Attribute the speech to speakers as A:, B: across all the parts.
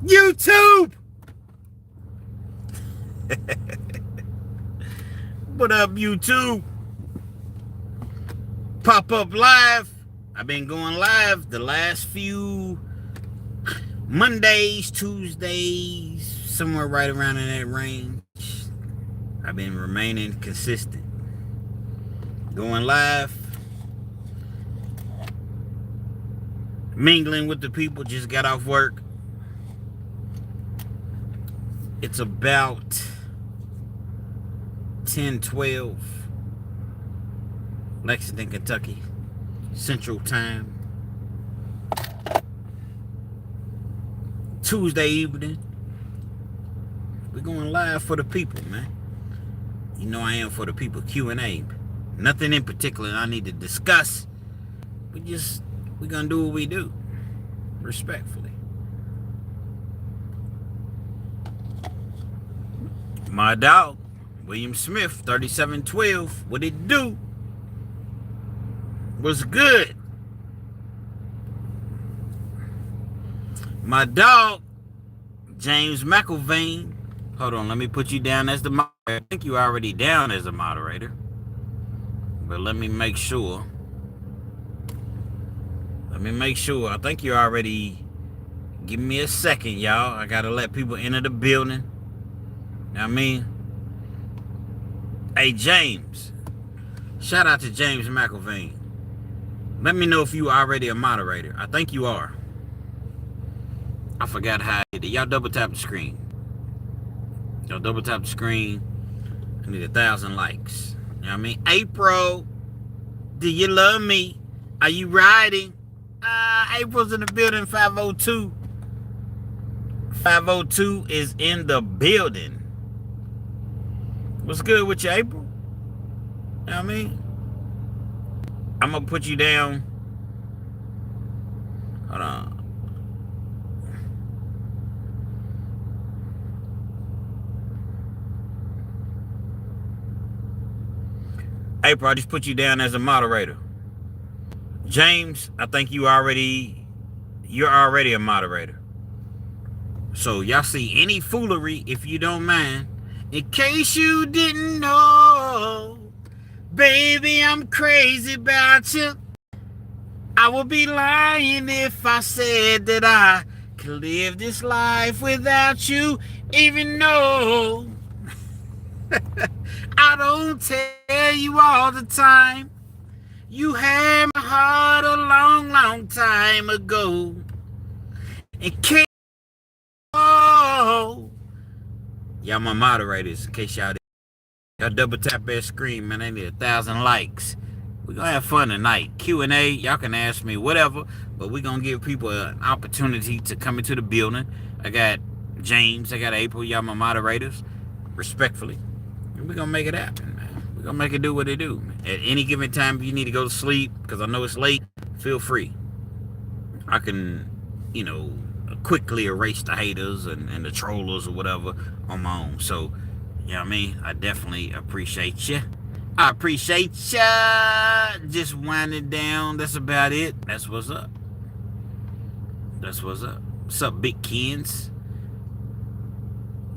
A: YouTube! What up, YouTube? Pop up live. I've been going live the last few Mondays, Tuesdays, somewhere right around in that range. I've been remaining consistent. Going live. Mingling with the people. Just got off work. It's about 10:12 Lexington, Kentucky, Central Time. Tuesday evening. We're going live for the people, man. You know I am for the people. Q&A. Nothing in particular I need to discuss. We're gonna do what we do. Respectfully. My dog, William Smith, 3712. What it do? What's good? My dog, James McElvain. Hold on, let me put you down as the moderator. I think you already down as a moderator. But let me make sure. I think you already. Give me a second, y'all. I gotta let people enter the building. Know what I mean? Hey, James. Shout out to James McElvain. Let me know if you already a moderator. I think you are. I forgot how I did it. Y'all double tap the screen. I need 1,000 likes. You know what I mean? April, do you love me? Are you riding? April's in the building. 502. 502 is in the building. What's good with you, April? You know what I mean? I'm going to put you down. Hold on. April, I just put you down as a moderator. James, I think you're already a moderator. So y'all see any foolery, if you don't mind. In case you didn't know, baby, I'm crazy about you. I would be lying if I said that I could live this life without you, even though I don't tell you all the time. You had my heart a long, long time ago. In case, oh, y'all my moderators, in case y'all double tap that screen, man. I need 1,000 likes. We're gonna have fun tonight. Q&A, y'all can ask me whatever, but we're gonna give people an opportunity to come into the building. I got James, I got April, y'all my moderators, respectfully. And we're gonna make it happen, man. We're gonna make it do what it do. At any given time, if you need to go to sleep, because I know it's late, feel free. I can, quickly erase the haters and the trollers or whatever on my own. So, you know what I mean? I definitely appreciate you. I appreciate ya. Just winding down. That's about it. That's what's up. What's up, Big Kenz?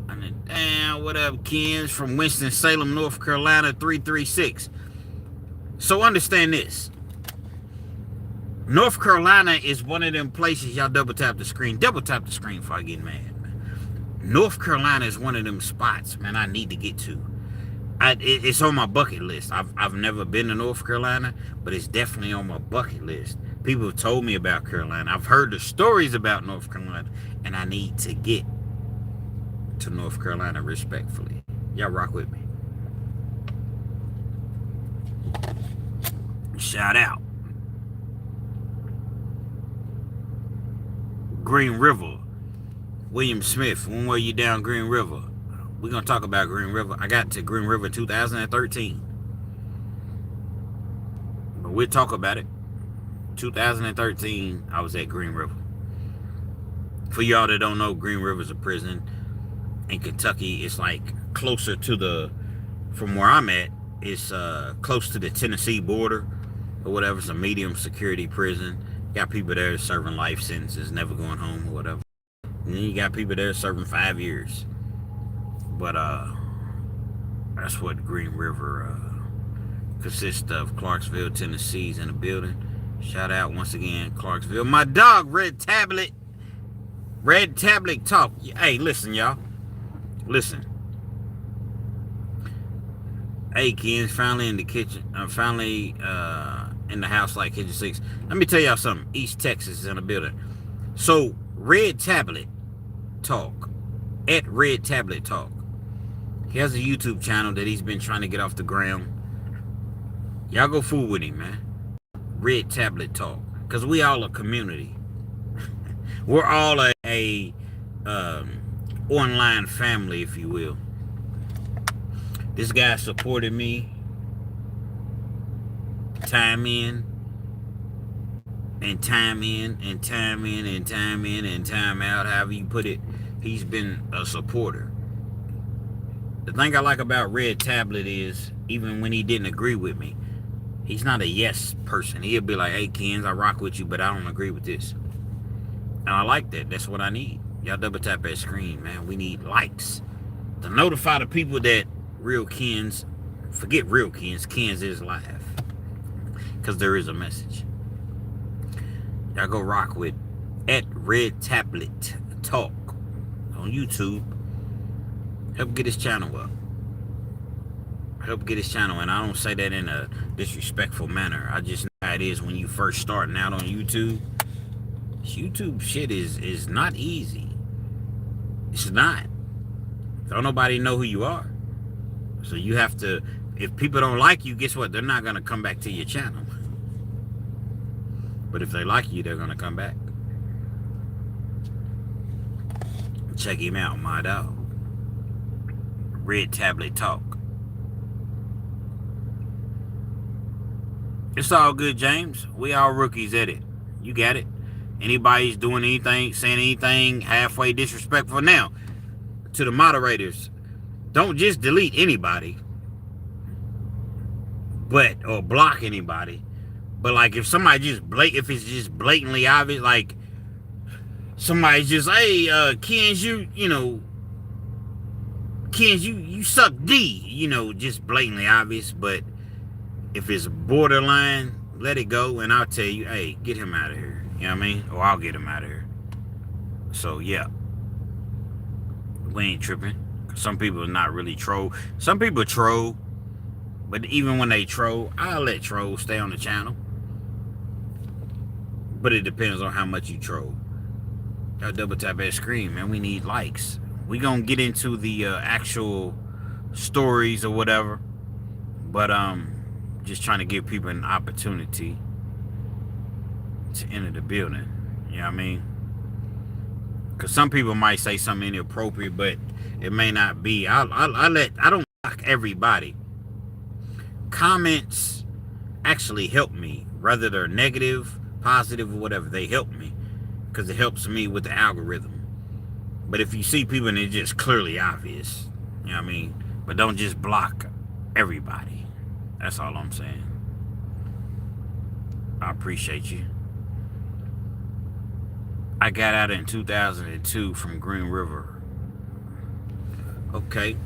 A: And then, damn, what up, Kenz? From Winston-Salem, North Carolina, 336. So understand this. North Carolina is one of them places, y'all double tap the screen. Double tap the screen before I get mad, man. North Carolina is one of them spots, man, I need to get to. It's on my bucket list. I've never been to North Carolina, but it's definitely on my bucket list. People have told me about Carolina. I've heard the stories about North Carolina, and I need to get to North Carolina respectfully. Y'all rock with me. Shout out. Green River. William Smith, when were you down Green River? We're going to talk about Green River. I got to Green River in 2013. But we'll talk about it. 2013, I was at Green River. For y'all that don't know, Green River is a prison in Kentucky. It's like closer to from where I'm at, it's close to the Tennessee border or whatever. It's a medium security prison. Got people there serving life sentences, never going home or whatever. And then you got people there serving 5 years. But that's what Green River consists of. Clarksville, Tennessee's in the building. Shout out once again, Clarksville. My dog, Red Tablet. Red Tablet Talk. Hey, listen, y'all. Listen. Hey, Kenz, finally in the kitchen. I'm finally in the house like Kitchen 6. Let me tell y'all something. East Texas is in the building. So, Red Tablet Talk. At Red Tablet Talk. He has a YouTube channel that he's been trying to get off the ground. Y'all go fool with him, man. Red Tablet Talk. Because we all a community. We're all a online family, if you will. This guy supported me time in and time in and time in and time in and time out, however you put it. He's been a supporter. The thing I like about Red Tablet is, even when he didn't agree with me, he's not a yes person. He'll be like, hey, Kenz, I rock with you, but I don't agree with this. And I like that. That's what I need. Y'all double tap that screen, man. We need likes to notify the people that Real Kenz, forget Real Kenz, Kenz is live. Because there is a message. Y'all go rock with at Red Tablet Talk on YouTube. Help get his channel up. Help get his channel. And I don't say that in a disrespectful manner. I just know how it is when you first starting out on YouTube. This YouTube shit is not easy. It's not. Don't nobody know who you are. So you have to, if people don't like you, guess what? They're not going to come back to your channel. But if they like you, they're going to come back. Check him out, my dog. Red Tablet Talk. It's all good, James. We all rookies at it. You got it. Anybody's doing anything, saying anything halfway disrespectful. Now, to the moderators, don't just delete anybody, or block anybody. But like, if somebody just if it's just blatantly obvious, like somebody's just, hey, Kenz, Kenz, you suck D, just blatantly obvious. But if it's borderline, let it go, and I'll tell you, hey, get him out of here. You know what I mean? Or I'll get him out of here. So yeah, we ain't tripping. Some people are not really troll. Some people troll, but even when they troll, I'll let trolls stay on the channel. But it depends on how much you troll. Y'all double tap that screen, man. We need likes. We gonna get into the actual stories or whatever, but just trying to give people an opportunity to enter the building. You know what I mean? Because some people might say something inappropriate, but it may not be. I don't block everybody. Comments actually help me, whether they're negative, positive, or whatever. They help me because it helps me with the algorithm. But if you see people and it's just clearly obvious, you know what I mean? But don't just block everybody. That's all I'm saying. I appreciate you. I got out in 2002 from Green River. Okay.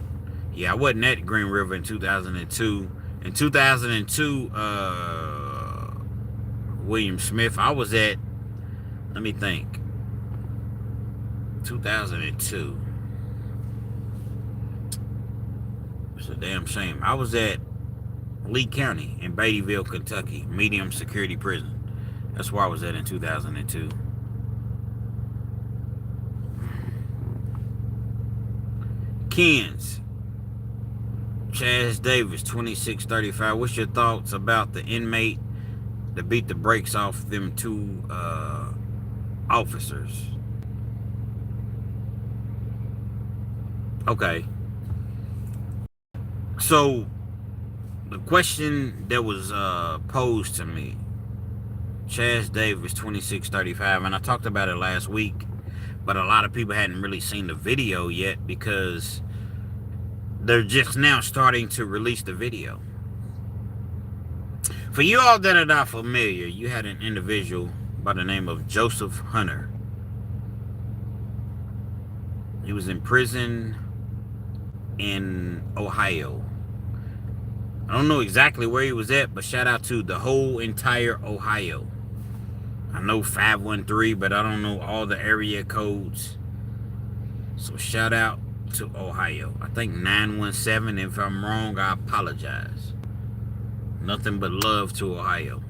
A: Yeah, I wasn't at Green River in 2002. In 2002, William Smith, I was at, let me think, 2002. It's a damn shame. I was at Lee County in Beattyville, Kentucky, medium security prison. That's where I was at in 2002. Kenz, Chaz Davis, 2635. What's your thoughts about the inmate that beat the brakes off them two officers? Okay. So, the question that was posed to me, Chaz Davis, 2635, and I talked about it last week, but a lot of people hadn't really seen the video yet because they're just now starting to release the video. For you all that are not familiar, you had an individual by the name of Joseph Hunter. He was in prison in Ohio. I don't know exactly where he was at, but shout out to the whole entire Ohio. I know 513, but I don't know all the area codes. So shout out to Ohio. I think 917. If I'm wrong, I apologize. Nothing but love to Ohio.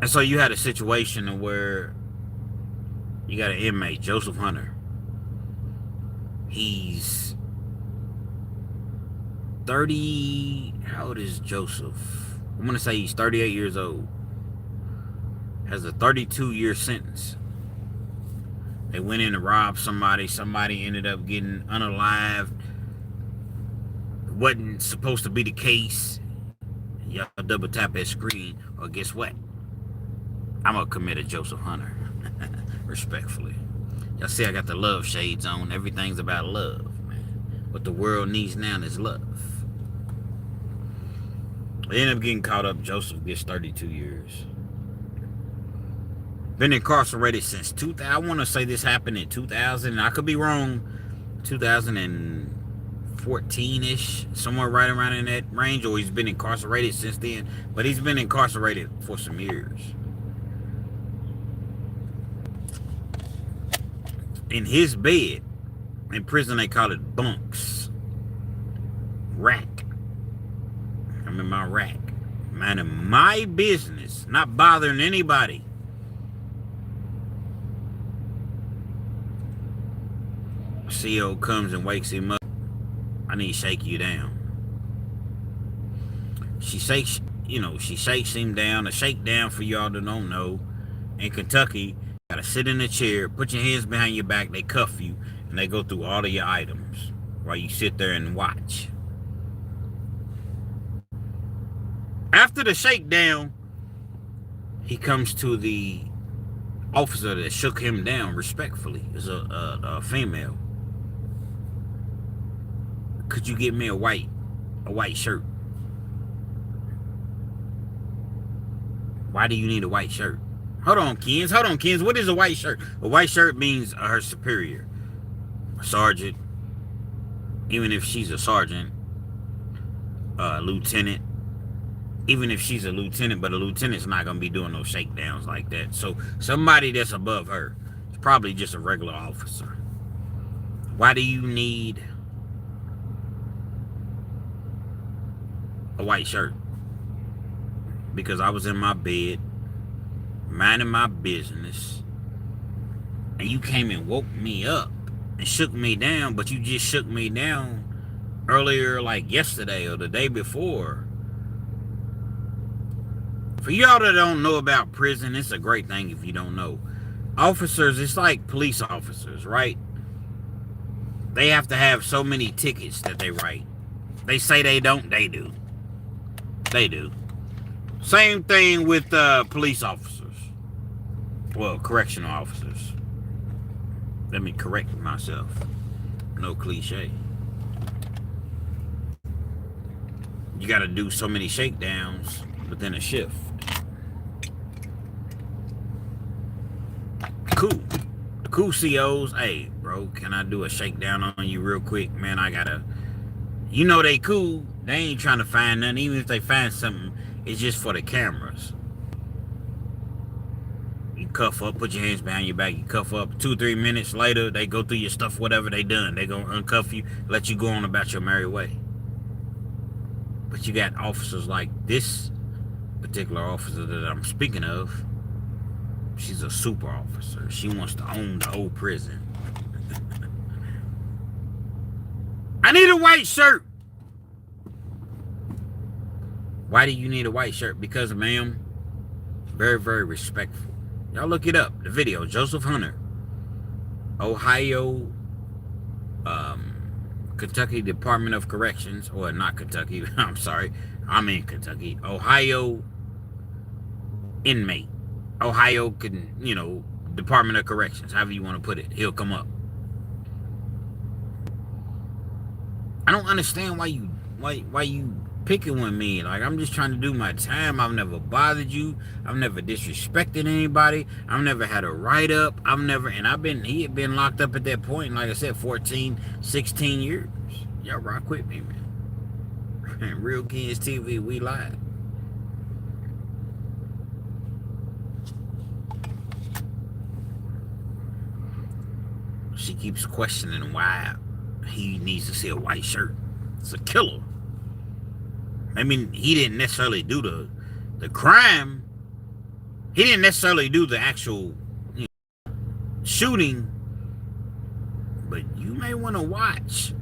A: And so you had a situation where you got an inmate, Joseph Hunter. He's 30. How old is Joseph? I'm going to say he's 38 years old. Has a 32-year sentence. They went in to rob somebody. Somebody ended up getting unalived. Wasn't supposed to be the case. Y'all double tap that screen, or guess what? I'm a committed Joseph Hunter. Respectfully. Y'all see I got the love shades on. Everything's about love, man. What the world needs now is love. They end up getting caught up. Joseph gets 32 years. Been incarcerated since 2000. I want to say this happened in 2000. I could be wrong. 2014-ish. Somewhere right around in that range. Or he's been incarcerated since then. But he's been incarcerated for some years. In his bed. In prison they call it bunks. Rack. I'm in my rack. Minding my business. Not bothering anybody. CO comes and wakes him up. I need to shake you down. She shakes him down. A shakedown, for y'all that don't know, in Kentucky, you gotta sit in a chair, put your hands behind your back, they cuff you, and they go through all of your items while you sit there and watch. After the shakedown, he comes to the officer that shook him down respectfully. It's a female. Could you get me a white shirt? Why do you need a white shirt? Hold on, Kenz. What is a white shirt? A white shirt means her superior. A sergeant. Even if she's a sergeant. Lieutenant. Even if she's a lieutenant, but a lieutenant's not going to be doing no shakedowns like that. So somebody that's above her is probably just a regular officer. Why do you need a white shirt? Because I was in my bed minding my business and you came and woke me up and shook me down, but you just shook me down earlier, like yesterday or the day before. For y'all that don't know about prison, it's a great thing if you don't know. Officers, it's like police officers, right? They have to have so many tickets that they write. They say they don't, they do. They do. Same thing with police officers. Well, correctional officers. Let me correct myself. No cliche. You got to do so many shakedowns within a shift. Cool. The cool COs, hey, bro, can I do a shakedown on you real quick? Man, I gotta... You know they cool. They ain't trying to find nothing. Even if they find something, it's just for the cameras. You cuff up, put your hands behind your back, you cuff up. 2-3 minutes later, they go through your stuff, whatever they done. They gonna uncuff you, let you go on about your merry way. But you got officers like this particular officer that I'm speaking of. She's a super officer. She wants to own the old prison. I need a white shirt. Why do you need a white shirt? Because, ma'am, very, very respectful. Y'all look it up. The video, Joseph Hunter. Ohio, Kentucky Department of Corrections. Or not Kentucky. I'm sorry. I'm in Kentucky. Ohio inmate. Ohio, Department of Corrections. However you want to put it. He'll come up. I don't understand why you picking with me. Like, I'm just trying to do my time. I've never bothered you. I've never disrespected anybody. I've never had a write-up. He had been locked up at that point, like I said, 14, 16 years. Y'all rock with me, man. Real Kenz TV, we live. She keeps questioning why he needs to see a white shirt. It's a killer. I mean, he didn't necessarily do the crime. He didn't necessarily do the actual shooting. But you may want to watch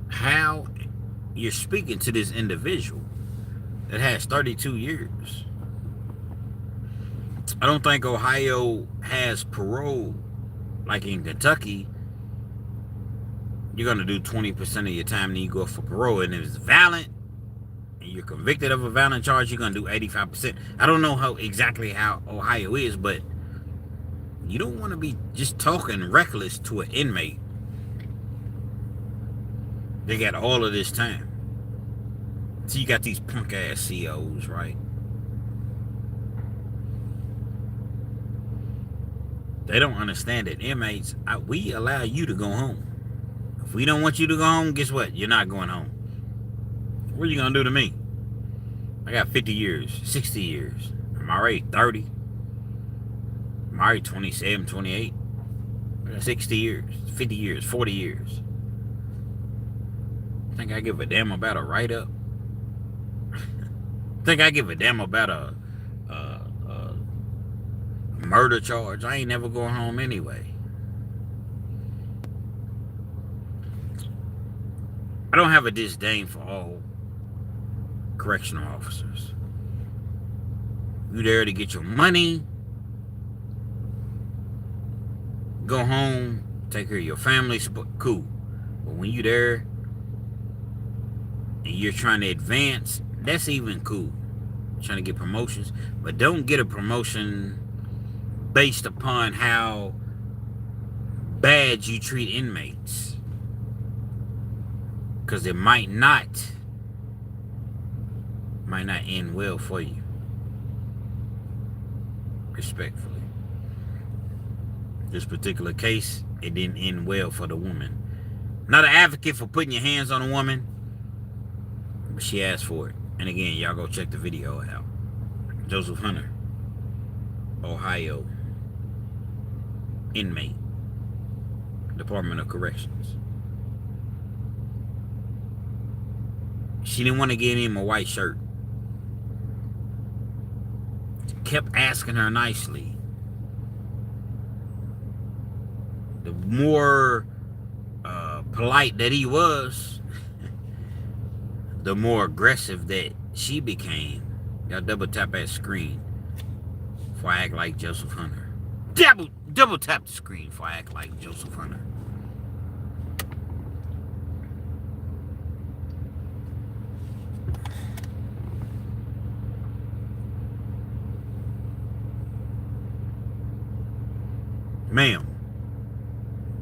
A: how you're speaking to this individual that has 32 years. I don't think Ohio has parole like in Kentucky. You're going to do 20% of your time, then you go for parole. And if it's violent, and you're convicted of a violent charge, you're going to do 85%. I don't know exactly how Ohio is, but you don't want to be just talking reckless to an inmate. They got all of this time. So you got these punk-ass COs, right? They don't understand that inmates, we allow you to go home. If we don't want you to go home, guess what? You're not going home. What are you going to do to me? I got 50 years, 60 years. I'm already 30. I'm already 27, 28. I got 60 years, 50 years, 40 years. Think I give a damn about a write-up? Think I give a damn about a murder charge? I ain't never going home anyway. I don't have a disdain for all correctional officers. You there to get your money, go home, take care of your family, cool. But when you there and you're trying to advance, that's even cool. Trying to get promotions, but don't get a promotion based upon how bad you treat inmates, because it might not end well for you. Respectfully, this particular case, it didn't end well for the woman. Not an advocate for putting your hands on a woman, but she asked for it. And again, y'all go check the video out. Joseph Hunter, Ohio, inmate, Department of Corrections. She didn't want to get him a white shirt. Kept asking her nicely. The more polite that he was, the more aggressive that she became. Y'all double tap that screen before I act like Joseph Hunter. Double tap the screen before I act like Joseph Hunter.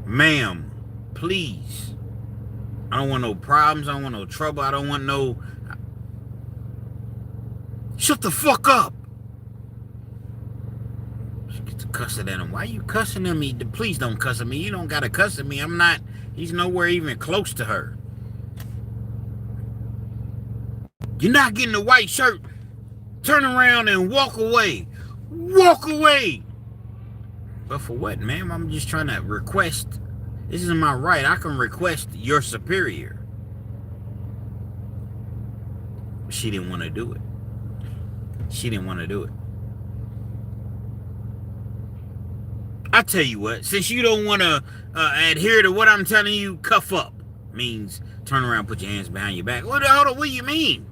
A: Ma'am, please. I don't want no problems. I don't want no trouble. I don't want no... Shut the fuck up. She gets to cussing at him. Why you cussing at me? Please don't cuss at me. You don't gotta cuss at me. I'm not... He's nowhere even close to her. You're not getting a white shirt. Turn around and walk away. Walk away. But for what, ma'am? I'm just trying to request. This is my right. I can request your superior. She didn't want to do it. She didn't want to do it. I tell you what, since you don't want to adhere to what I'm telling you, cuff up. Means turn around, put your hands behind your back. Hold on, what do you mean?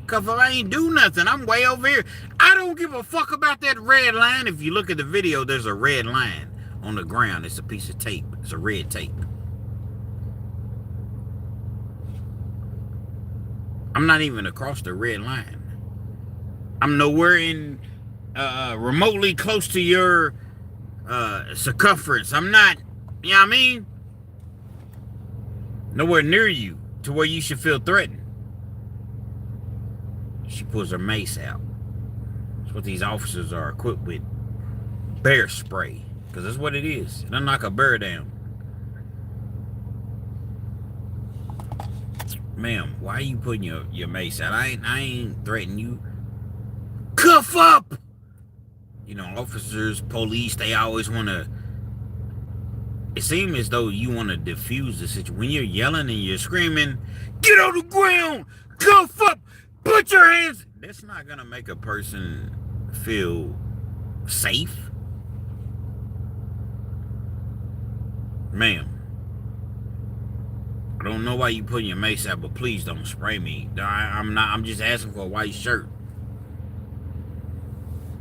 A: Cuff up, I ain't do nothing. I'm way over here. I don't give a fuck about that red line. If you look at the video, there's a red line on the ground. It's a piece of tape. It's a red tape. I'm not even across the red line. I'm nowhere in remotely close to your circumference. I'm not, you know what I mean? Nowhere near you to where you should feel threatened. she pulls her mace out. That's what these officers are equipped with. Bear spray. Because that's what it is. It'll knock a bear down. Ma'am, why are you putting your mace out? I ain't threatening you. Cuff up! You know, officers, police, they always want to... It seems as though you want to diffuse the situation. When you're yelling and you're screaming, get on the ground! Cuff up! Put your hands... That's not going to make a person feel safe. Ma'am, I don't know why you putting your mace out, but please don't spray me. I'm just asking for a white shirt.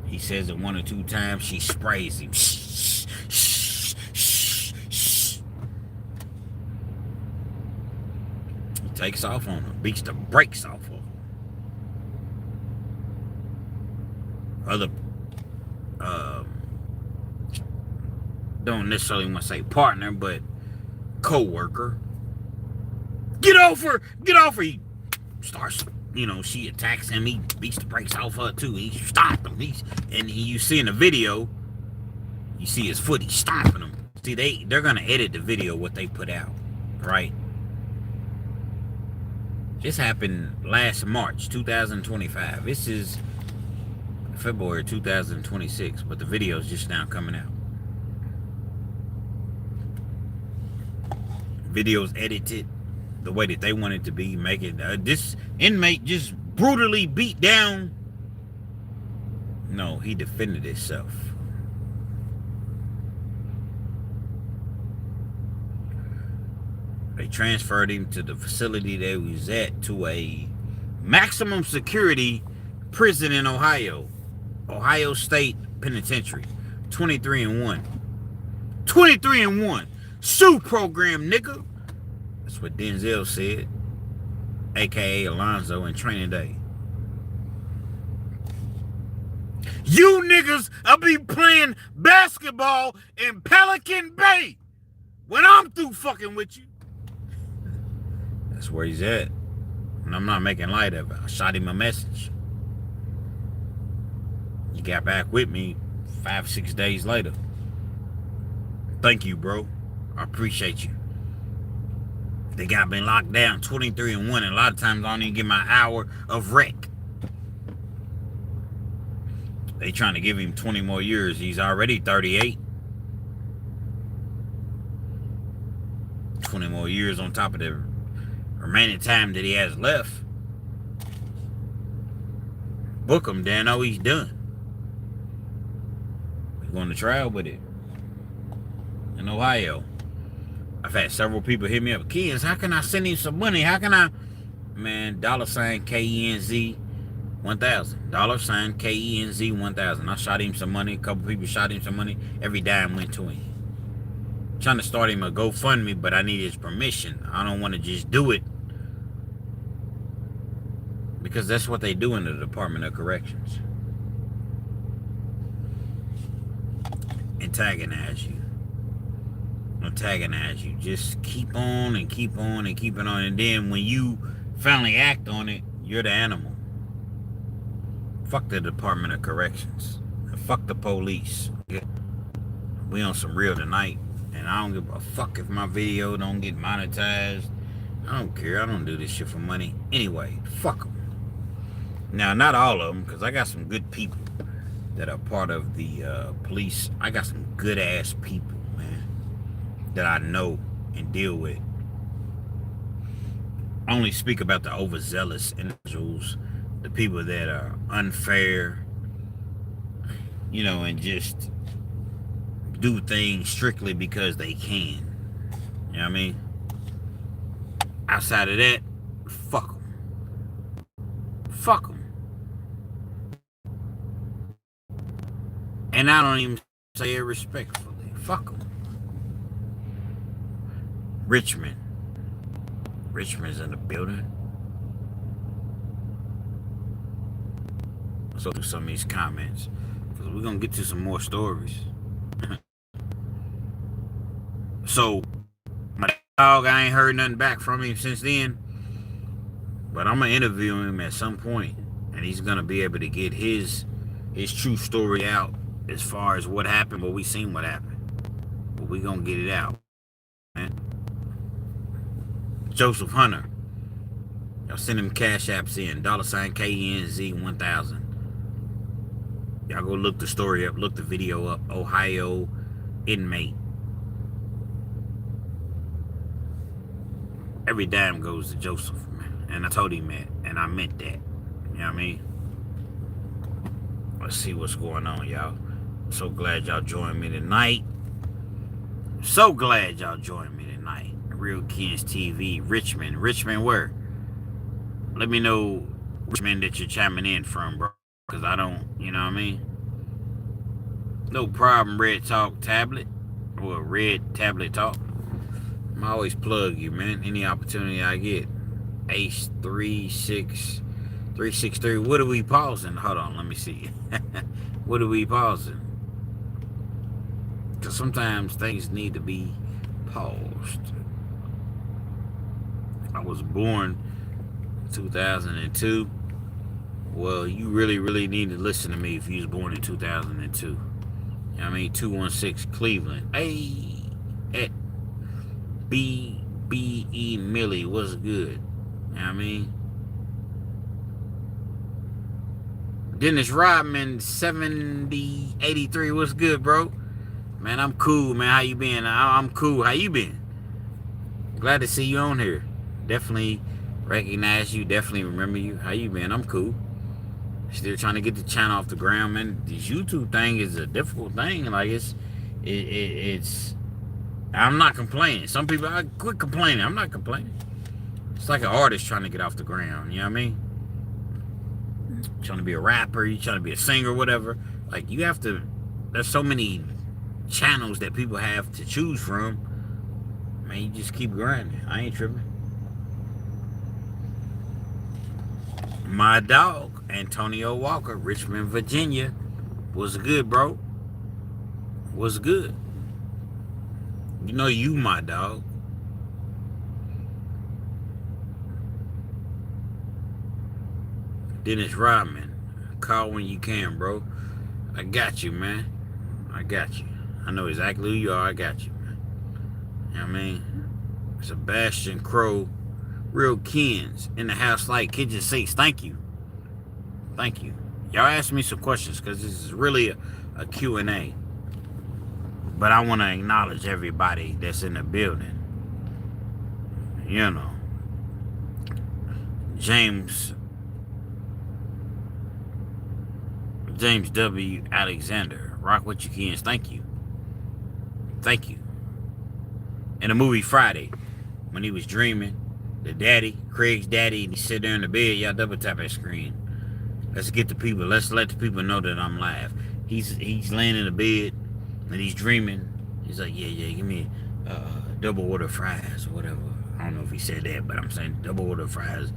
A: He says it 1 or 2 times. She sprays him. Shh, shh, shh, shh. He takes off on her. Beats the brakes off of her. Other, don't necessarily want to say partner, but co-worker. Get off her! Get off her! He starts, you know, she attacks him. He beats the brakes off her too. He stomped him. You see in the video, you see his foot. He's stomping him. See, they're gonna edit the video what they put out, right? This happened last March 2025. This is February 2026, but the video is just now coming out. Videos edited the way that they want it to be, make it this inmate just brutally beat down. No, he defended himself. They transferred him to the facility that he was at, to a maximum security prison in Ohio State Penitentiary. 23-1. 23-1. Sue program, nigga. That's what Denzel said, aka Alonzo, in Training Day. You niggas will be playing basketball in Pelican Bay when I'm through fucking with you. That's where he's at. And I'm not making light of it. I shot him a message. He got back with me 5-6 days later. Thank you, bro. I appreciate you. They got me locked down 23-1, and a lot of times I don't even get my hour of rec. They trying to give him 20 more years. He's already 38. 20 more years on top of the remaining time that he has left. Book him, Dano. He's done. He's going to trial with it in Ohio. I've had several people hit me up. Kenz, how can I send him some money? How can I? Man, $ KENZ 1000. $KENZ 1000. I shot him some money. A couple people shot him some money. Every dime went to him. Trying to start him a GoFundMe, but I need his permission. I don't want to just do it, because that's what they do in the Department of Corrections. Antagonize you. Just keep on and keep on and keep it on, and then when you finally act on it, you're the animal. Fuck the Department of Corrections. And fuck the police. We on some real tonight, and I don't give a fuck if my video don't get monetized. I don't care. I don't do this shit for money. Anyway, fuck them. Now, not all of them, because I got some good people that are part of the police. I got some good ass people, man, that I know and deal with. I only speak about the overzealous individuals, the people that are unfair, you know, and just do things strictly because they can. You know what I mean? Outside of that, fuck them. Fuck them. And I don't even say it respectfully. Fuck them. Richmond's in the building. Let's go through some of these comments, because we're going to get to some more stories. So, my dog, I ain't heard nothing back from him since then. But I'm going to interview him at some point. and he's gonna be able to get his true story out as far as what happened. But we seen what happened, but we gonna get it out, man. Joseph Hunter, y'all send him cash apps in $KNZ1000. Y'all go look the story up, look the video up. Ohio inmate. Every dime goes to Joseph, man. And I told him that, and I meant that. You know what I mean? Let's see what's going on, y'all. So glad y'all joined me tonight. So glad y'all joined me tonight. Real Kenz TV, Richmond. Richmond where? Let me know, Richmond, that you're chiming in from, bro. Because I don't, you know what I mean? No problem, Red Talk Tablet. Or Red Tablet Talk. I always plug you, man. Any opportunity I get. Ace 363. What are we pausing? Hold on, let me see. What are we pausing? Because sometimes things need to be paused. I was born 2002. Well, you really need to listen to me if you was born in 2002. You know what I mean? 216 Cleveland. Hey, at BBE Millie, what's good? You know what I mean? Dennis Rodman, 7083, what's good, bro? Man, I'm cool, man. How you been? I'm cool. How you been? Glad to see you on here. Definitely recognize you. Definitely remember you. How you been? I'm cool. Still trying to get the channel off the ground, man. This YouTube thing is a difficult thing. Like it's I'm not complaining. Some people, I quit complaining. I'm not complaining. It's like an artist trying to get off the ground. You know what I mean? Trying to be a rapper, you trying to be a singer, whatever. Like you have to. There's so many channels that people have to choose from. Man, you just keep grinding. I ain't tripping. My dog, Antonio Walker, Richmond, Virginia. What's good, bro? What's good? You know you my dog. Dennis Rodman, call when you can, bro. I got you, man. I got you. I know exactly who you are. I got you, man. You know what I mean? Sebastian Crow, Real Kenz, in the house like kitchen sinks. Thank you. Thank you. Y'all ask me some questions because this is really a Q&A. But I want to acknowledge everybody that's in the building. You know. James W. Alexander. Rock what you can. Thank you. Thank you. In the movie Friday, when he was dreaming, the daddy, Craig's daddy, and he sit there in the bed, y'all double tap that screen. Let's get the people. Let's let the people know that I'm live. He's laying in the bed and he's dreaming. He's like, yeah, give me double order fries or whatever. I don't know if he said that, but I'm saying double order fries,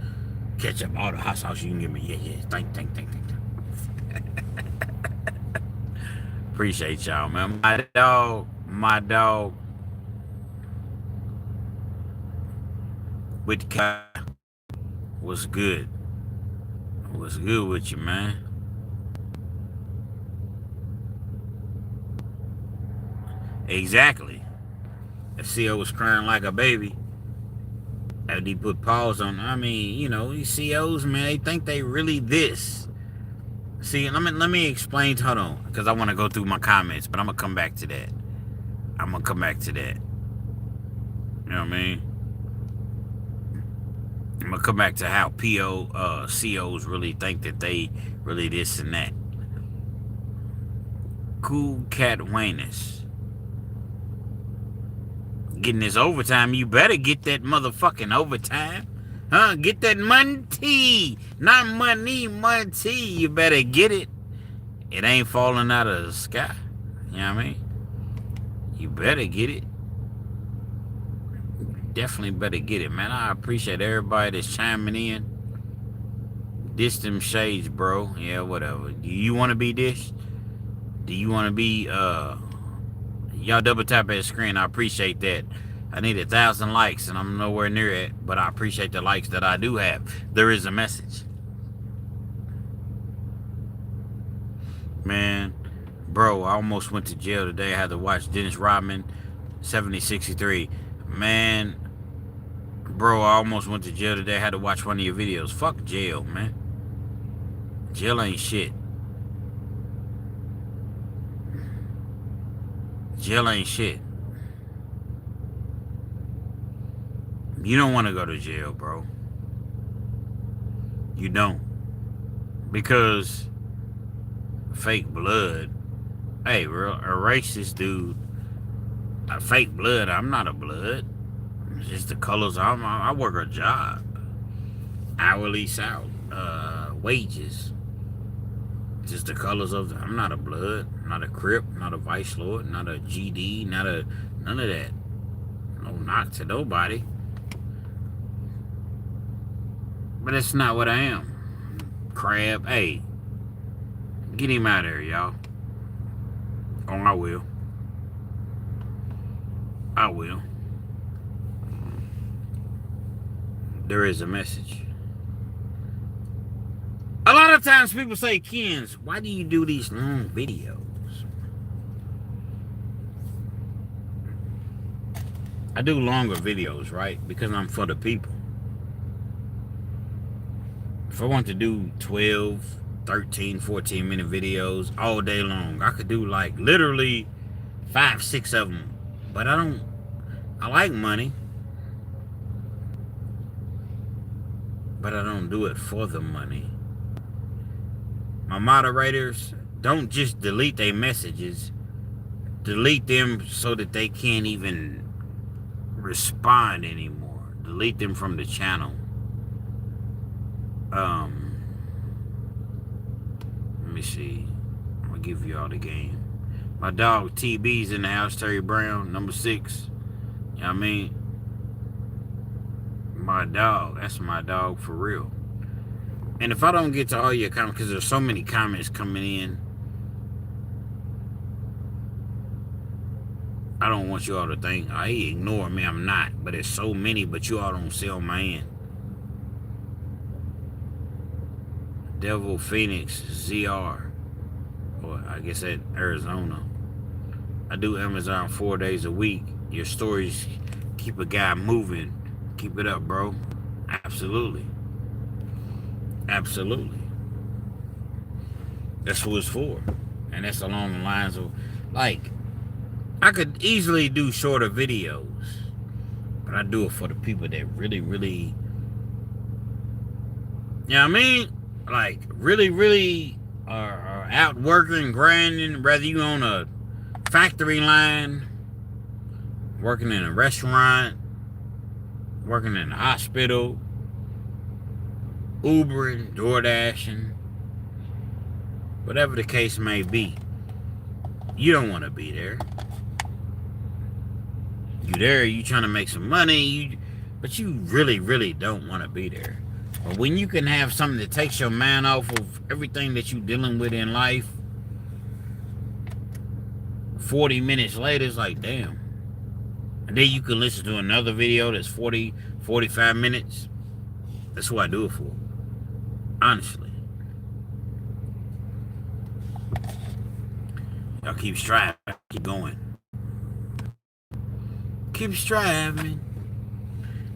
A: ketchup, all the hot sauce you can give me. Yeah. Thank. Appreciate y'all, man. My dog. With the what's good? What's good with you, man? Exactly. That CO was crying like a baby. After he put pause on. I mean, you know, these COs, man, they think they really this. See, let me explain. Hold on, because I want to go through my comments, but I'm gonna come back to that. You know what I mean? I'm gonna come back to how COs really think that they really this and that. Cool Cat Wayness. Getting this overtime, you better get that motherfucking overtime. Huh? Get that money. Not money. You better get it. It ain't falling out of the sky. You know what I mean? You better get it. Definitely better get it, man. I appreciate everybody that's chiming in. Dish them shades, bro. Yeah, whatever. Do you want to be dished? Do you want to be, y'all double tap that screen. I appreciate that. I need 1,000 likes, and I'm nowhere near it, but I appreciate the likes that I do have. There is a message. Man, bro, I almost went to jail today. I had to watch Dennis Rodman, 7063. Man, bro, I almost went to jail today. I had to watch one of your videos. Fuck jail, man. Jail ain't shit. Jail ain't shit. You don't want to go to jail, bro. You don't. Because fake blood. Hey, real a racist dude. A fake blood. I'm not a blood. It's just the colors. I work a job. Hourly salary. Wages. Just the colors of. I'm not a blood. Not a Crip. Not a Vice Lord. Not a GD. Not a none of that. No knock to nobody. But that's not what I am. Crab. Hey. Get him out of here, y'all. Oh, I will. I will. There is a message. A lot of times people say, Kenz, why do you do these long videos? I do longer videos, right? Because I'm for the people. If I want to do 12, 13, 14-minute videos all day long, I could do like literally 5, 6 of them. But I like money. But I don't do it for the money. My moderators don't just delete their messages. Delete them so that they can't even respond anymore. Delete them from the channel. Let me see. I'm gonna give you all the game. My dog TB's in the house, Terry Brown, number 6. You know what I mean? My dog. That's my dog for real. And if I don't get to all your comments, because there's so many comments coming in, I don't want you all to think, oh, he ignored me. I'm not. But there's so many, but you all don't see on my end. Devil Phoenix ZR, or I guess at Arizona. I do Amazon 4 days a week. Your stories keep a guy moving. Keep it up, bro. Absolutely. Absolutely. That's who it's for. And that's along the lines of, like, I could easily do shorter videos, but I do it for the people that really, really, you know what I mean? Like, really are out working, grinding, whether you on a factory line, working in a restaurant, working in a hospital, Ubering, DoorDashing, whatever the case may be. You don't want to be there. You there, you trying to make some money, but you really don't want to be there. But when you can have something that takes your mind off of everything that you're dealing with in life, 40 minutes later, it's like, damn. And then you can listen to another video that's 40, 45 minutes. That's what I do it for. Honestly. Y'all keep striving. Keep going. Keep striving.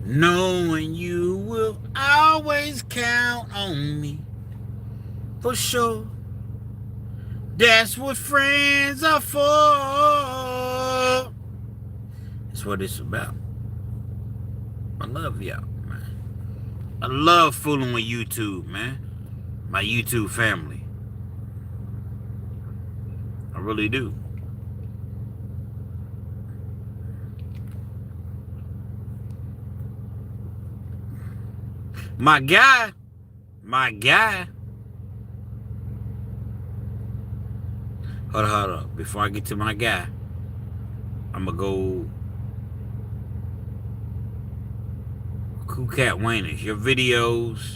A: Knowing you will always count on me. For sure. That's what friends are for. That's what it's about. I love y'all, man. I love fooling with YouTube, man. My YouTube family. I really do. My guy. Hold up. Before I get to my guy, I'm going to go. Cool Cat Wayners, your videos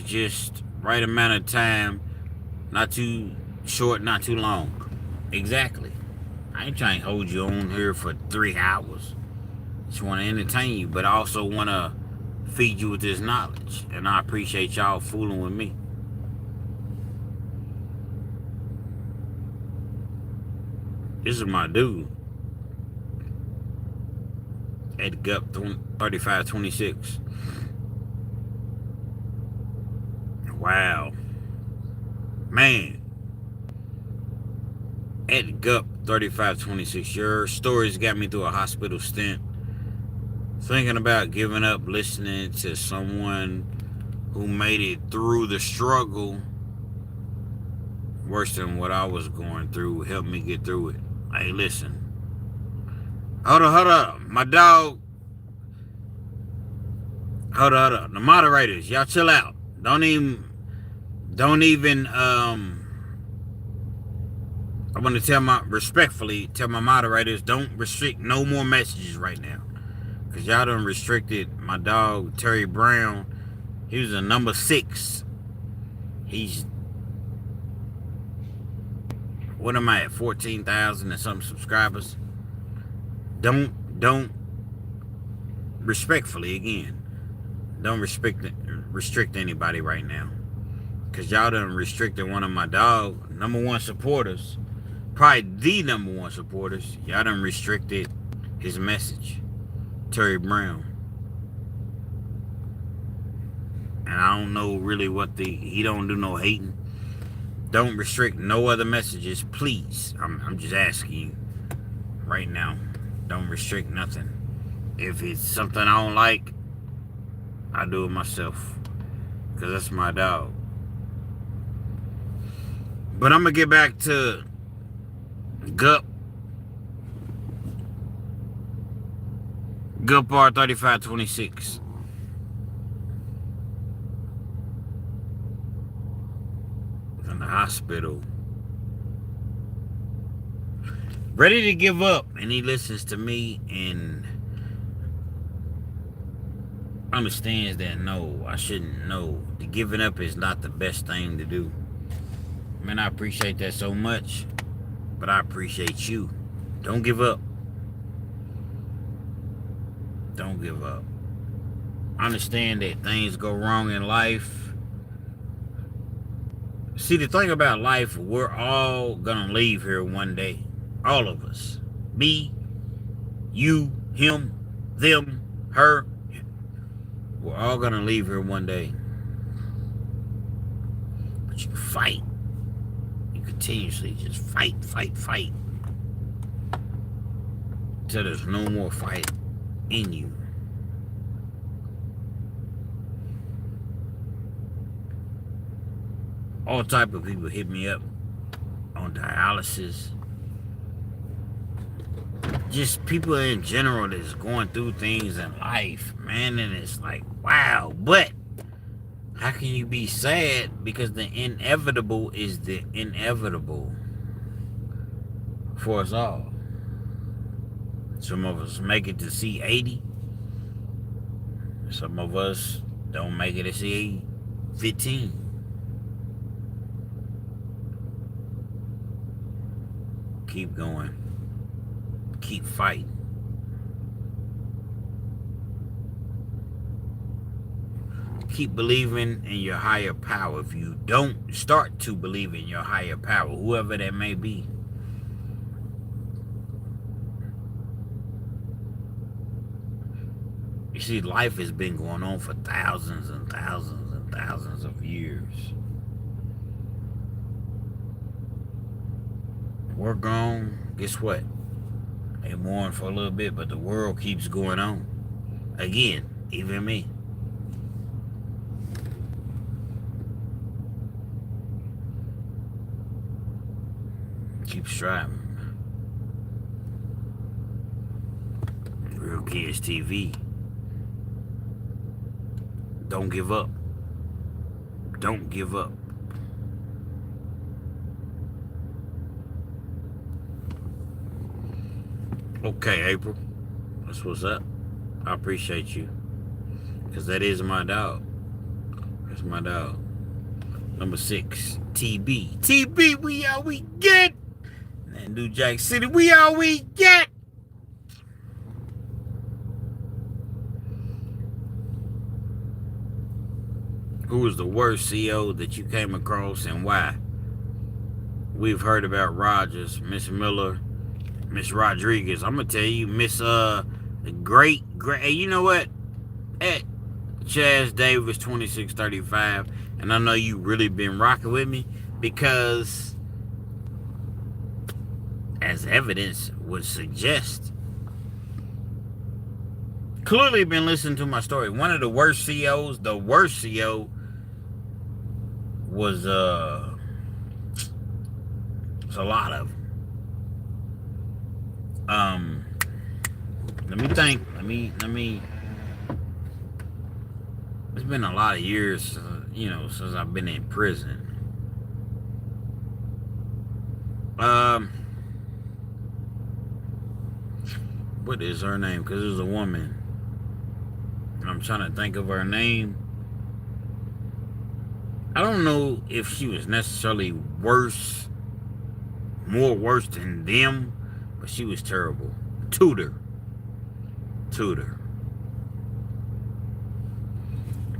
A: just right amount of time, not too short, not too long. Exactly. I ain't trying to hold you on here for 3 hours. Just want to entertain you, but I also want to feed you with this knowledge. And I appreciate y'all fooling with me. This is my dude. Ed Gup 3526. Wow. Man. Ed Gup 3526. Your stories got me through a hospital stint. Thinking about giving up, listening to someone who made it through the struggle worse than what I was going through helped me get through it. Hey, listen. Hold up. My dog. Hold up. The moderators, y'all chill out. Don't even, I want to respectfully tell my moderators, don't restrict no more messages right now. Because y'all done restricted my dog, Terry Brown. He was a number 6. He's, what am I at, 14,000 and something subscribers? Don't, respectfully again, don't restrict anybody right now. Because y'all done restricted one of my dog, number 1 supporters, probably the number 1 supporters. Y'all done restricted his message, Terry Brown. And I don't know really what he don't do no hating. Don't restrict no other messages, please. I'm just asking you right now. Don't restrict nothing. If it's something I don't like, I do it myself. Because that's my dog. But I'm going to get back to Gup. Gup R 3526. In the hospital. Ready to give up. And he listens to me and understands that no, I shouldn't know. The giving up is not the best thing to do. Man, I appreciate that so much. But I appreciate you. Don't give up. Don't give up. Understand that things go wrong in life. See, the thing about life, we're all gonna leave here one day. All of us. Me, you, him, them, her. We're all gonna leave here one day. But you fight. You continuously just fight. Till there's no more fight in you. All type of people hit me up on dialysis. Just people in general that's going through things in life, man, and it's like, wow. But how can you be sad? Because the inevitable is the inevitable for us all. Some of us make it to see 80. Some of us don't make it to see 15. Keep going. Keep fighting. Keep believing in your higher power. If you don't start to believe in your higher power, whoever that may be, you see, life has been going on for thousands and thousands and thousands of years. We're gone. Guess what? They mourn for a little bit, but the world keeps going on. Again, even me. Keep striving. Real Kids TV. Don't give up. Don't give up. Okay, April. That's what's up. I appreciate you. Because that is my dog. That's my dog. Number 6, TB. TB, we all we get. And New Jack City, we all we get. Who was the worst CO that you came across and why? We've heard about Rogers, Miss Miller, Miss Rodriguez. I'm gonna tell you, Miss the great. Hey, you know what? At Chaz Davis 2635, and I know you really been rocking with me because, as evidence would suggest, clearly been listening to my story. One of the worst COs, the worst CO was it's a lot of them. Let me think. Let me. It's been a lot of years, since I've been in prison. What is her name? Because it was a woman. I'm trying to think of her name. I don't know if she was necessarily more worse than them, but she was terrible. Tudor.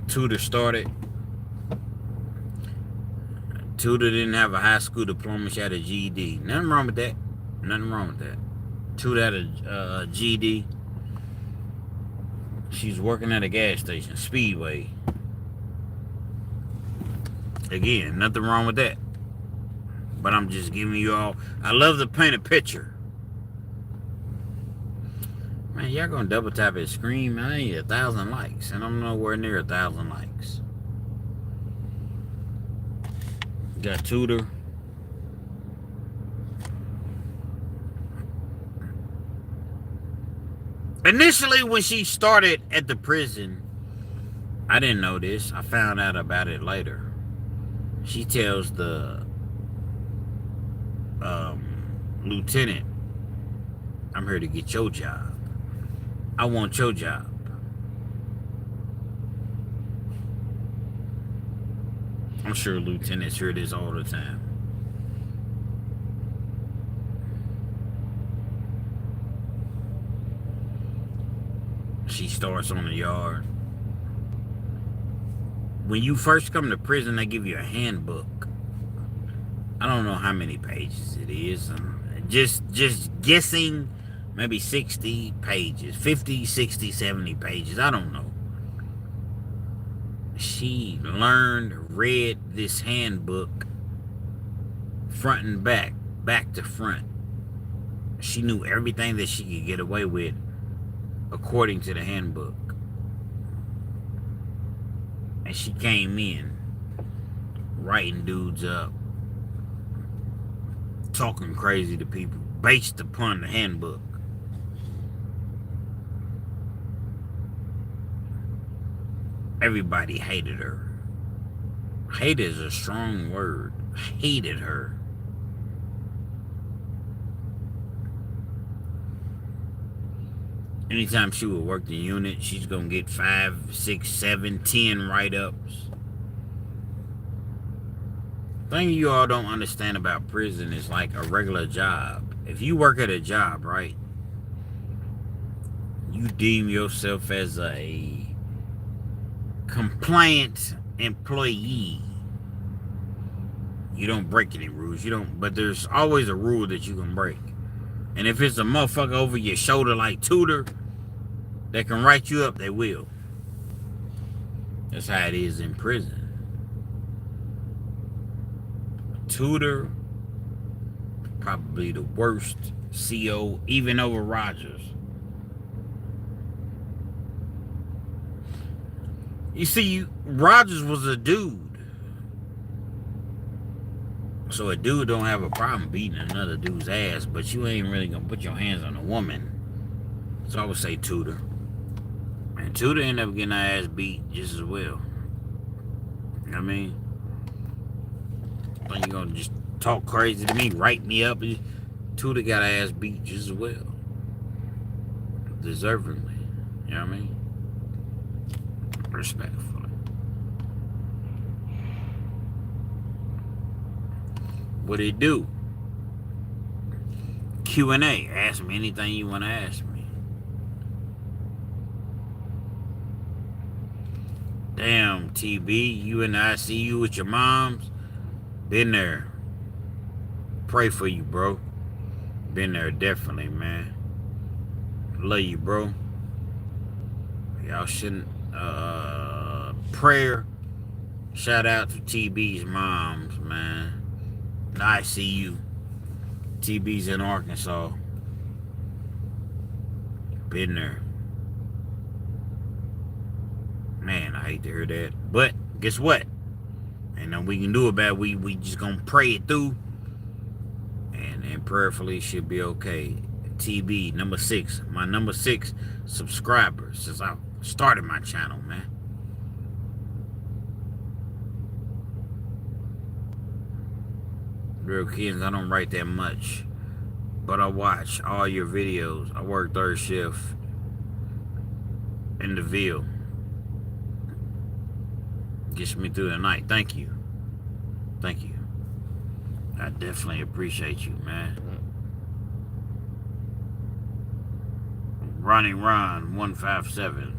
A: Tudor started. Tudor didn't have a high school diploma. She had a GED. Nothing wrong with that. Tudor had a GED. She's working at a gas station, Speedway. Again, nothing wrong with that. But I'm just giving you all. I love to paint a picture. Man, y'all gonna double tap and scream. I need 1,000 likes, and I'm nowhere near 1,000 likes. Got Tudor. Initially, when she started at the prison, I didn't know this. I found out about it later. She tells the lieutenant, I'm here to get your job. I want your job. I'm sure lieutenants hear this all the time. She starts on the yard. When you first come to prison, they give you a handbook. I don't know how many pages it is. Just guessing, maybe 60 pages, 50, 60, 70 pages. I don't know. She read this handbook front and back to front. She knew everything that she could get away with according to the handbook. And she came in writing dudes up, talking crazy to people based upon the handbook. Everybody hated her. Hate is a strong word. Hated her. Anytime she would work the unit, she's gonna get 5, 6, 7, 10 write-ups. Thing you all don't understand about prison is like a regular job. If you work at a job, right, you deem yourself as a compliant employee. You don't break any rules. But there's always a rule that you can break. And if it's a motherfucker over your shoulder like Tudor that can write you up, they will. That's how it is in prison. Tudor, probably the worst CO, even over Rogers. You see, Rogers was a dude. So a dude don't have a problem beating another dude's ass, but you ain't really gonna put your hands on a woman. So I would say Tudor. And Tudor ended up getting her ass beat just as well. You know what I mean? Like you gonna just talk crazy to me, write me up. Tudor got her ass beat just as well. Deservingly. You know what I mean? Respectfully. What it do? Q&A. Ask me anything you want to ask me. Damn, TB, you in the ICU with your moms? Been there. Pray for you, bro. Been there, definitely, man. Love you, bro. Y'all shouldn't, prayer. Shout out to TB's moms, man. The ICU. TB's in Arkansas. Been there. Man, I hate to hear that. But guess what? Ain't nothing we can do about it. We just gonna pray it through. And prayerfully it should be okay. TB, number 6. My number 6 subscriber since I started my channel, man. Real Kenz, I don't write that much, but I watch all your videos. I work third shift in the Ville. Gets me through the night. Thank you. Thank you. I definitely appreciate you, man. Running Ron 157.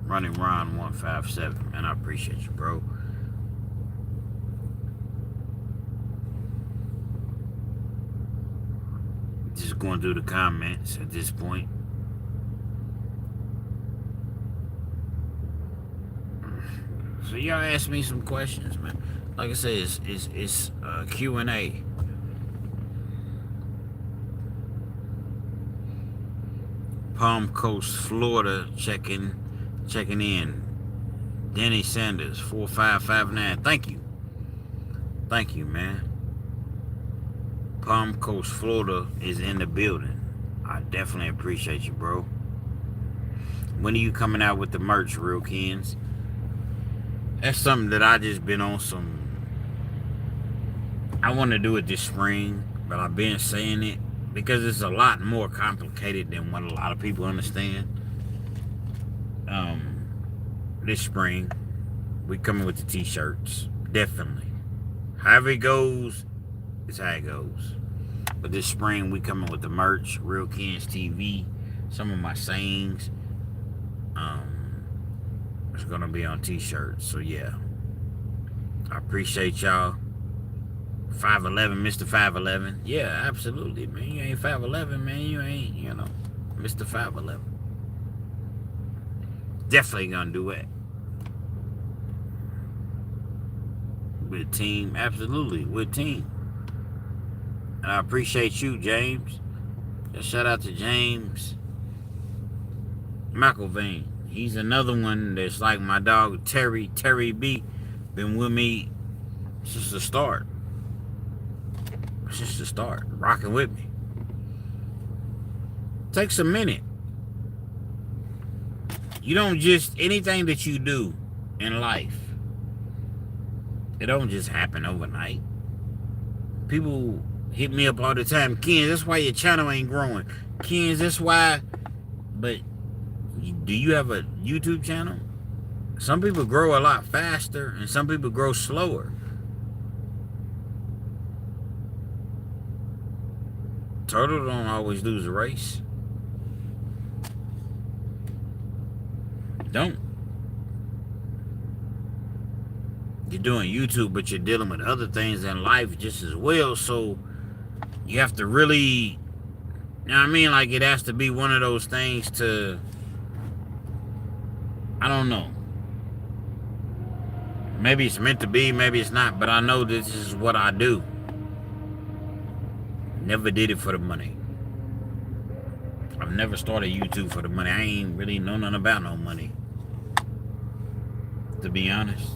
A: Running Ron 157. Man, I appreciate you, bro. Just going through the comments at this point. So y'all ask me some questions, man. Like I said, it's Q&A. Palm Coast, Florida, checking in. Denny Sanders, 4559. Thank you. Thank you, man. Palm Coast, Florida is in the building. I definitely appreciate you, bro. When are you coming out with the merch, Real Kenz? That's something that I just been on some. I want to do it this spring, but I've been saying it because it's a lot more complicated than what a lot of people understand. This spring, we coming with the t-shirts, definitely. However it goes, it's how it goes. But this spring, we coming with the merch, Real Kenz TV, some of my sayings. It's gonna be on t-shirts. So yeah, I appreciate y'all. 5'11", Mr. 5'11". Yeah, absolutely, man. You ain't 5'11", man. You ain't, Mr. 5'11". Definitely gonna do it. With team, absolutely, with team. And I appreciate you, James. Just shout out to James McElvain. He's another one that's like my dog Terry B. Been with me since the start. Rocking with me. Takes a minute. You don't just, anything that you do in life, it don't just happen overnight. People hit me up all the time. Kenz, that's why your channel ain't growing. Kenz, that's why. But do you have a YouTube channel? Some people grow a lot faster and some people grow slower. Turtle don't always lose a race. Don't. You're doing YouTube, but you're dealing with other things in life just as well. So you have to really, you know what I mean? Like, it has to be one of those things to, I don't know. Maybe it's meant to be, maybe it's not, but I know this is what I do. Never did it for the money. I've never started YouTube for the money. I ain't really know nothing about no money, to be honest.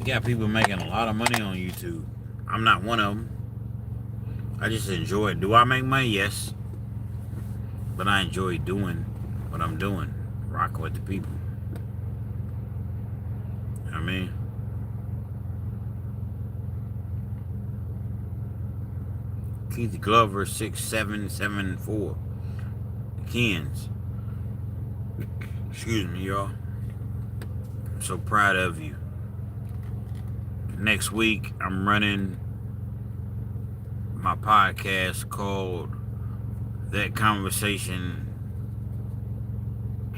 A: You got people making a lot of money on YouTube. I'm not one of them. I just enjoy it. Do I make money? Yes. But I enjoy doing what I'm doing. Rocking with the people. You know what I mean? Keith Glover 6774. Kenz. Excuse me, y'all. I'm so proud of you. Next week, I'm running my podcast called That Conversation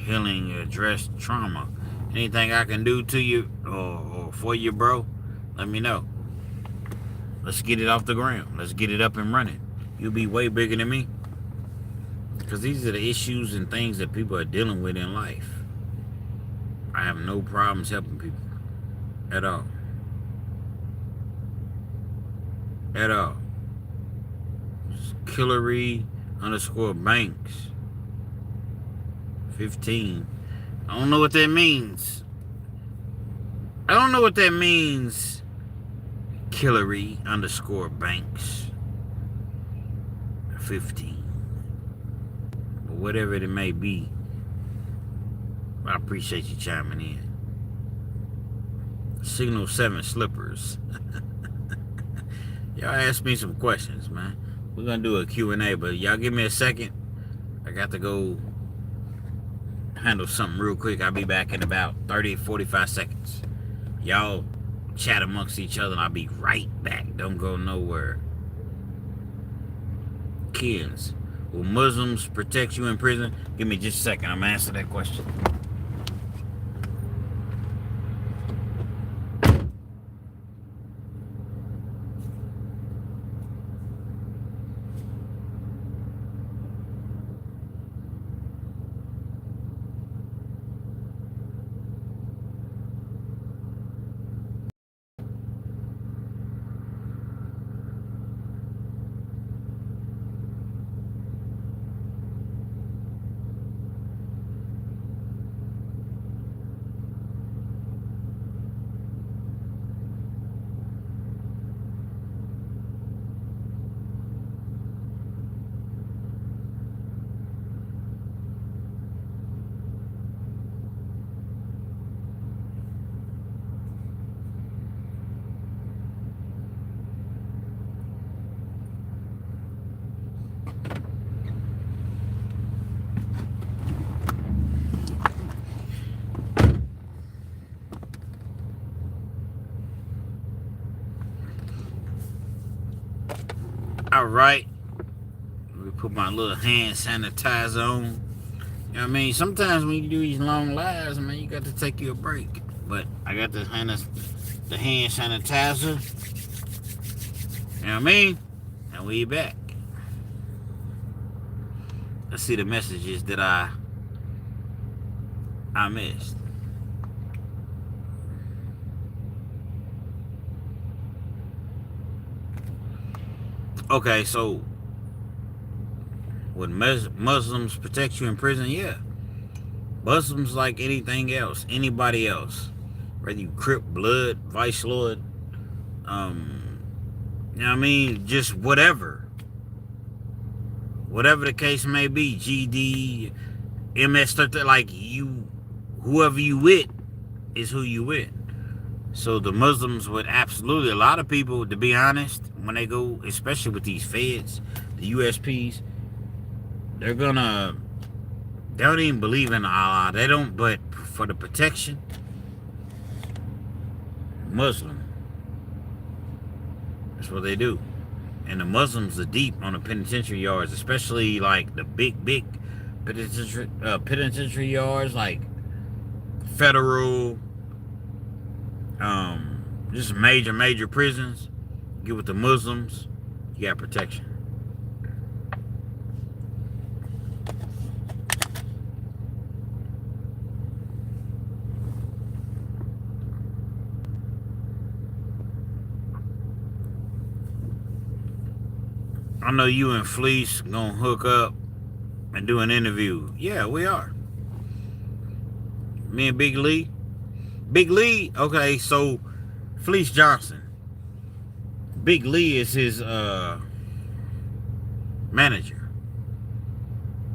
A: healing, address trauma. Anything I can do to you or for you, bro, let me know. Let's get it off the ground. Let's get it up and running. You'll be way bigger than me. Because these are the issues and things that people are dealing with in life. I have no problems helping people. At all. At all. Killery_Banks. 15. I don't know what that means. I don't know what that means. Killery_Banks. 15. But whatever it may be, I appreciate you chiming in. Signal 7 Slippers. Y'all ask me some questions, man. We're gonna do a Q&A, but y'all give me a second. I got to go handle something real quick. I'll be back in about 30-45 seconds. Y'all chat amongst each other and I'll be right back. Don't go nowhere. Kenz, will Muslims protect you in prison? Give me just a second. I'm gonna answer that question. All right. Let me put my little hand sanitizer on. You know what I mean? Sometimes when you do these long lives, man, you got to take you a break. But I got the hand sanitizer. You know what I mean? And we back. Let's see the messages that I missed. Okay, so would Muslims protect you in prison? Yeah. Muslims like anything else, anybody else. Whether you Crip, Blood, Vice Lord, you know what I mean? Just whatever. Whatever the case may be, GD, MS, like you, whoever you with is who you with. So the Muslims would absolutely, a lot of people, to be honest, when they go, especially with these feds, the USPs, they don't even believe in Allah. They don't, but for the protection, Muslim. That's what they do. And the Muslims are deep on the penitentiary yards, especially like the big penitentiary yards, like federal, just major prisons. Get with the Muslims, you got protection. I know you and Fleece gonna hook up and do an interview. Yeah, we are. Me and Big Lee. Big Lee, okay, so Fleece Johnson. Big Lee is his manager.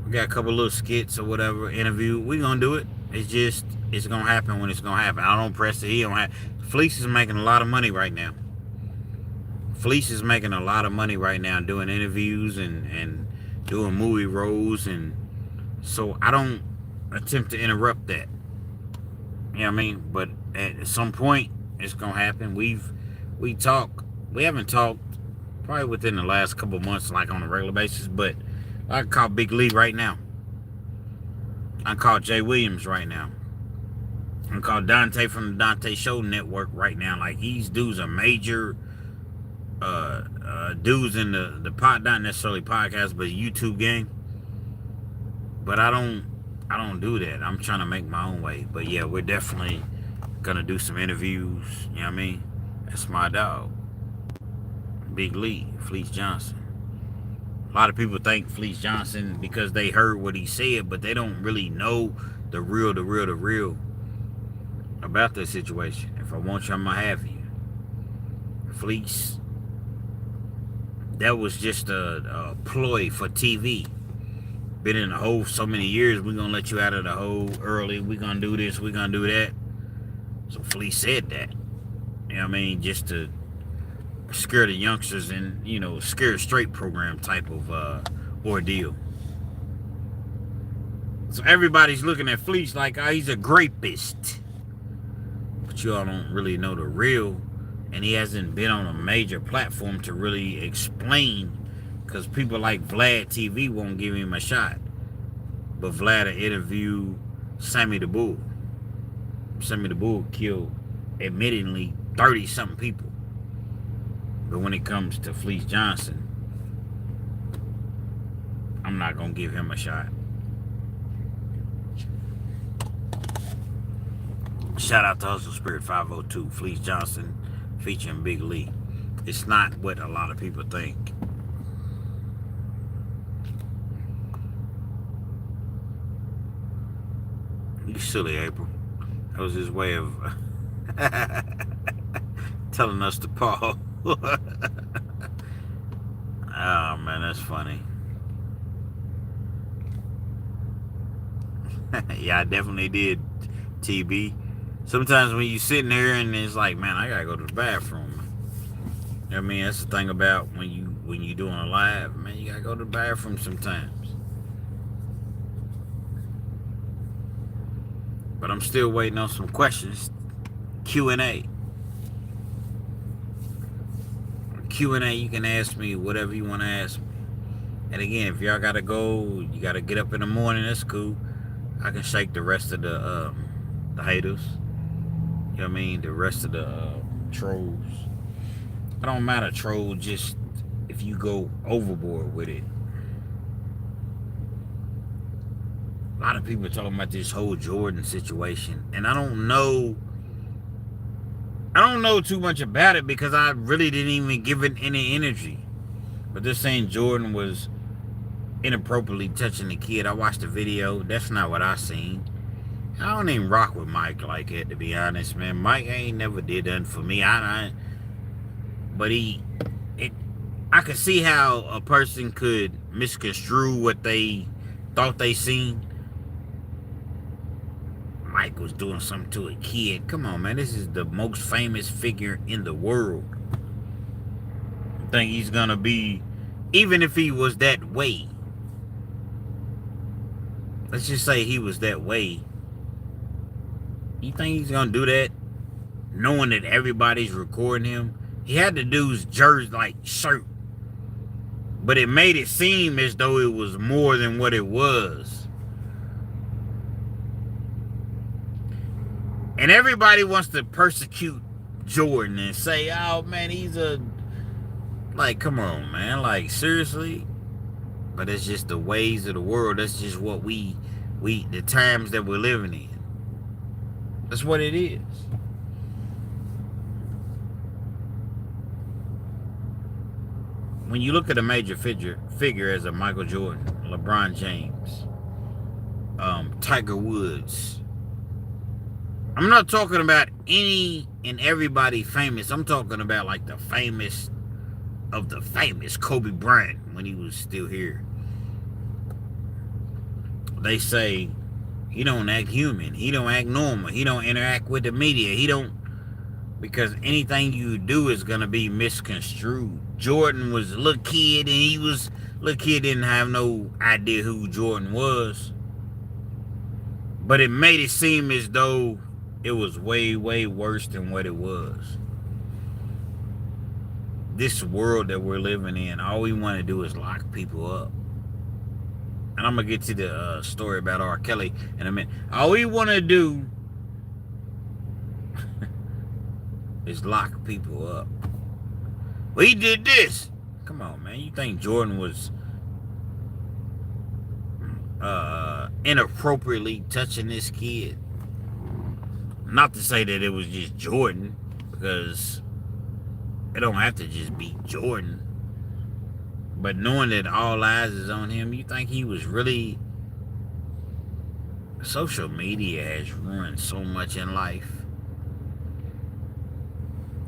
A: We got a couple little skits or whatever, interview. We gonna do it. It's gonna happen when it's gonna happen. I don't press it. He don't have. Fleece is making a lot of money right now. Fleece is making a lot of money right now doing interviews and doing movie roles, and so I don't attempt to interrupt that. You know what I mean? But at some point it's gonna happen. We haven't talked probably within the last couple of months, like on a regular basis, but I can call Big Lee right now I call Jay Williams right now. I call Dante from the Dante Show Network right now. Like, these dudes are major dudes in the pod, not necessarily podcast, but YouTube game. But I don't do that. I'm trying to make my own way. But yeah, we're definitely gonna do some interviews. You know what I mean? That's my dog, Big Lee, Fleece Johnson. A lot of people think Fleece Johnson because they heard what he said, but they don't really know the real about this situation. If I want you, I'm gonna have you. Fleece, that was just a ploy for TV. Been in the hole so many years, we're gonna let you out of the hole early. We're gonna do this, we're gonna do that. So Fleece said that. You know what I mean? Just to scare the youngsters and, you know, scare straight program type of ordeal. So everybody's looking at Fleece like, oh, he's a rapist. But you all don't really know the real. And he hasn't been on a major platform to really explain, because people like Vlad TV won't give him a shot. But Vlad will interview Sammy the Bull. Sammy the Bull killed, admittingly, 30-something people. But when it comes to Fleece Johnson, I'm not going to give him a shot. Shout out to Hustle Spirit 502, Fleece Johnson, featuring Big Lee. It's not what a lot of people think. You silly, April. That was his way of telling us to pause. Oh, man, that's funny. Yeah, I definitely did, TB. Sometimes when you sitting there and it's like, man, I gotta go to the bathroom. You know what I mean? That's the thing about when you doing a live, man, you gotta go to the bathroom sometimes. But I'm still waiting on some questions. Q&A. Q&A, you can ask me whatever you want to ask me. And again, if y'all gotta go, you gotta get up in the morning, that's cool. I can shake the rest of the haters. You know what I mean? The rest of the trolls. It don't matter, troll, just if you go overboard with it. A lot of people are talking about this whole Jordan situation, and I don't know too much about it because I really didn't even give it any energy. But they're saying Jordan was inappropriately touching the kid. I watched the video. That's not what I seen. I don't even rock with Mike like that, to be honest, man. Mike ain't never did nothing for me. But I could see how a person could misconstrue what they thought they seen. Mike was doing something to a kid. Come on, man. This is the most famous figure in the world. I think he's gonna be, even if he was that way. Let's just say he was that way. You think he's gonna do that, knowing that everybody's recording him? He had the dude's jersey, like shirt, but it made it seem as though it was more than what it was. And everybody wants to persecute Jordan and say, oh man, he's a, like, come on, man, like, seriously? But it's just the ways of the world. That's just what the times that we're living in. That's what it is. When you look at a major figure as a Michael Jordan, LeBron James, Tiger Woods, I'm not talking about any and everybody famous. I'm talking about like the famous of the famous, Kobe Bryant, when he was still here. They say he don't act human. He don't act normal. He don't interact with the media. He don't, because anything you do is going to be misconstrued. Jordan was a little kid, and little kid didn't have no idea who Jordan was. But it made it seem as though it was way, way worse than what it was. This world that we're living in, all we want to do is lock people up. And I'm gonna get to the story about R. Kelly in a minute. All we want to do is lock people up. Well, he did this. Come on, man. You think Jordan was inappropriately touching this kid? Not to say that it was just Jordan, because it don't have to just be Jordan. But knowing that all eyes is on him, you think he was really... Social media has ruined so much in life.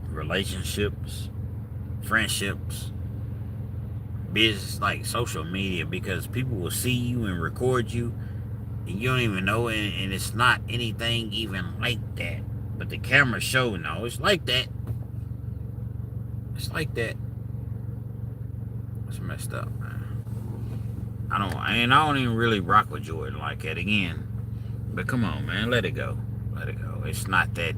A: Relationships, friendships, business, like social media, because people will see you and record you and you don't even know it, and it's not anything even like that. But the camera show, no, it's like that. It's like that. It's messed up, man. I don't even really rock with Jordan like that again. But come on, man, let it go. Let it go. It's not that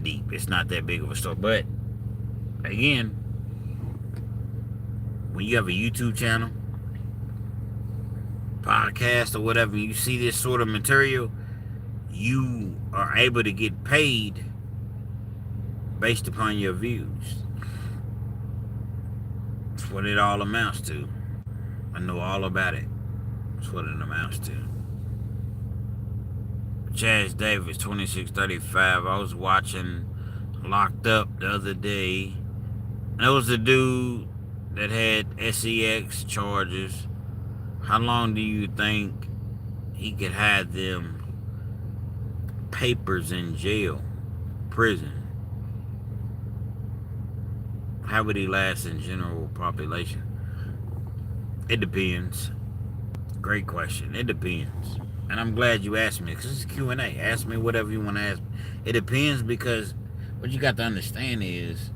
A: deep. It's not that big of a story. But again, when you have a YouTube channel, podcast, or whatever, you see this sort of material, you are able to get paid based upon your views. That's what it all amounts to. I know all about it. That's what it amounts to. Chaz Davis, 2635. I was watching Locked Up the other day. That was the dude that had SEX charges. How long do you think he could have them papers in jail, prison? How would he last in general population? It depends. Great question. It depends. And I'm glad you asked me, because it's Q&A. Ask me whatever you want to ask me. It depends, because what you got to understand is,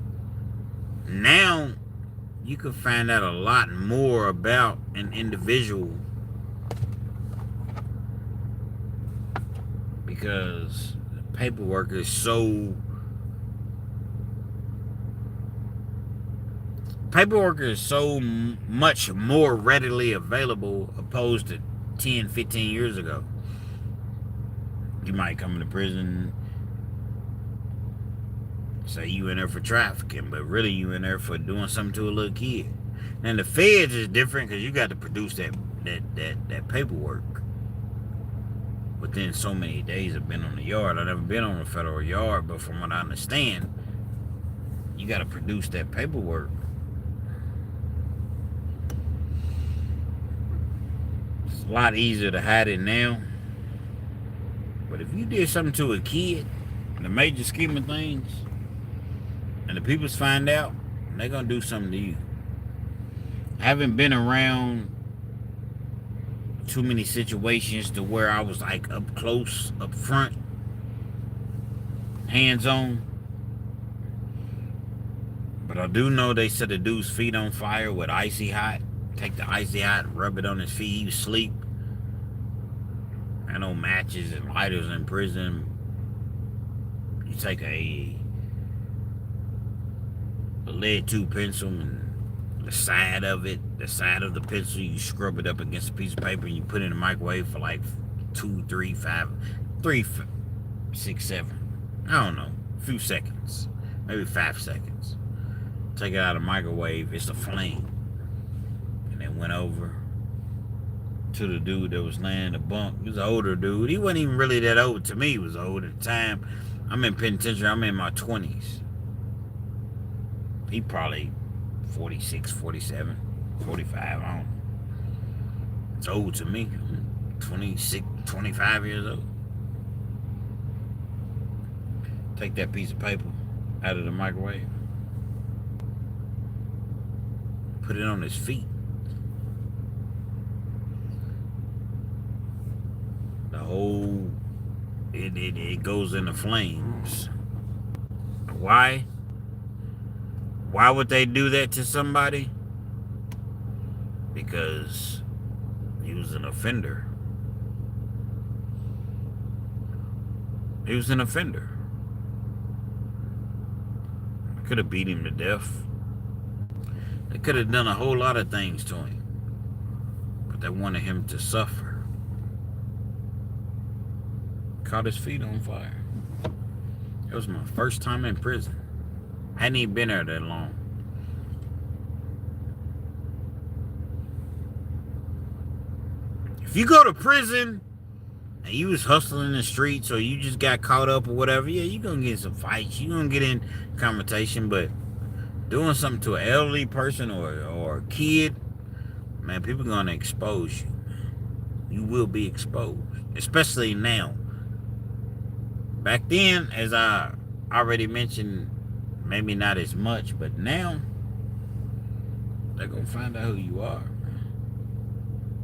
A: now you can find out a lot more about an individual, because paperwork is so much more readily available opposed to 10, 15 years ago. You might come into prison, say you in there for trafficking, but really you in there for doing something to a little kid. And the feds is different, because you got to produce that paperwork within so many days of being on the yard. I've never been on a federal yard, but from what I understand, you got to produce that paperwork. It's a lot easier to hide it now. But if you did something to a kid, in the major scheme of things, and the peoples find out, they're going to do something to you. I haven't been around too many situations to where I was like up close, up front, hands-on. But I do know they set a dude's feet on fire with icy hot. Take the icy hot, rub it on his feet, he was asleep. I know matches and lighters in prison. You take a lead 2 pencil, and the side of the pencil, you scrub it up against a piece of paper, and you put it in the microwave for like 2, 3, 5, 3, 6, 7. I don't know, a few seconds, maybe 5 seconds. Take it out of the microwave, it's a flame. And it went over to the dude that was laying in the bunk. He was an older dude. He wasn't even really that old. To me, he was old at the time. I'm in penitentiary. I'm in my 20s. He probably 46, 47, 45. I don't know. It's old to me. 26, 25 years old. Take that piece of paper out of the microwave. Put it on his feet. It goes into flames. Why? Why would they do that to somebody? Because he was an offender. He was an offender. I could have beat him to death. They could have done a whole lot of things to him. but they wanted him to suffer. Caught his feet on fire. It was my first time in prison. I hadn't even been there that long. If you go to prison and you was hustling in the streets or you just got caught up or whatever, yeah, you're going to get in some fights. You're going to get in confrontation, but doing something to an elderly person or a kid, man, people are going to expose you. You will be exposed, especially now. Back then, as I already mentioned, maybe not as much, but now they're going to find out who you are.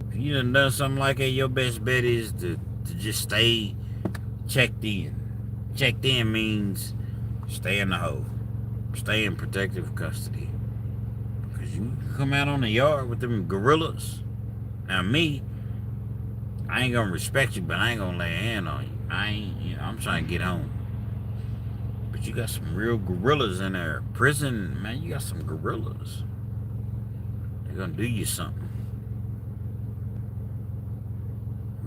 A: If you done something like that, your best bet is to just stay checked in. Checked in means stay in the hole. Stay in protective custody. Because you come out on the yard with them gorillas. Now me, I ain't gonna respect you, but I ain't gonna lay a hand on you. I'm trying to get home. But you got some real gorillas in there. Prison, man, you got some gorillas. They're gonna do you something.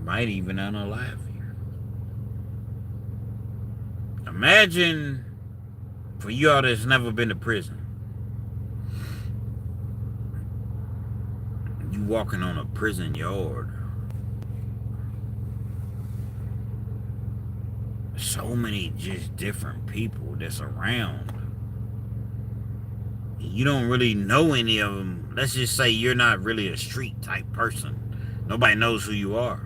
A: Might even unalive you. Imagine, for you all that's never been to prison, you walking on a prison yard. So many just different people that's around. You don't really know any of them. Let's just say you're not really a street type person. Nobody knows who you are.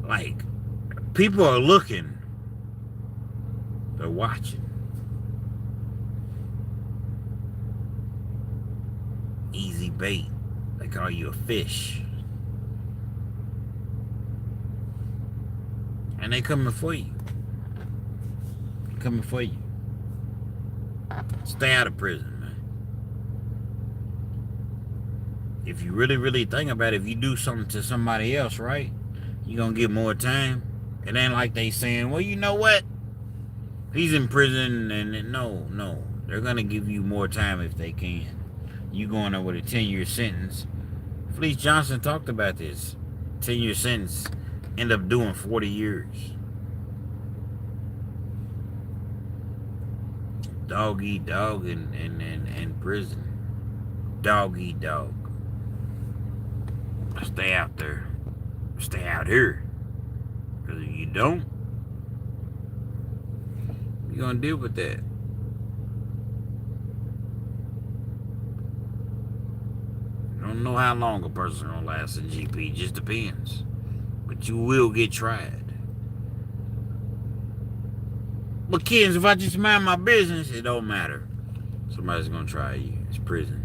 A: Like, people are looking. They're watching. Easy bait. They call you a fish. And they coming for you. Coming for you. Stay out of prison, man. If you really, really think about it, if you do something to somebody else, right, you're going to get more time. It ain't like they saying, well, you know what? He's in prison, and no. They're going to give you more time if they can. You going there with a 10-year sentence. Fleece Johnson talked about this. 10-year sentence, end up doing 40 years. Dog eat dog in prison. Dog eat dog. Stay out there. Stay out here. Because if you don't, you're going to deal with that. Don't know how long a person gonna last in GP. Just depends. But you will get tried. But kids, if I just mind my business, it don't matter. Somebody's gonna try you. It's prison.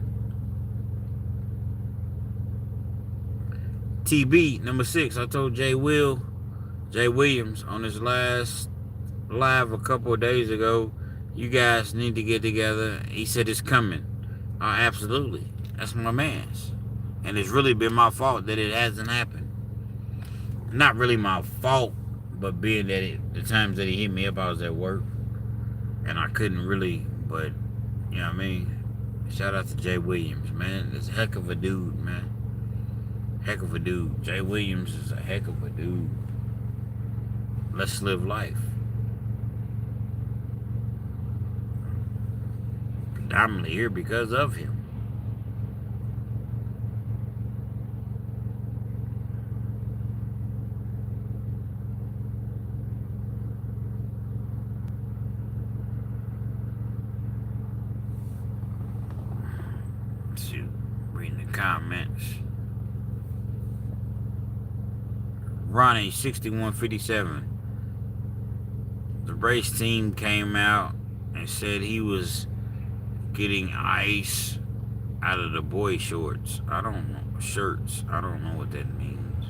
A: TB number 6. I told Jay Williams on his last live a couple of days ago, you guys need to get together. He said it's coming. Absolutely. That's my man's. And it's really been my fault that it hasn't happened. Not really my fault, but being that the times that he hit me up, I was at work. And I couldn't really, but, you know what I mean? Shout out to Jay Williams, man. That's a heck of a dude, man. Heck of a dude. Jay Williams is a heck of a dude. Let's live life. Predominantly here because of him. Comments. Ronnie 6157. The race team came out and said he was getting ice out of the boy shorts. I don't know. Shirts. I don't know what that means.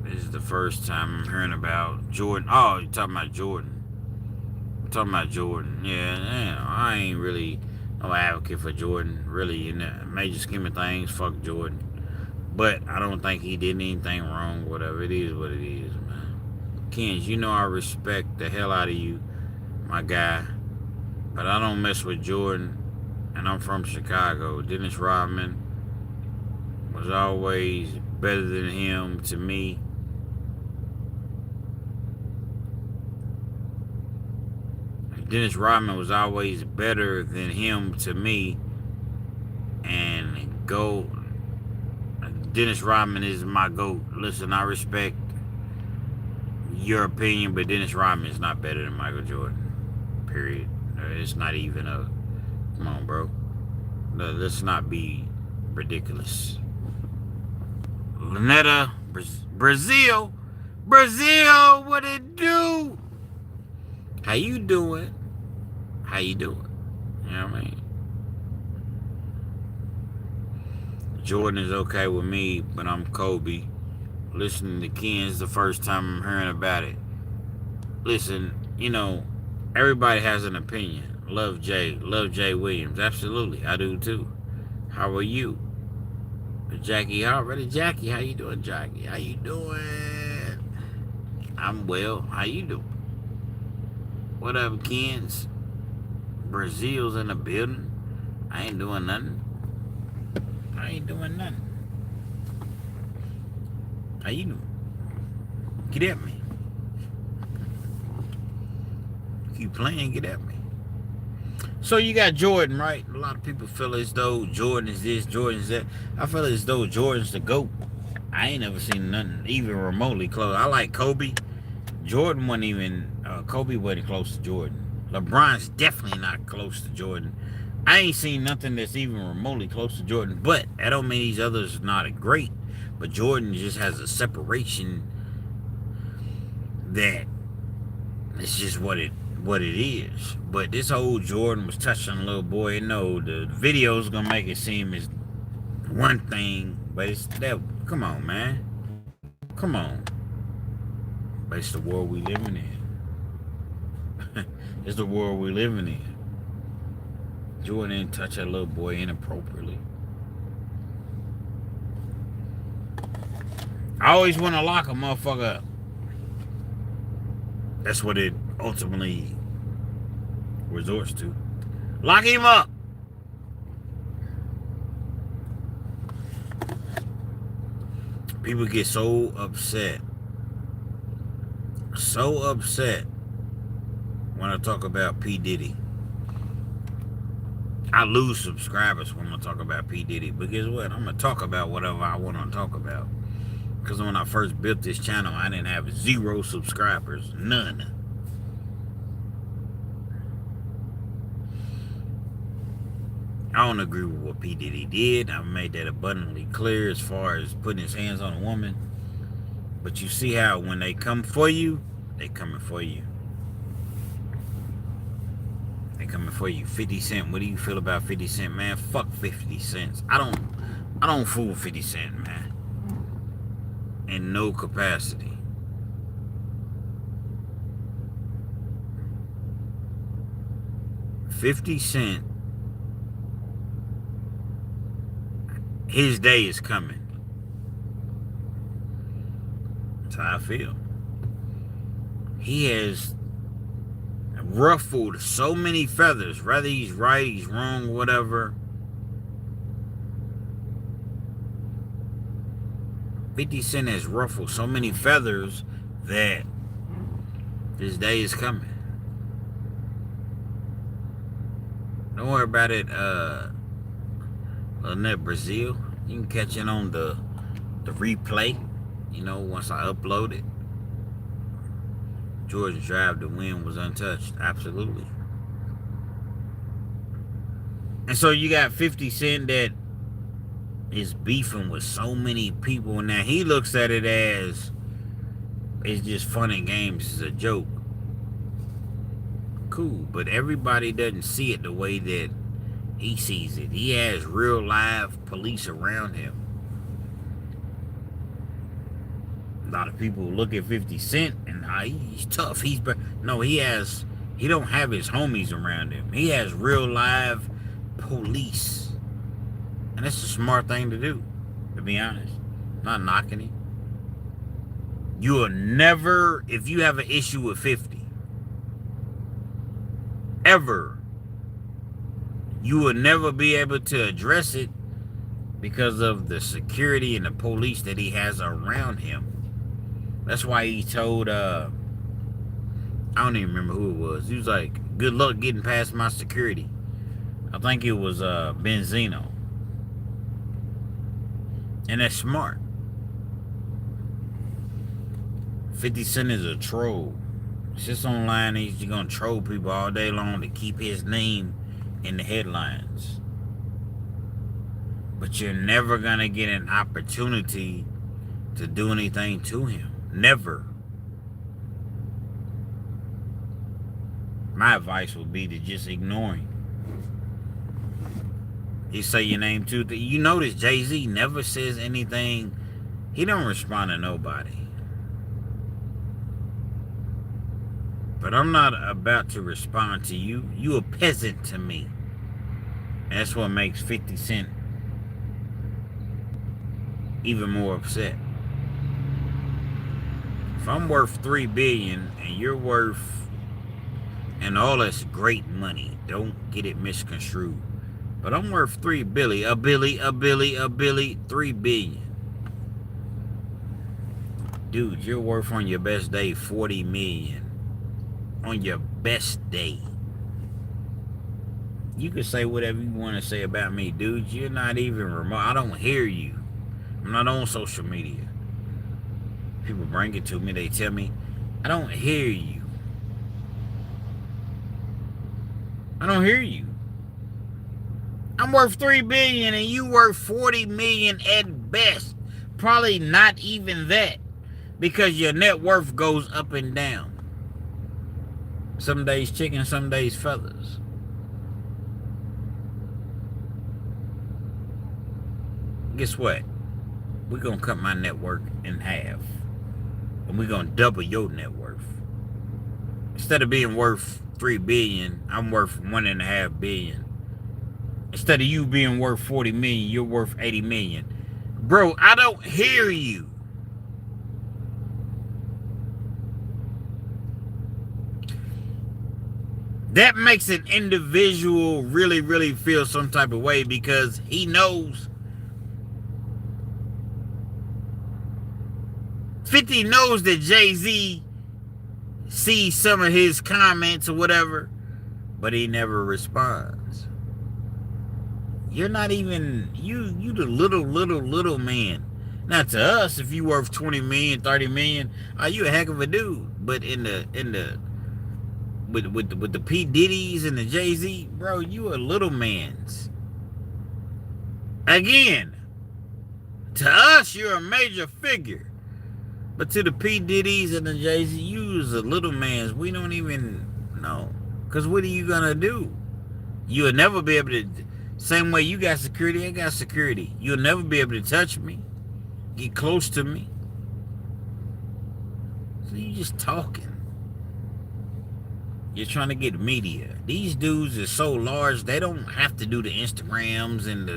A: This is the first time I'm hearing about Jordan. Oh, you're talking about Jordan. I'm talking about Jordan. Yeah, I ain't really no advocate for Jordan, really, in the major scheme of things. Fuck Jordan, but I don't think he did anything wrong. Whatever it is, what it is, man. Kenz, you know I respect the hell out of you, my guy. But I don't mess with Jordan, and I'm from Chicago. Dennis Rodman was always better than him to me. Dennis Rodman was always better than him to me. And Dennis Rodman is my GOAT. Listen, I respect your opinion, but Dennis Rodman is not better than Michael Jordan. Period. It's not even a... Come on, bro. Let's not be ridiculous. Lynetta, Brazil, what it do? How you doing? How you doing? You know what I mean? Jordan is okay with me, but I'm Kobe. Listening to Kenz the first time I'm hearing about it. Listen, you know, everybody has an opinion. Love Jay Williams. Absolutely, I do too. How are you? Jackie already. Jackie, how you doing, Jackie? How you doing? I'm well. How you doing? What up, Kenz? Brazil's in the building. I ain't doing nothing. How you doing? Get at me. Keep playing, get at me. So you got Jordan, right? A lot of people feel as though Jordan is this, Jordan is that. I feel as though Jordan's the GOAT. I ain't never seen nothing even remotely close. I like Kobe. Jordan wasn't even... Kobe wasn't close to Jordan. LeBron's definitely not close to Jordan. I ain't seen nothing that's even remotely close to Jordan. But that don't mean these others are not great. But Jordan just has a separation that it's just what it is. But this whole Jordan was touching a little boy. No, the video's gonna make it seem as one thing, but it's that. Come on, man. Come on. But it's the world we living in. It's the world we living in. Jordan didn't touch that little boy inappropriately. I always want to lock a motherfucker up. That's what it ultimately resorts to. Lock him up. People get so upset when I talk about P. Diddy. I lose subscribers when I talk about P. Diddy. But guess what? I'm going to talk about whatever I want to talk about. Because when I first built this channel, I didn't have 0 subscribers. None. I don't agree with what P. Diddy did. I've made that abundantly clear as far as putting his hands on a woman. But you see how when they come for you, they coming for you. They coming for you. 50 Cent, what do you feel about 50 Cent, man? Fuck 50 cents. I don't fool 50 Cent, man. In no capacity. $50 Cent, his day is coming. That's how I feel. He has ruffled so many feathers, whether he's right, he's wrong, whatever. 50 Cent has ruffled so many feathers that his day is coming. Don't worry about it, Lynette Brazil. You can catch it on the replay, you know, once I upload it. Georgia Drive to win was untouched. Absolutely. And so you got 50 Cent that is beefing with so many people. Now he looks at it as it's just fun and games. It's a joke. Cool. But everybody doesn't see it the way that he sees it. He has real live police around him. A lot of people look at 50 Cent and he's tough. He don't have his homies around him. He has real live police. And that's a smart thing to do, to be honest. Not knocking it. You will never, if you have an issue with 50, ever You will never be able to address it because of the security and the police that he has around him. That's why he told, I don't even remember who it was. He was like, good luck getting past my security. I think it was Benzino. And that's smart. 50 Cent is a troll. Sits online and he's going to troll people all day long to keep his name in the headlines. But you're never going to get an opportunity to do anything to him. Never. My advice would be to just ignore him. He say your name too. You notice Jay-Z never says anything. He don't respond to nobody. But I'm not about to respond to you. You a peasant to me. And that's what makes 50 Cent even more upset. If I'm worth $3 billion and you're worth, and all that's great money, don't get it misconstrued. But I'm worth $3 billion, $3 billion. Dude, you're worth on your best day $40 million. On your best day. You can say whatever you want to say about me, dude. You're not even remote. I don't hear you. I'm not on social media. People bring it to me. They tell me, I don't hear you. I don't hear you. I'm worth $3 billion and you worth $40 million at best. Probably not even that. Because your net worth goes up and down. Some days chicken, some days feathers. Guess what? We're going to cut my net worth in half. And we're going to double your net worth. Instead of being worth $3 billion, I'm worth $1.5 billion. Instead of you being worth $40 million, you're worth $80 million. Bro, I don't hear you. That makes an individual really, really feel some type of way because he knows 50 knows that Jay-Z sees some of his comments or whatever, but he never responds. You're not even, you the little man. Now to us, if you worth 20 million, 30 million, you a heck of a dude. But with the P. Diddy's and the Jay-Z, bro, you a little man's. Again, to us, you're a major figure. But to the P. Diddy's and the Jay-Z, you is a little man's. We don't even know. Because what are you going to do? You'll never be able to, same way you got security, I got security. You'll never be able to touch me, get close to me. So you just talking. You're trying to get media. These dudes are so large, they don't have to do the Instagrams and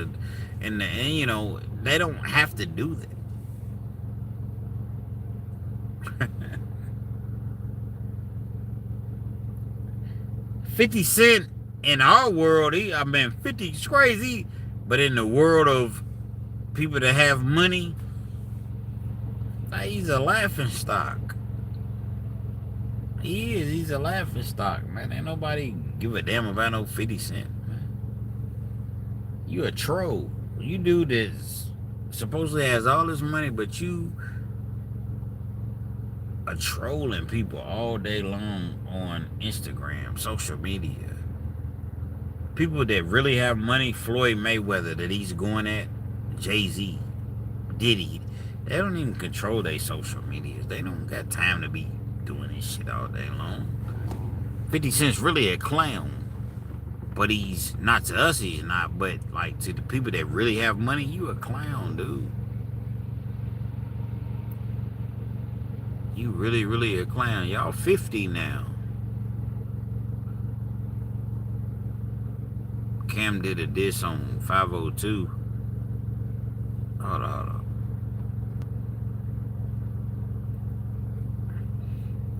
A: you know, they don't have to do that. 50 Cent in our world, 50 is crazy, but in the world of people that have money, he's a laughing stock. He's a laughing stock, man. Ain't nobody give a damn about no 50 Cent, man. You a troll. You dude that supposedly has all this money, but you are trolling people all day long on Instagram, social media. People that really have money, Floyd Mayweather that he's going at, Jay-Z, Diddy, they don't even control their social medias. They don't got time to be doing this shit all day long. 50 Cent's really a clown. But he's not to us, he's not, but like to the people that really have money, you a clown, dude. You really a clown. Y'all 50 now. Cam did a diss on 502. Hold on.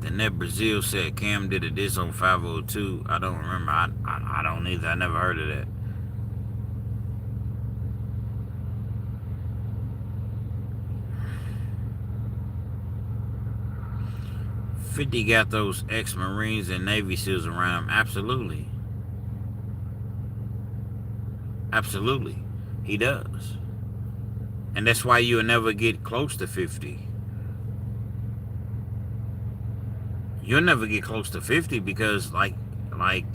A: Then that Brazil said Cam did a diss on 502. I don't remember. I don't either. I never heard of that. 50 got those ex-Marines and Navy SEALs around him. Absolutely. Absolutely. He does. And that's why you'll never get close to 50. You'll never get close to 50 because I want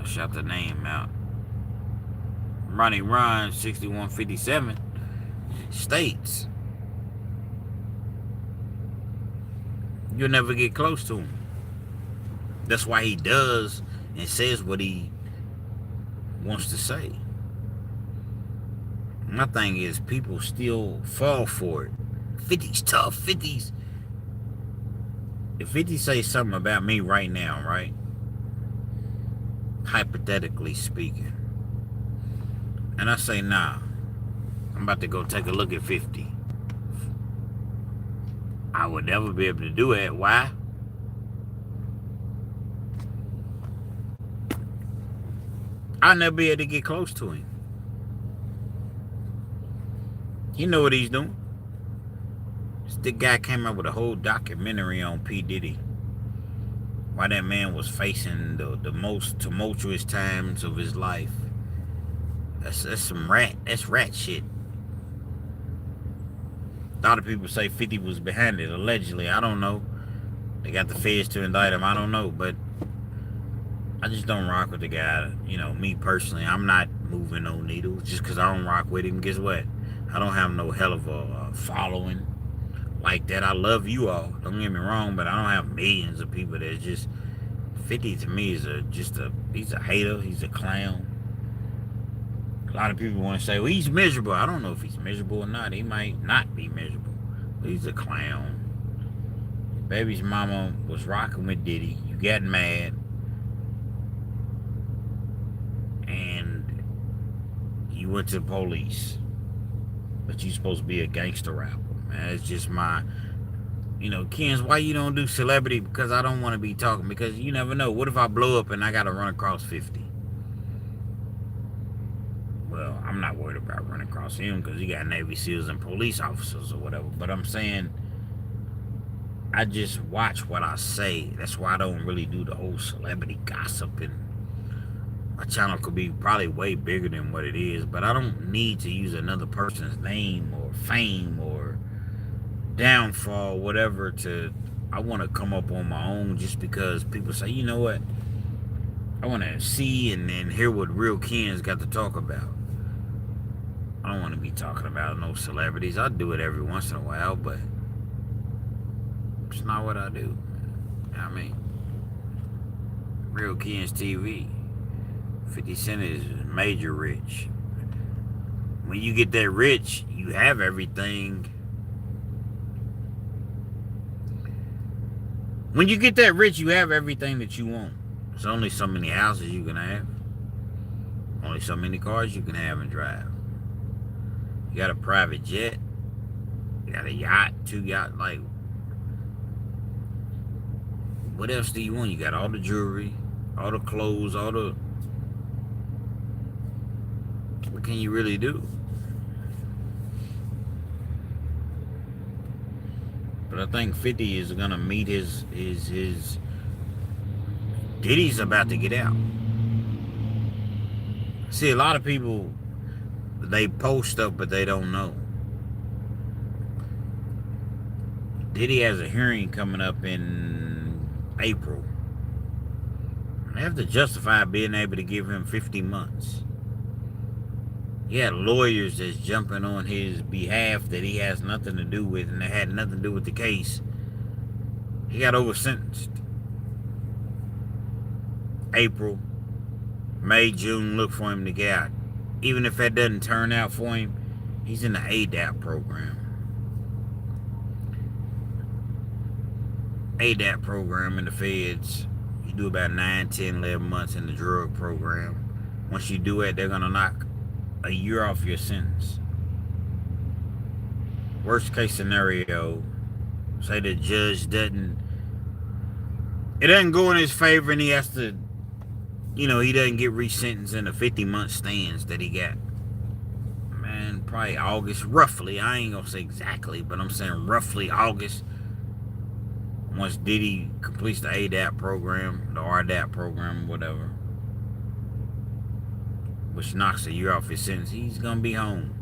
A: to shout the name out. Ronnie Ron 6157 states you'll never get close to him. That's why he does and says what he wants to say. My thing is people still fall for it. 50's tough. 50's. If 50 say something about me right now, right? Hypothetically speaking. And I say, nah, I'm about to go take a look at 50. I would never be able to do it. Why? I'll never be able to get close to him. He know what he's doing. This guy came up with a whole documentary on P. Diddy. Why that man was facing the most tumultuous times of his life. That's rat shit. A lot of people say 50 was behind it, allegedly. I don't know. They got the feds to indict him. I don't know, but I just don't rock with the guy. You know, me personally, I'm not moving no needles just because I don't rock with him. Guess what? I don't have no hell of a following like that. I love you all. Don't get me wrong, but I don't have millions of people that just 50 to me is he's a hater. He's a clown. A lot of people want to say, well, he's miserable. I don't know if he's miserable or not. He might not be miserable, but he's a clown. Baby's mama was rocking with Diddy. You got mad. And you went to the police. But you supposed to be a gangster rapper, man. It's just my, Kenz, why you don't do celebrity? Because I don't want to be talking. Because you never know. What if I blow up and I got to run across 50? Well, I'm not worried about running across him because he got Navy SEALs and police officers or whatever. But I'm saying, I just watch what I say. That's why I don't really do the whole celebrity gossiping. My channel could be probably way bigger than what it is, but I don't need to use another person's name or fame or downfall, whatever, I want to come up on my own just because people say, you know what? I want to see and then hear what real Kenz got to talk about. I don't want to be talking about no celebrities. I do it every once in a while, but it's not what I do. I mean, real Kenz TV. 50 Cent is major rich. When you get that rich, you have everything. When you get that rich, you have everything that you want. There's only so many houses you can have. Only so many cars you can have and drive. You got a private jet. You got a yacht, 2 yachts. Like, what else do you want? You got all the jewelry, all the clothes, all the... What can you really do? But I think 50 is gonna meet his Diddy's about to get out. See, a lot of people, they post stuff but they don't know. Diddy has a hearing coming up in April. They have to justify being able to give him 50 months. He had lawyers that's jumping on his behalf that he has nothing to do with and that had nothing to do with the case. He got over-sentenced. April, May, June, look for him to get out. Even if that doesn't turn out for him, he's in the ADAP program. ADAP program in the feds, you do about 9, 10, 11 months in the drug program. Once you do it, they're going to knock a year off your sentence. Worst case scenario, say the judge it doesn't go in his favor and he has to, he doesn't get resentenced in the 50-month stands that he got. Man, around probably August, roughly. I ain't gonna say exactly, but I'm saying roughly August. Once Diddy completes the ADAP program, the RDAP program, whatever, which knocks a year off his sentence, he's gonna be home.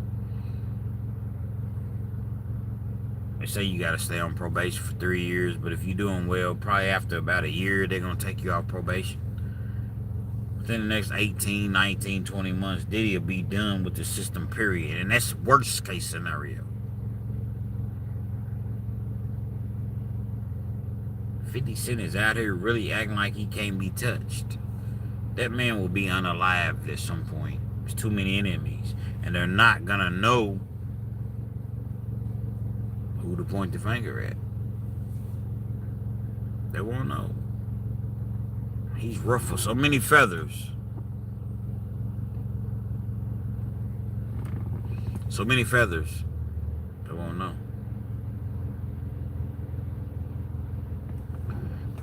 A: They say you gotta stay on probation for 3 years, but if you're doing well, probably after about a year, they're gonna take you off probation. Within the next 18, 19, 20 months, Diddy will be done with the system, period. And that's worst case scenario. 50 Cent is out here really acting like he can't be touched. That man will be unalived at some point. There's too many enemies. And they're not gonna know who to point the finger at. They won't know. He's ruffled so many feathers. So many feathers. They won't know.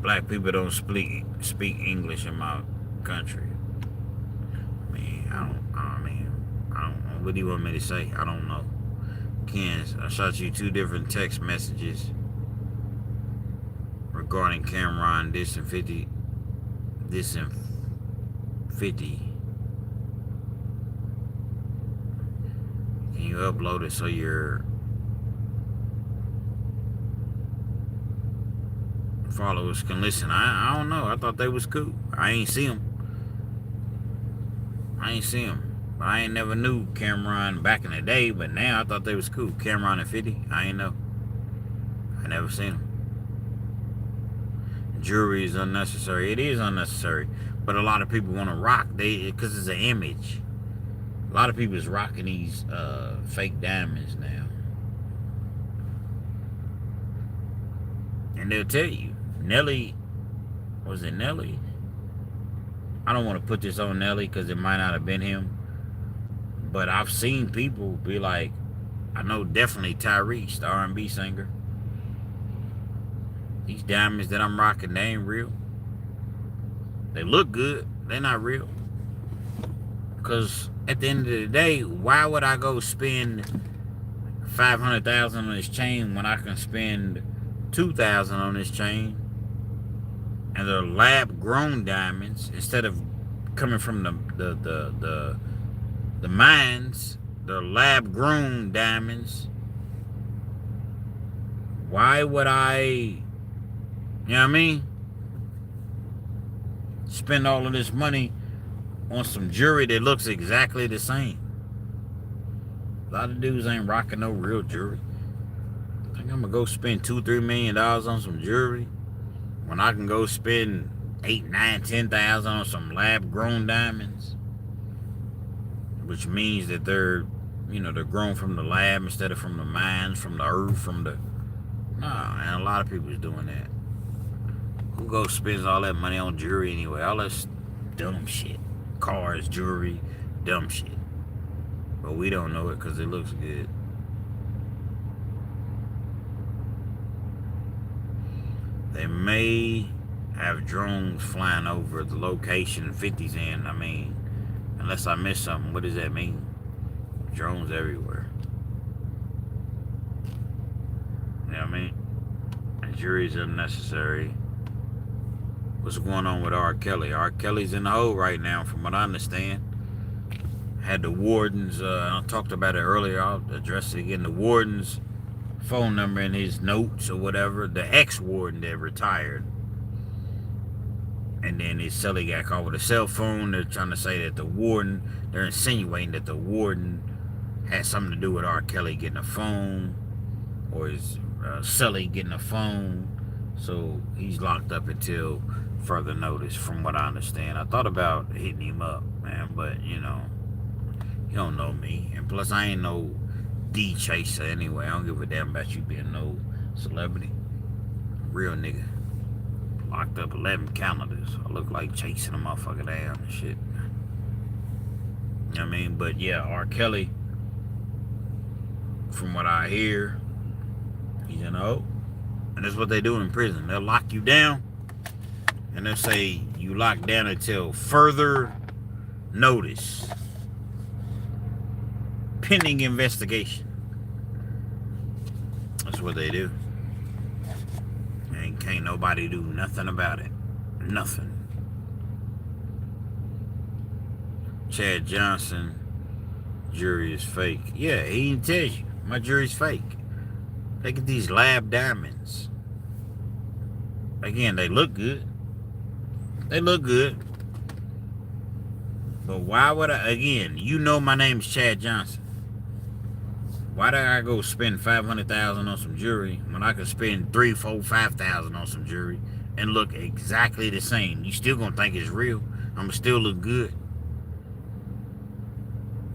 A: Black people don't speak English in my country. I don't. What do you want me to say? I don't know. Kenz, I shot you 2 different text messages regarding Cameron, this and 50. Can you upload it so your followers can listen? I don't know. I thought they was cool. I ain't see them. But I ain't never knew Cameron back in the day, but now I thought they was cool. Cameron and 50, I ain't know. I never seen them. Jewelry is unnecessary. It is unnecessary. But a lot of people want to rock, because it's an image. A lot of people is rocking these fake diamonds now. And they'll tell you, Nelly, was it Nelly? I don't want to put this on Nelly because it might not have been him. But I've seen people be like, I know definitely Tyrese, the R&B singer. These diamonds that I'm rocking, they ain't real. They look good. They're not real. Because at the end of the day, why would I go spend $500,000 on this chain when I can spend $2,000 on this chain? And they're lab-grown diamonds instead of coming from the mines. They're lab-grown diamonds. Why would I, you know what I mean, spend all of this money on some jewelry that looks exactly the same? A lot of dudes ain't rocking no real jewelry. I think I'm gonna go spend $2-3 million on some jewelry when I can go spend $8,000, $9,000, $10,000 on some lab-grown diamonds, which means that they're grown from the lab instead of from the mines, from the earth, from the. Nah, and a lot of people is doing that. Who goes spends all that money on jewelry anyway? All that dumb shit. Cars, jewelry, dumb shit. But we don't know it because it looks good. They may have drones flying over the location 50's in. I mean, unless I missed something, what does that mean? Drones everywhere. You know what I mean? And jury's unnecessary. What's going on with R. Kelly? R. Kelly's in the hole right now, from what I understand. Had the wardens, I talked about it earlier, I'll address it again. The warden's phone number in his notes or whatever. The ex-warden that retired. And then his cellie got caught with a cell phone. They're trying to say that the warden, they're insinuating that the warden had something to do with R. Kelly getting a phone, or his cellie getting a phone. So he's locked up until further notice, from what I understand. I thought about hitting him up, man, but you don't know me. And plus, I ain't no D chaser anyway. I don't give a damn about you being no celebrity. Real nigga. Locked up 11 calendars. I look like chasing a motherfucker down and shit. You know what I mean? But yeah, R. Kelly, from what I hear, he's in the hole. And that's what they do in prison. They'll lock you down, and they'll say you locked down until further notice. pending investigation. That's what they do. And can't nobody do nothing about it. Nothing. Chad Johnson, jury is fake. Yeah, he didn't tell you. My jury's fake. Look at these lab diamonds. Again, they look good. They look good. But why would I, again, you know my name's Chad Johnson. Why did I go spend $500,000 on some jewelry when I could spend $3,000, $4,000, $5,000 on some jewelry and look exactly the same? You still gonna think it's real. I'ma still look good.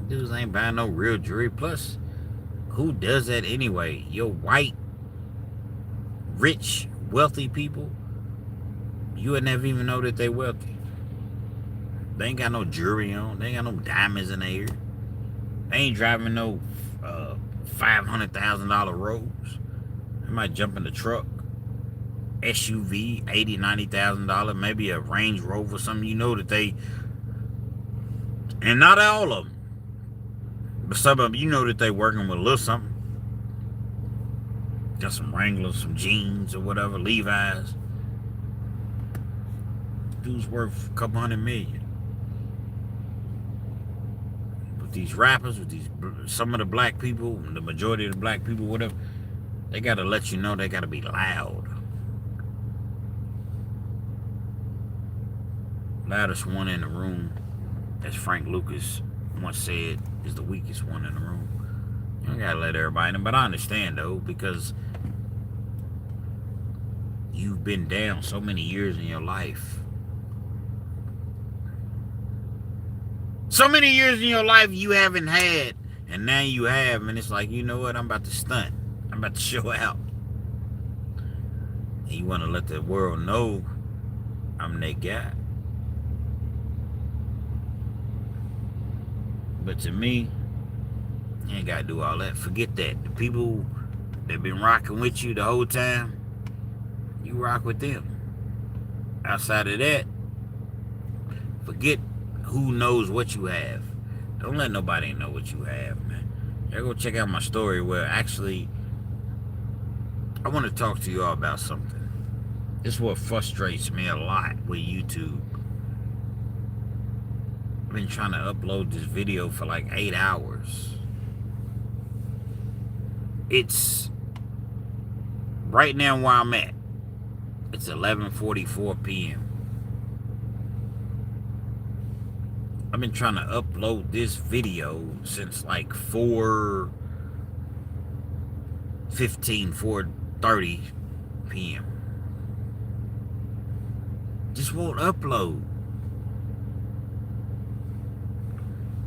A: Dudes ain't buying no real jewelry. Plus, who does that anyway? Your white, rich, wealthy people, you would never even know that they wealthy. They ain't got no jewelry on. They ain't got no diamonds in their ear. They ain't driving no $500,000 Rolls. They might jump in the truck. SUV, $80,000, $90,000, maybe a Range Rover or something. You know that they, and not all of them, but some of them, you know that they working with a little something. Got some Wranglers, some jeans or whatever, Levi's. Dude's worth a couple $100 million. With these rappers, with these, some of the black people, the majority of the black people, whatever, they gotta let you know they gotta be loud. Loudest one in the room, as Frank Lucas once said, is the weakest one in the room. You don't gotta let everybody in, but I understand though, because you've been down so many years in your life. So many years in your life you haven't had, and now you have, and it's like, you know what, I'm about to stunt. I'm about to show out. And you want to let the world know I'm that guy. But to me, you ain't got to do all that. Forget that. The people that been rocking with you the whole time, you rock with them. Outside of that, forget who knows what you have. Don't let nobody know what you have, man. Y'all go check out my story where actually I want to talk to you all about something. This is what frustrates me a lot with YouTube. I've been trying to upload this video for like 8 hours. It's right now where I'm at. It's 11:44 p.m. I've been trying to upload this video since like 4:15, 4:30 p.m. Just won't upload.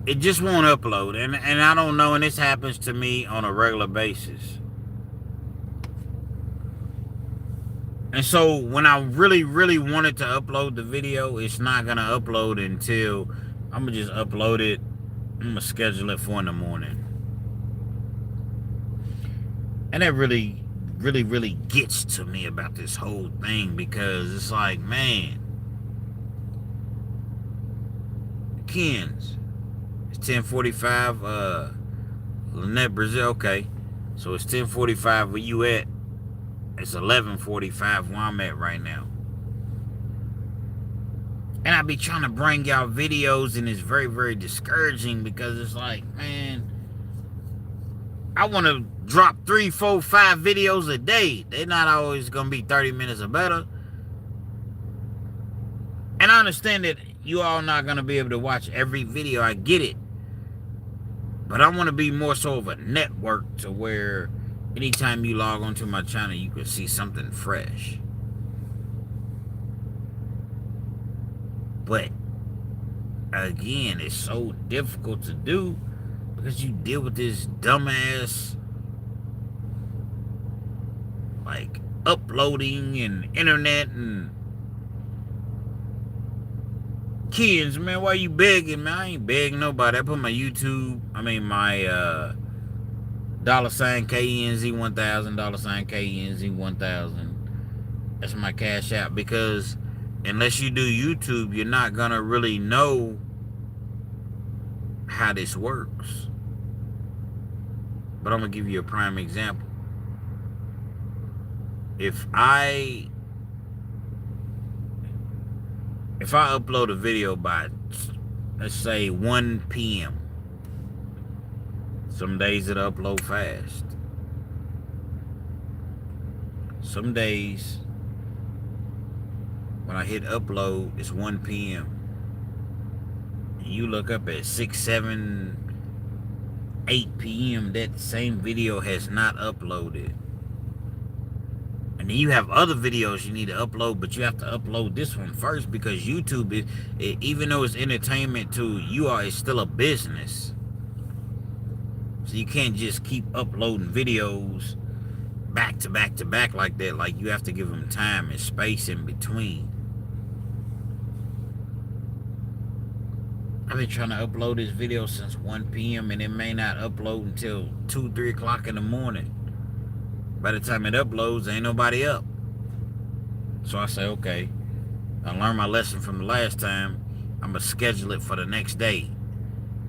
A: It just won't upload. And I don't know, and this happens to me on a regular basis. And so when I really, really wanted to upload the video, it's not going to upload until I'm going to just upload it. I'm going to schedule it for in the morning. And that really, really, really gets to me about this whole thing, because it's like, man, Kenz, it's 10:45, Lynette Brazil, okay. So it's 10:45 where you at. It's 11:45 where I'm at right now. And I be trying to bring y'all videos, and it's very, very discouraging, because it's like, man, I want to drop 3, 4, 5 videos a day. They're not always going to be 30 minutes or better. And I understand that you all not going to be able to watch every video. I get it. But I want to be more so of a network to where anytime you log onto my channel, you can see something fresh. But again, it's so difficult to do because you deal with this dumbass, like, uploading and internet and kids, man. Why you begging, man? I ain't begging nobody. I put my YouTube, my $KNZ1000, $KNZ1000. That's my cash out, because unless you do YouTube, you're not gonna really know how this works. But I'm gonna give you a prime example. If I upload a video by, let's say, 1 p.m., some days it'll upload fast. Some days when I hit upload, it's 1 p.m. And you look up at 6, 7, 8 p.m., that same video has not uploaded. And then you have other videos you need to upload, but you have to upload this one first because YouTube, even though it's entertainment to you all, it's still a business. So you can't just keep uploading videos back to back to back like that. Like, you have to give them time and space in between. I've been trying to upload this video since 1 p.m. and it may not upload until 2, 3 o'clock in the morning. By the time it uploads, ain't nobody up. So I say, okay, I learned my lesson from the last time. I'm going to schedule it for the next day,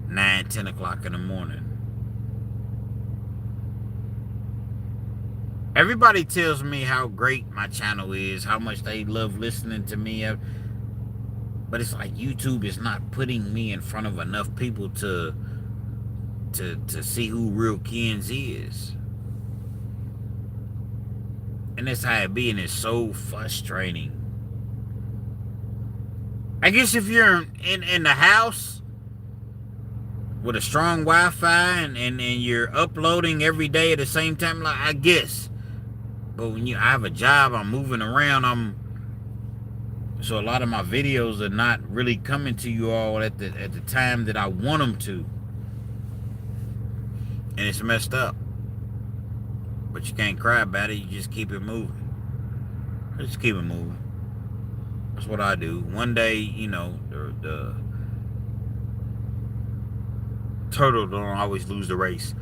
A: 9, 10 o'clock in the morning. Everybody tells me how great my channel is, how much they love listening to me. But it's like YouTube is not putting me in front of enough people to see who real Kenz is. And that's how it be, and it's so frustrating. I guess if you're in the house with a strong Wi-Fi and you're uploading every day at the same time, like, I guess. But when I have a job, I'm moving around, so a lot of my videos are not really coming to you all at the time that I want them to. And it's messed up. But you can't cry about it. You just keep it moving. Just keep it moving. That's what I do. One day, the turtle don't always lose the race.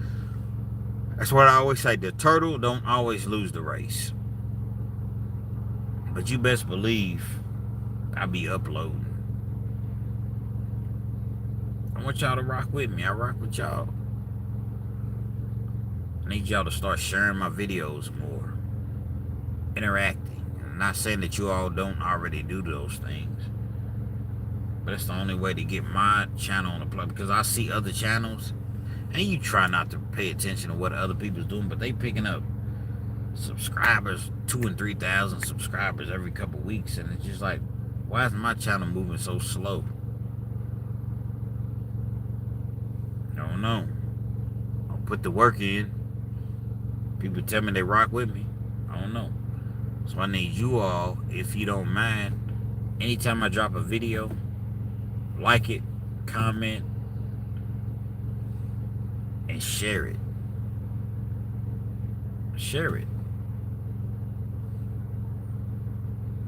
A: That's what I always say. The turtle don't always lose the race. But you best believe I be uploading. I want y'all to rock with me. I rock with y'all. I need y'all to start sharing my videos more. Interacting. I'm not saying that you all don't already do those things. But it's the only way to get my channel on the platform. Because I see other channels. And you try not to pay attention to what other people's doing. But they picking up subscribers, 2,000 and 3,000 subscribers every couple weeks. And it's just like, why is my channel moving so slow? I don't know. I'll put the work in. People tell me they rock with me. I don't know. So I need you all, if you don't mind, anytime I drop a video, like it, comment, and share it. Share it.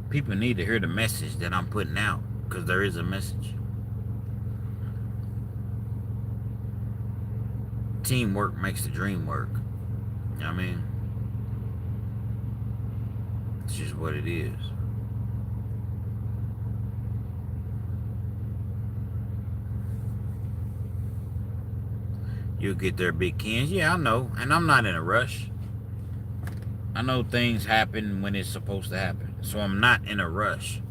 A: People need to hear the message that I'm putting out, because there is a message. Teamwork makes the dream work. You know what I mean? It's just what it is. You'll get there, big Kenz. Yeah, I know. And I'm not in a rush. I know things happen when it's supposed to happen. So I'm not in a rush.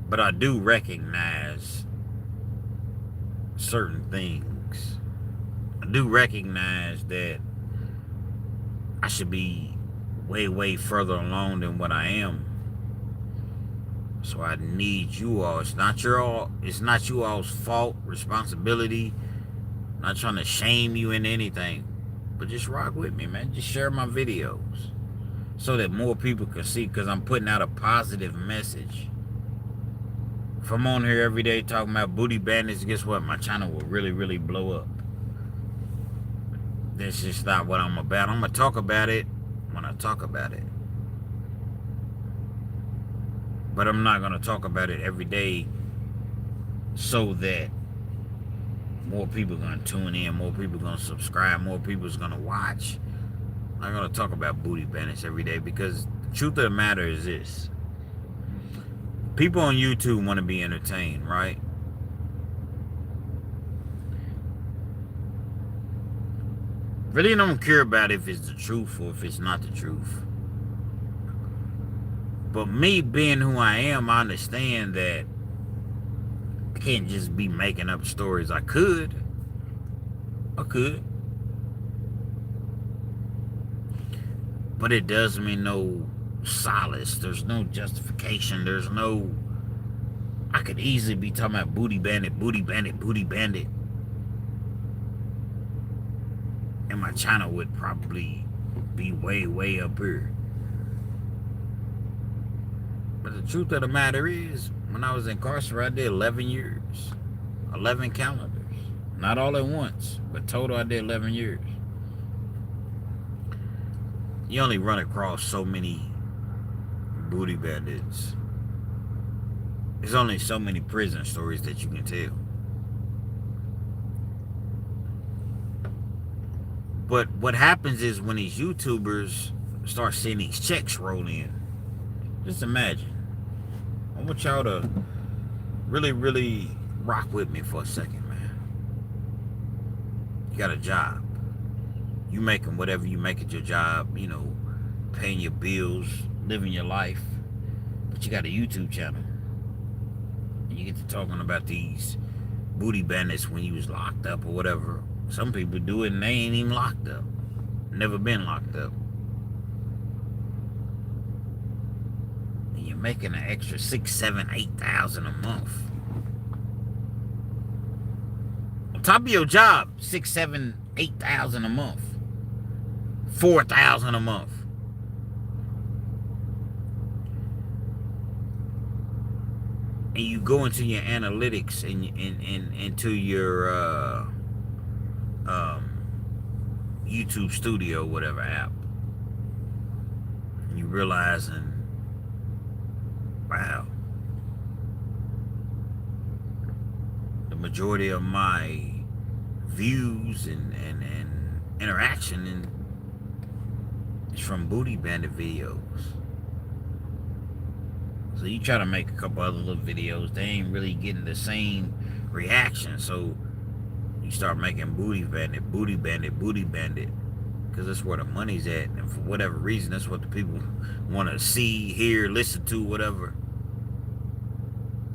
A: But I do recognize certain things. I do recognize that I should be way, way further along than what I am. So I need you all. It's not you all's fault, responsibility. I'm not trying to shame you into anything. But just rock with me, man. Just share my videos so that more people can see, because I'm putting out a positive message. If I'm on here every day talking about booty bandits, guess what? My channel will really, really blow up. That's just not what I'm about. I'm going to talk about it when I talk about it. But I'm not going to talk about it every day so that more people are going to tune in, more people are going to subscribe, more people are going to watch. I'm not going to talk about booty bandits every day, because the truth of the matter is this. People on YouTube want to be entertained, right? Really don't care about if it's the truth or if it's not the truth. But me being who I am, I understand that I can't just be making up stories. I could. But it does me no solace. There's no justification. There's no... I could easily be talking about booty bandit, booty bandit, booty bandit. And my channel would probably be way, way up here. But the truth of the matter is, when I was incarcerated, I did 11 years. 11 calendars. Not all at once, but total I did 11 years. You only run across so many booty bandits. There's only so many prison stories that you can tell. But what happens is when these YouTubers start seeing these checks roll in, just imagine. I want y'all to really, really rock with me for a second, man. You got a job. You making whatever you make at your job, you know, paying your bills, living your life. But you got a YouTube channel. And you get to talking about these booty bandits when you was locked up or whatever. Some people do it and they ain't even locked up. Never been locked up. And you're making an extra $6,000, $7,000, $8,000 a month. On top of your job, $6,000, $7,000, $8,000 a month. $4,000 a month. And you go into your analytics and into your YouTube Studio, whatever app, and you realizing, wow, the majority of my views and interaction is from booty bandit videos. So you try to make a couple other little videos, they ain't really getting the same reaction. So you start making booty bandit, booty bandit, booty bandit, because that's where the money's at. And for whatever reason, that's what the people want to see, hear, listen to, whatever.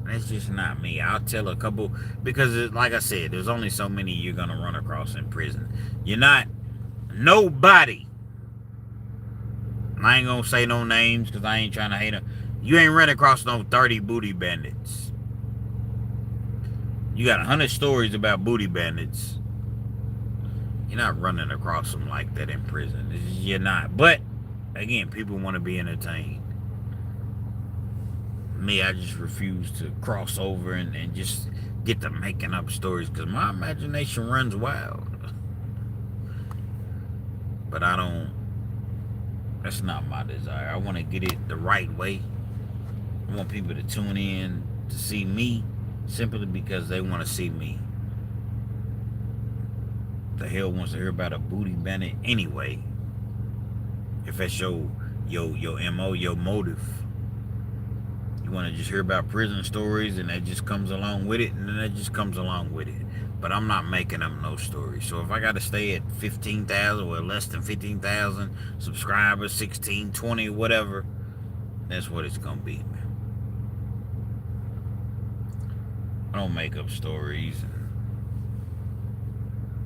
A: That's just not me. I'll tell a couple, because like I said, there's only so many you're going to run across in prison. You're not nobody. I ain't going to say no names because I ain't trying to hate them. You ain't run across no 30 booty bandits. You got 100 stories about booty bandits. You're not running across them like that in prison. You're not. But, again, people want to be entertained. Me, I just refuse to cross over and just get to making up stories because my imagination runs wild. But I don't... That's not my desire. I want to get it the right way. I want people to tune in to see me simply because they want to see me. The hell wants to hear about a booty bandit anyway? If that's your MO, your motive. You want to just hear about prison stories and that just comes along with it, and then that just comes along with it. But I'm not making up no stories. So if I got to stay at 15,000 or less than 15,000 subscribers, 16, 20, whatever, that's what it's going to be, man. I don't make up stories.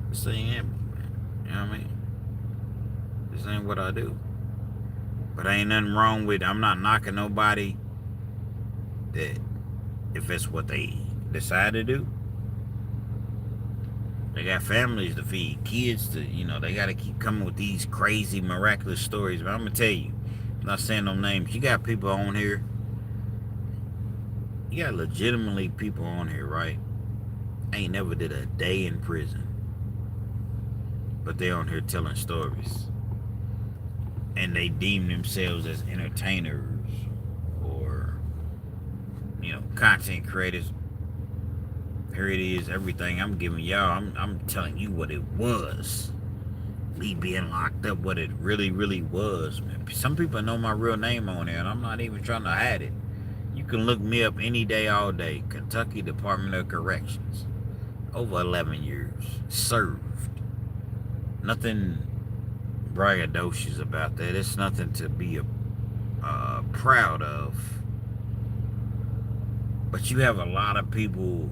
A: This ain't me, man. You know what I mean? This ain't what I do. But ain't nothing wrong with, I'm not knocking nobody that if it's what they decide to do. They got families to feed, kids to, you know, they got to keep coming with these crazy, miraculous stories. But I'm going to tell you, I'm not saying no names. You got people on here. You got legitimately people on here, right? Ain't never did a day in prison. But they on here telling stories. And they deem themselves as entertainers or, you know, content creators. Here it is, everything I'm giving y'all. I'm telling you what it was. Me being locked up, what it really, really was, man. Some people know my real name on there, and I'm not even trying to hide it. You can look me up any day, all day. Kentucky Department of Corrections. Over 11 years. Served. Nothing braggadocious about that. It's nothing to be proud of. But you have a lot of people,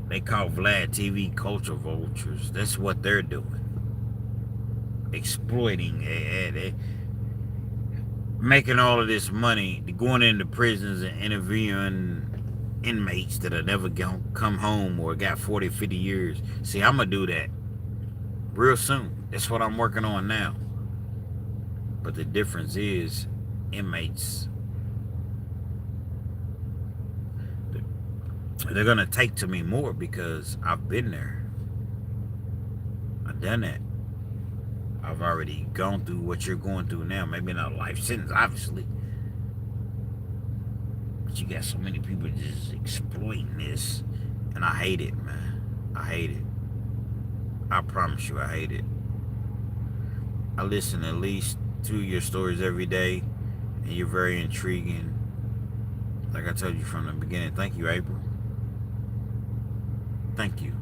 A: they call Vlad TV culture vultures. That's what they're doing. Exploiting, making all of this money, going into prisons and interviewing inmates that have never come home or got 40, 50 years. See, I'm going to do that real soon. That's what I'm working on now. But the difference is inmates, they're going to take to me more because I've been there. I've done that. I've already gone through what you're going through now. Maybe not a life sentence, obviously. But you got so many people just exploiting this. And I hate it, man. I hate it. I promise you, I hate it. I listen to at least 2 of your stories every day. And you're very intriguing. Like I told you from the beginning. Thank you, April. Thank you.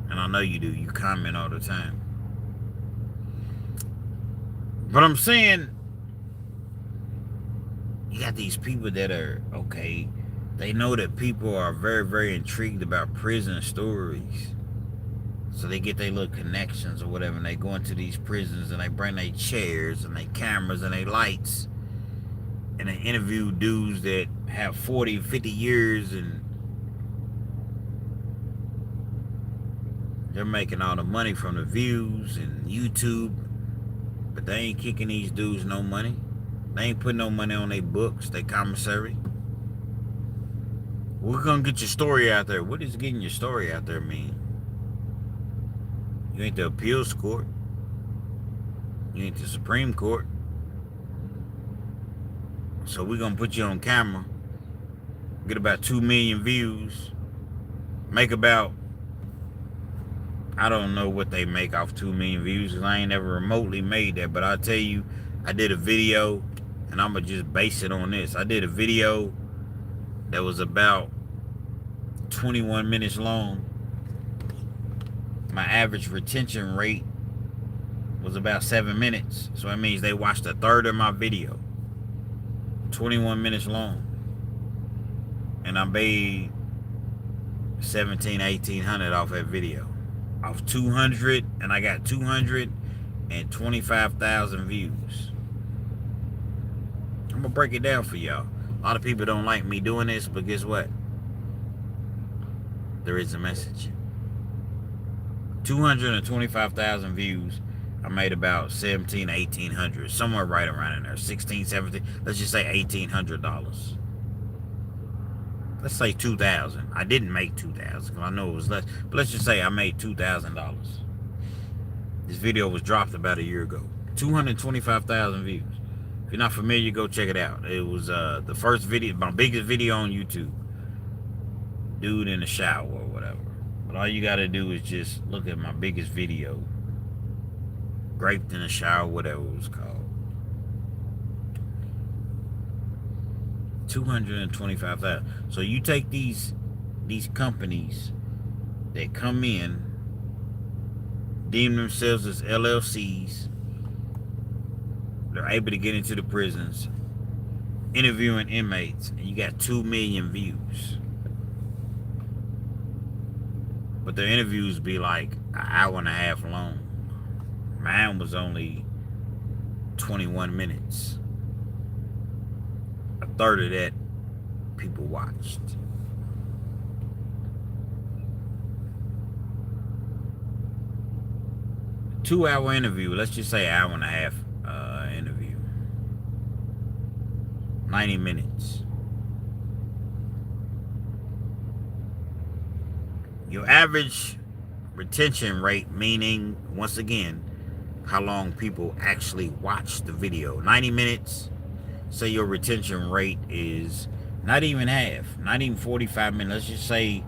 A: And I know you do. You comment all the time. But I'm saying, you got these people that are, okay, they know that people are very, very intrigued about prison stories. So they get their little connections or whatever, and they go into these prisons and they bring their chairs and their cameras and their lights. And they interview dudes that have 40, 50 years, and they're making all the money from the views and YouTube. But they ain't kicking these dudes no money. They ain't putting no money on their books, their commissary. We're gonna get your story out there. What does getting your story out there mean? You ain't the appeals court. You ain't the Supreme Court. So we're gonna put you on camera, get about 2 million views, make about, I don't know what they make off 2 million views, because I ain't never remotely made that. But I'll tell you, I did a video, and I'm going to just base it on this. I did a video that was about 21 minutes long. My average retention rate was about 7 minutes. So that means they watched a third of my video. 21 minutes long. And I made $1,700-1,800 off that video. Off 200, and I got 225,000 views. I'm gonna break it down for y'all. A lot of people don't like me doing this, but guess what? There is a message. 225,000 views. I made about $1,700-1,800, somewhere right around in there. 16, 17. Let's just say $1,800. Let's say $2,000. I didn't make $2,000 because I know it was less. But let's just say I made $2,000. This video was dropped about a year ago. 225,000 views. If you're not familiar, go check it out. It was the first video, my biggest video on YouTube. Dude in the shower or whatever. But all you got to do is just look at my biggest video. Graped in the shower, whatever it was called. 225,000. So you take these companies that come in, deem themselves as LLCs, they're able to get into the prisons, interviewing inmates, and you got 2 million views. But their interviews be like an hour and a half long. Mine was only 21 minutes. A third of that people watched. A 2-hour interview, let's just say an hour and a half interview. 90 minutes. Your average retention rate, meaning, once again, how long people actually watch the video. 90 minutes. Say your retention rate is not even half, not even 45 minutes. Let's just say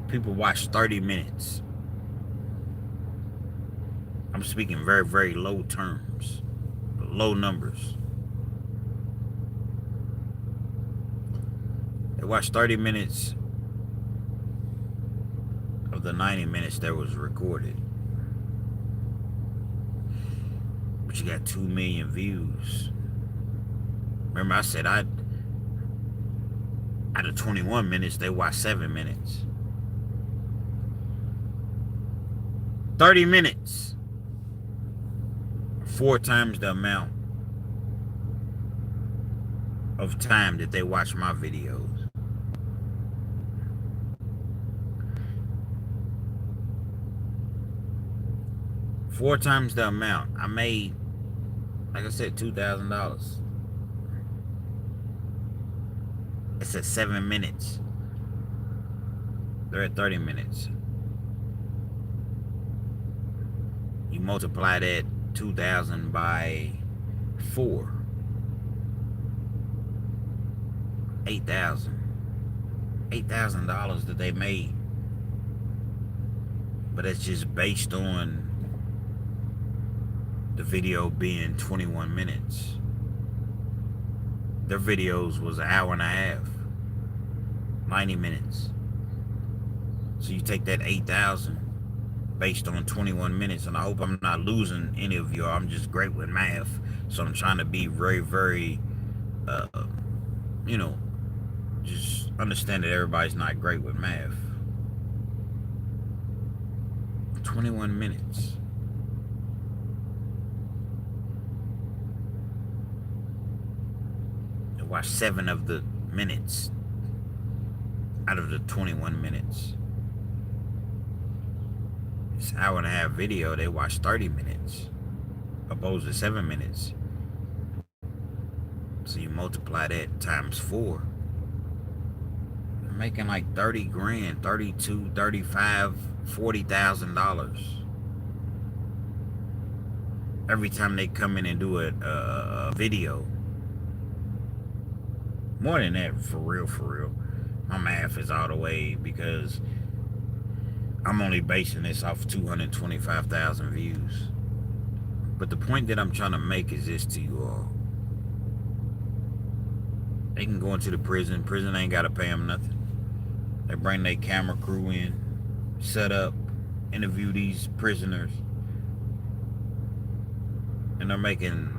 A: people watch 30 minutes. I'm speaking very, very low terms, low numbers. They watch 30 minutes of the 90 minutes that was recorded. but you got 2 million views. Remember I said out of 21 minutes, they watch 7 minutes. 30 minutes. 4 times the amount of time that they watch my videos. Four times the amount. I made, like I said, $2,000. It's at 7 minutes. They're at 30 minutes. You multiply that 2,000 by 4. 8,000. $8,000 that they made. But it's just based on the video being 21 minutes. Their videos was an hour and a half. 90 minutes. So you take that 8,000 based on 21 minutes, and I hope I'm not losing any of y'all. I'm just great with math. So I'm trying to be very, very, you know, just understand that everybody's not great with math. 21 minutes. Watch 7 of the minutes out of the 21 minutes. It's an hour and a half video. They watch 30 minutes opposed to 7 minutes. So you multiply that times 4. You're making like 30 grand, 32, 35, $40,000 every time they come in and do a video. More than that, for real, for real. My math is all the way because I'm only basing this off 225,000 views. But the point that I'm trying to make is this to you all. They can go into the prison. Prison ain't got to pay them nothing. They bring their camera crew in, set up, interview these prisoners. And they're making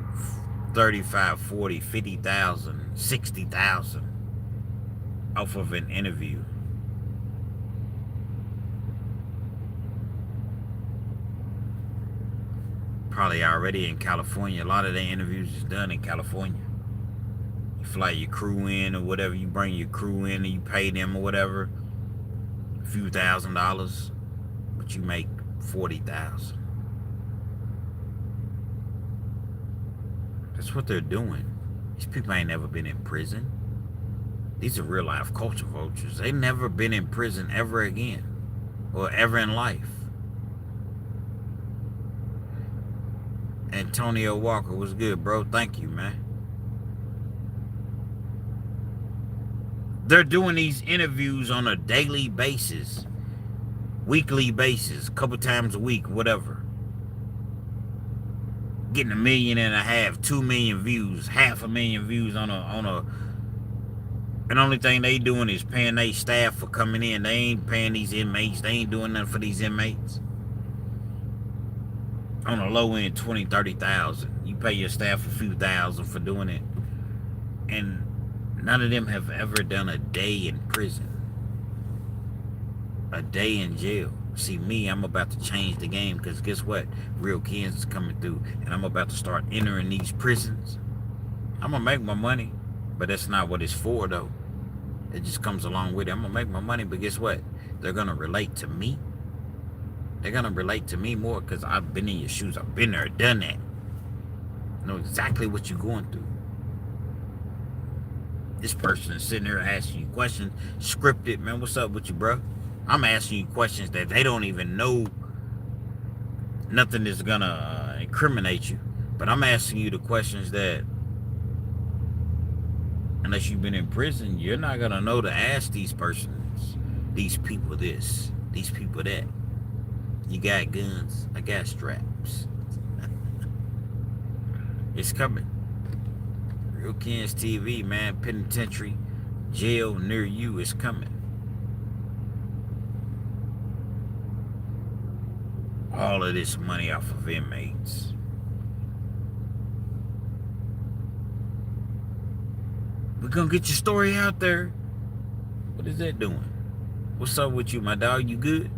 A: 35, 40, 50,000, 60,000 off of an interview. Probably already in California. A lot of their interviews is done in California. You fly your crew in or whatever, you bring your crew in and you pay them or whatever, a few $1,000s, but you make 40,000. That's what they're doing. These people ain't never been in prison. These are real life culture vultures. They never been in prison ever again or ever in life. Antonio Walker was good, bro. Thank you, man. They're doing these interviews on a daily basis, weekly basis, a couple times a week, whatever. Getting 1.5 million, 2 million views, 500,000 views on a and the only thing they doing is paying their staff for coming in. They ain't paying these inmates. They ain't doing nothing for these inmates. On a low end, 20, 30,000. You pay your staff a few thousand for doing it. And none of them have ever done a day in prison. A day in jail. See, me, I'm about to change the game because guess what? Real Kenz is coming through and I'm about to start entering these prisons. I'm going to make my money, but that's not what it's for, though. It just comes along with it. I'm going to make my money, but guess what? They're going to relate to me. They're going to relate to me more because I've been in your shoes. I've been there, done that. I know exactly what you're going through. This person is sitting there asking you questions, scripted. Man, what's up with you, bro? I'm asking you questions that they don't even know. Nothing is going to incriminate you. But I'm asking you the questions that, unless you've been in prison, you're not going to know to ask these persons. These people this, these people that. You got guns, I got straps. It's coming. Real Kenz TV, man. Penitentiary, jail near you is coming. All of this money off of inmates. We're gonna get your story out there. What is that doing? What's up with you, my dog? You good?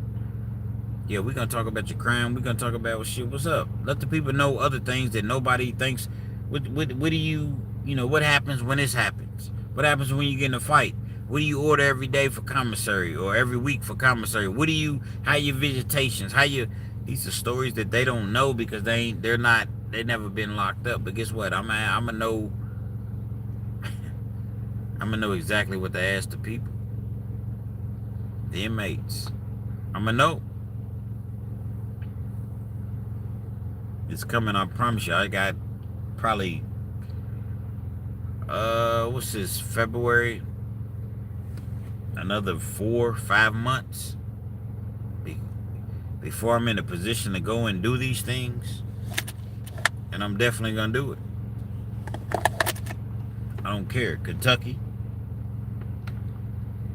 A: Yeah, we're gonna talk about your crime. We're gonna talk about shit. What's up? Let the people know other things that nobody thinks. What do you know, what happens when this happens? What happens when you get in a fight? What do you order every day for commissary or every week for commissary? How your visitations? These are stories that they don't know because they never been locked up. But guess what? I'm gonna know exactly what to ask the people. The inmates. I'm gonna know. It's coming, I promise you. I got probably what's this, February? Another 4 or 5 months before I'm in a position to go and do these things. And I'm definitely gonna do it. I don't care. Kentucky,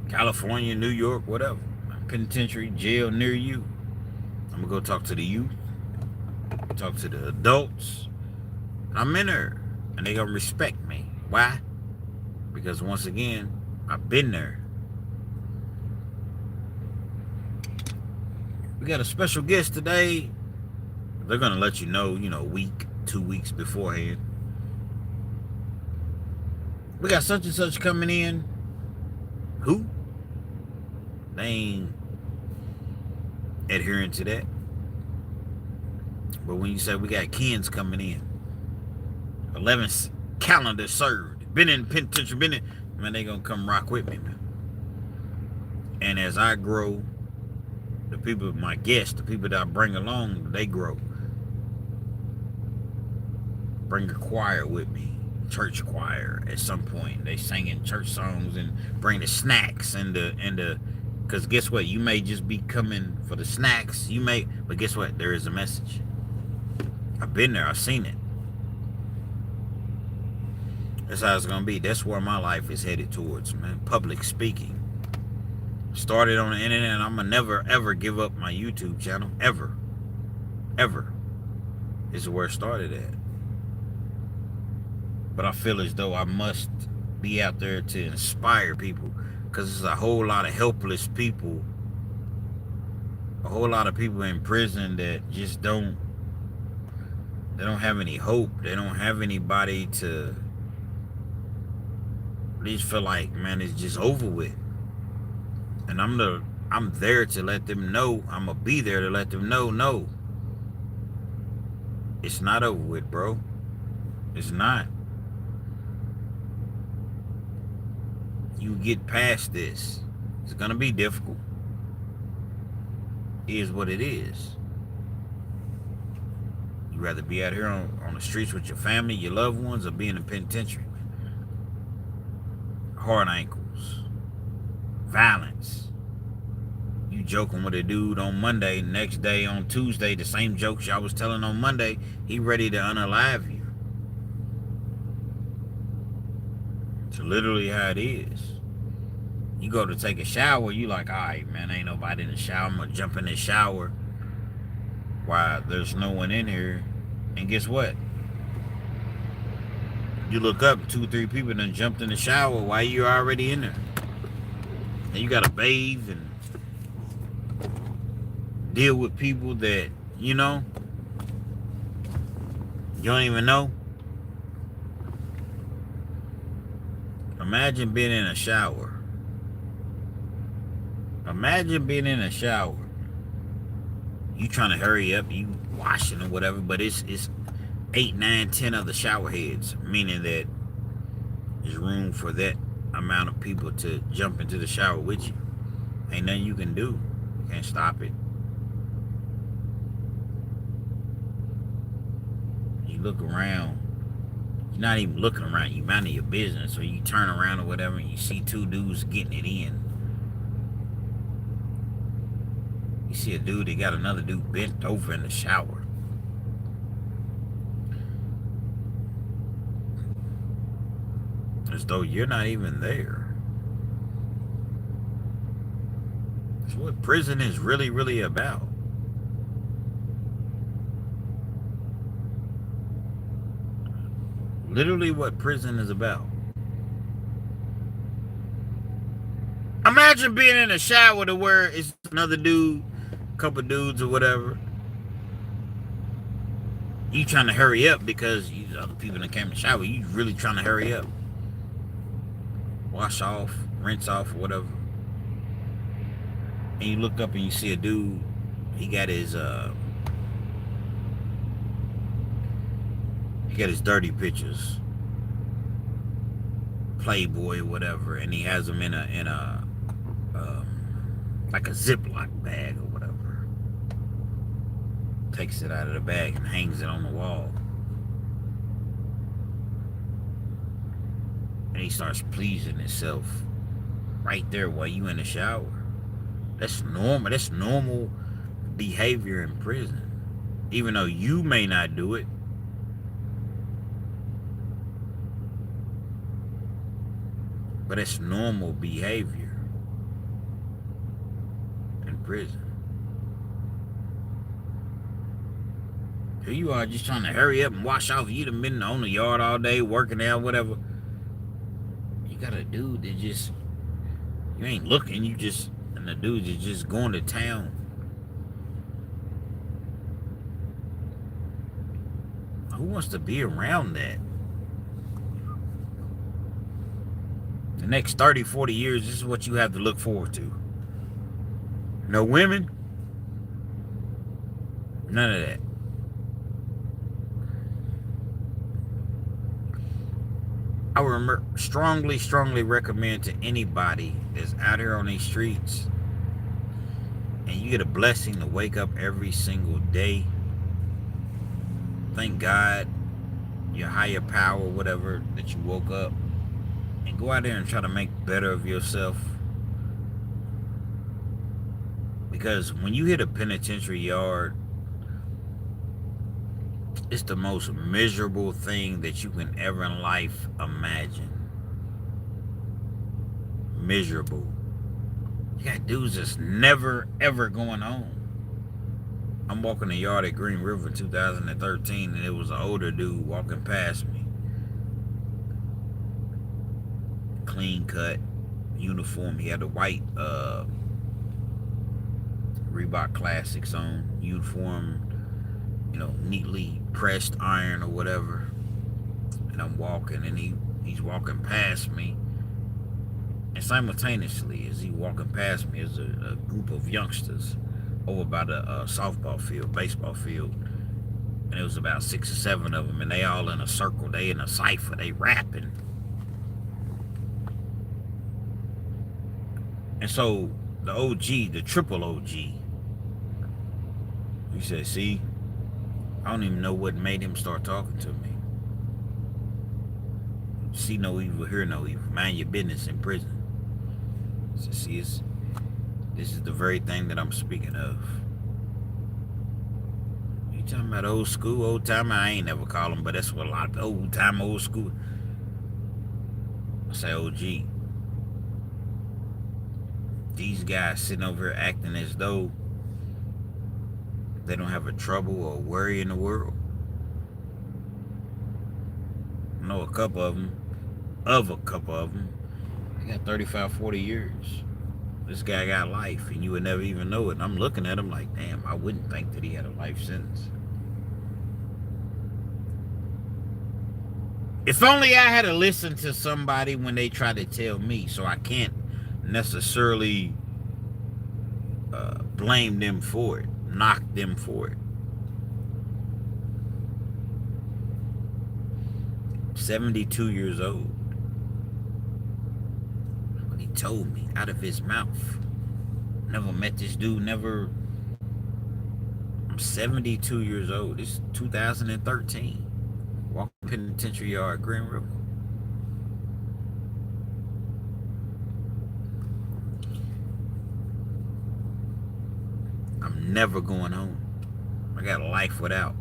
A: California, New York, whatever. Penitentiary, jail near you. I'm gonna go talk to the youth, talk to the adults. I'm in there, and they gonna respect me. Why? Because once again, I've been there. We got a special guest today. They're gonna let you know, a week, 2 weeks beforehand. We got such and such coming in. Who? They ain't adhering to that. But when you say we got Kenz coming in, 11 calendar served, been in penitentiary, man, they gonna come rock with me, man. And as I grow, the people, my guests, the people that I bring along, they grow. Bring a choir with me, church choir. At some point, they singing church songs and bring the snacks and the. Because guess what? You may just be coming for the snacks. But guess what? There is a message. I've been there. I've seen it. That's how it's gonna be. That's where my life is headed towards, man. Public speaking. Started on the internet, and I'm gonna never ever give up my YouTube channel. Ever. This is where it started at. But I feel as though I must be out there to inspire people, because there's a whole lot of helpless people, a whole lot of people in prison that just don't have any hope. They don't have anybody to. They just feel like, man, it's just over with. And I'm there to let them know. I'm gonna be there to let them know, no, it's not over with, bro. It's not. You get past this. It's gonna be difficult. It is what it is. You rather be out here on the streets with your family, your loved ones, or be in the penitentiary. Hard ankles, violence. You joking with a dude on Monday, next day on Tuesday, the same jokes y'all was telling on Monday, he ready to unalive you. It's literally how it is. You go to take a shower, you like, all right, man, ain't nobody in the shower. I'm gonna jump in the shower while there's no one in here. And guess what? You look up, 2 or 3 people done jumped in the shower while you're already in there. And you gotta bathe and deal with people that, you don't even know. Imagine being in a shower. Imagine being in a shower. You trying to hurry up, you washing or whatever, but it's 8, 9, 10 other shower heads, meaning that there's room for that amount of people to jump into the shower with you. Ain't nothing you can do. You can't stop it. You look around. You're not even looking around. You minding your business. So you turn around or whatever, and you see 2 dudes getting it in. You see a dude that got another dude bent over in the shower. As though you're not even there. That's what prison is really, really about. Literally what prison is about. Imagine being in a shower to where it's another dude, couple dudes or whatever. You trying to hurry up because you other people that came in the shower. You really trying to hurry up. Wash off, rinse off, or whatever. And you look up and you see a dude. He got his dirty pictures, Playboy or whatever, and he has them in a like a Ziploc bag or whatever. Takes it out of the bag and hangs it on the wall. And he starts pleasing himself right there while you in the shower. That's normal. That's normal behavior in prison. Even though you may not do it. But it's normal behavior in prison. Here you are just trying to hurry up and wash off. You done been on the yard all day, working out, whatever. You got a dude that just, you ain't looking, you just, and the dude is just going to town. Who wants to be around that? The next 30, 40 years, this is what you have to look forward to. No women. None of that. I would strongly recommend to anybody that's out here on these streets and you get a blessing to wake up every single day. Thank God, your higher power, whatever, that you woke up, and go out there and try to make better of yourself. Because when you hit a penitentiary yard, it's the most miserable thing that you can ever in life imagine. Miserable. You got dudes that's never ever going home. I'm walking the yard at Green River in 2013 and it was an older dude walking past me. Clean cut, uniform. He had a white Reebok Classics on, uniform, you know, neatly pressed iron or whatever. And I'm walking and he's walking past me. And simultaneously, as he walking past me, is a group of youngsters over by the softball field, baseball field. And it was about 6 or 7 of them, and they all in a circle. They in a cipher. They rapping. And so the OG, the triple OG, he said, see, I don't even know what made him start talking to me. See no evil, hear no evil. Mind your business in prison. So see, this is the very thing that I'm speaking of. You talking about old school, old timer? I ain't never call them, but that's what a lot of old time, old school. I say OG. These guys sitting over here acting as though they don't have a trouble or worry in the world. I know a couple of them. They got 35, 40 years. This guy got life, and you would never even know it. And I'm looking at him like, damn, I wouldn't think that he had a life sentence. If only I had to listen to somebody when they try to tell me, so I can't necessarily blame them for it, knock them for it. 72 years old. What he told me out of his mouth. Never met this dude, never. I'm 72 years old. It's 2013. Walking penitentiary yard, Green River. I'm never going home. I got a life without.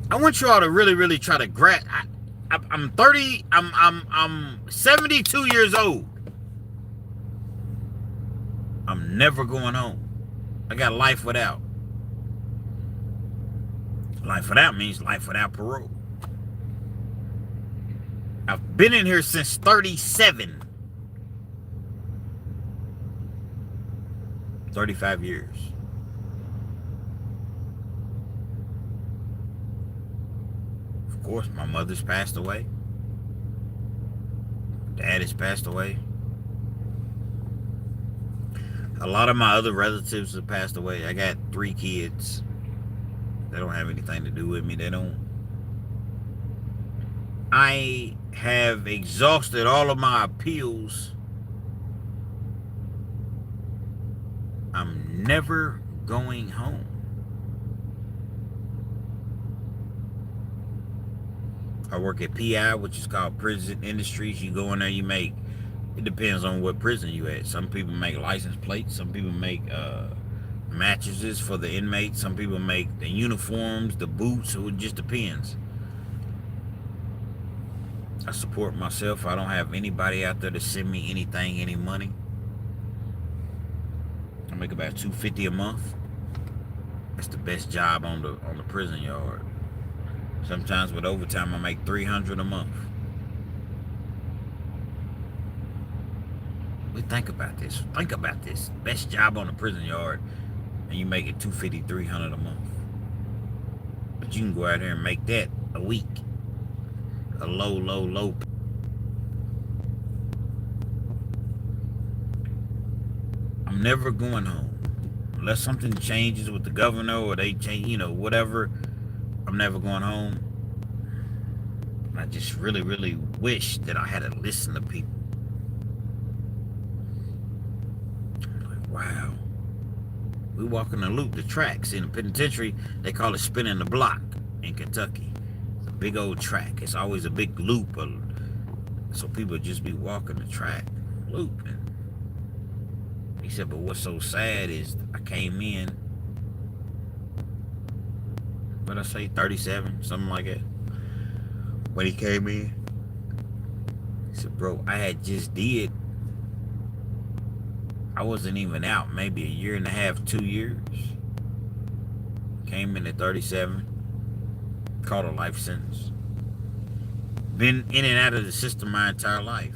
A: I want you all to really try to grasp. I'm 30. I'm 72 years old. I'm never going home. I got life without. Life without means life without parole. I've been in here since 37. 35 years. Of course, my mother's passed away. Dad has passed away. A lot of my other relatives have passed away. I got 3 kids. They don't have anything to do with me. They don't. I have exhausted all of my appeals. I'm never going home. I work at PI, which is called Prison Industries. You go in there, you make, it depends on what prison you at. Some people make license plates. Some people make mattresses for the inmates. Some people make the uniforms, the boots. So it just depends. I support myself. I don't have anybody out there to send me anything, any money. I make about $250 a month. That's the best job on the prison yard. Sometimes with overtime, I make $300 a month. We think about this. Think about this. Best job on the prison yard, and you make it $250, $300 a month. But you can go out here and make that a week. A low. I'm never going home. Unless something changes with the governor or they change, whatever. I'm never going home. I just really wish that I had to listen to people. Like, wow. We walking the loop, the tracks. In the penitentiary, they call it spinning the block in Kentucky. It's a big old track. It's always a big loop. So people just be walking the track, looping. He said, but what's so sad is I came in, what I say, 37, something like that. When he came in, he said, bro, I had just did, I wasn't even out, maybe a year and a half, 2 years. Came in at 37, caught a life sentence. Been in and out of the system my entire life.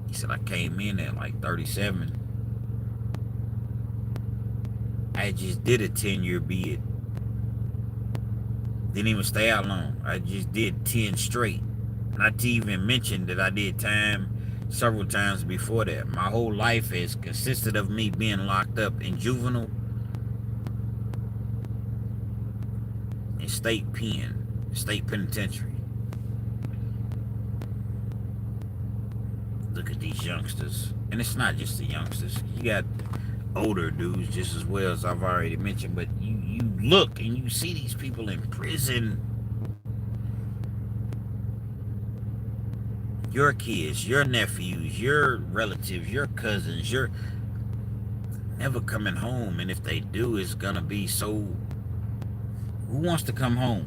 A: He said, I came in at like 37. I just did a 10-year bid. Didn't even stay out long. I just did 10 straight. Not to even mention that I did time several times before that. My whole life has consisted of me being locked up in juvenile and state penitentiary. Look at these youngsters. And it's not just the youngsters. You got older dudes just as well, as I've already mentioned, but you look and you see these people in prison. Your kids, your nephews, your relatives, your cousins, you're never coming home, and if they do, it's gonna be so. Who wants to come home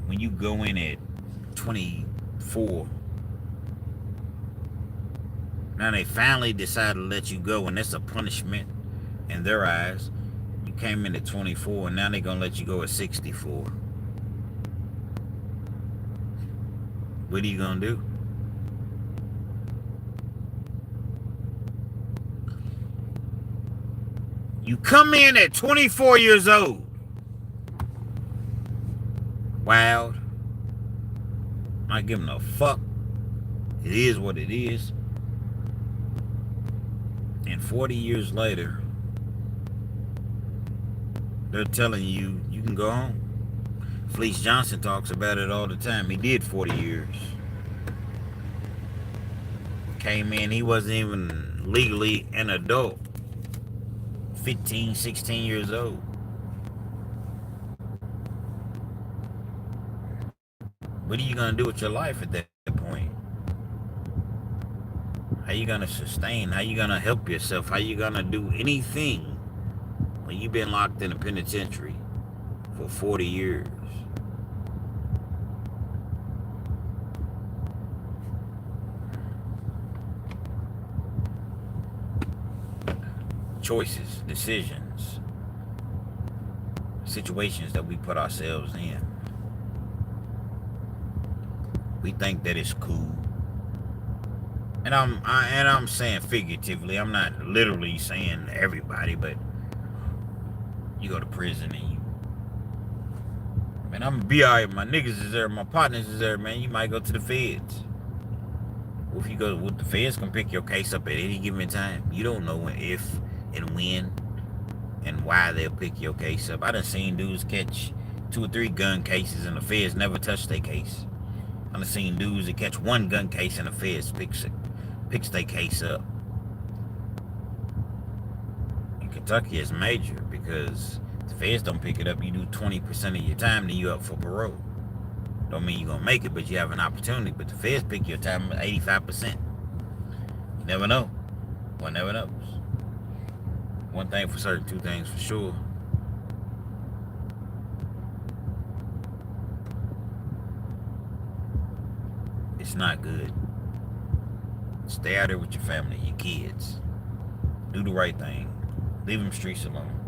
A: when you go in at 24? Now they finally decided to let you go, and that's a punishment in their eyes. You came in at 24, and now they're going to let you go at 64. What are you going to do? You come in at 24 years old. Wild. Not giving a fuck. It is what it is. And 40 years later, they're telling you, you can go home. Fleece Johnson talks about it all the time. He did 40 years. Came in, he wasn't even legally an adult. 15, 16 years old. What are you going to do with your life at that point? How you going to sustain? How you going to help yourself? How you going to do anything when you've been locked in a penitentiary for 40 years? Choices, decisions, situations that we put ourselves in. We think that it's cool. And I'm saying figuratively. I'm not literally saying everybody, but you go to prison and you, man, I'm gonna be alright. My niggas is there, my partners is there, man. You might go to the feds. If you go, the feds can pick your case up at any given time. You don't know if and when and why they'll pick your case up. I done seen dudes catch 2 or 3 gun cases and the feds never touch their case. I done seen dudes that catch 1 gun case and the feds picks their case up. In Kentucky, it's major because the feds don't pick it up. You do 20% of your time, then you up for parole. Don't mean you're gonna make it, but you have an opportunity. But the feds pick your time at 85%. You never know. One never knows. One thing for certain, 2 things for sure. It's not good. Stay out there with your family, your kids. Do the right thing. Leave them streets alone.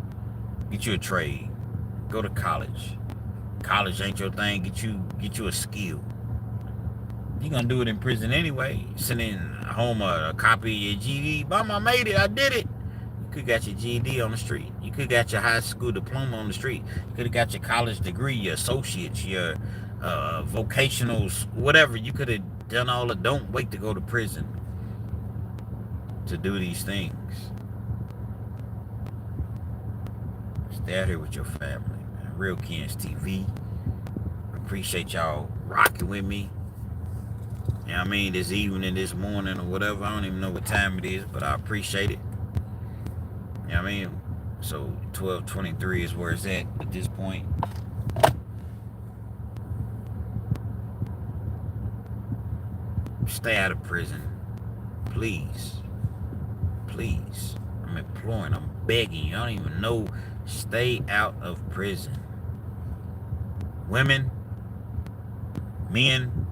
A: Get you a trade. Go to college. College ain't your thing. Get you a skill. You're gonna do it in prison anyway. Sending home a copy of your GED. Mom, I made it. I did it. You could got your GED on the street. You could got your high school diploma on the street. You could have got your college degree, your associates, your vocationals, whatever. You could have done all of. Don't wait to go to prison to do these things. Stay out here with your family. Real Kenz TV. Appreciate y'all rocking with me. You know what I mean? This evening, this morning, or whatever. I don't even know what time it is, but I appreciate it. You know what I mean? So 12:23 is where it's at this point. Stay out of prison. Please. Please. I'm imploring, I'm begging you. I don't even know. Stay out of prison. Women, men,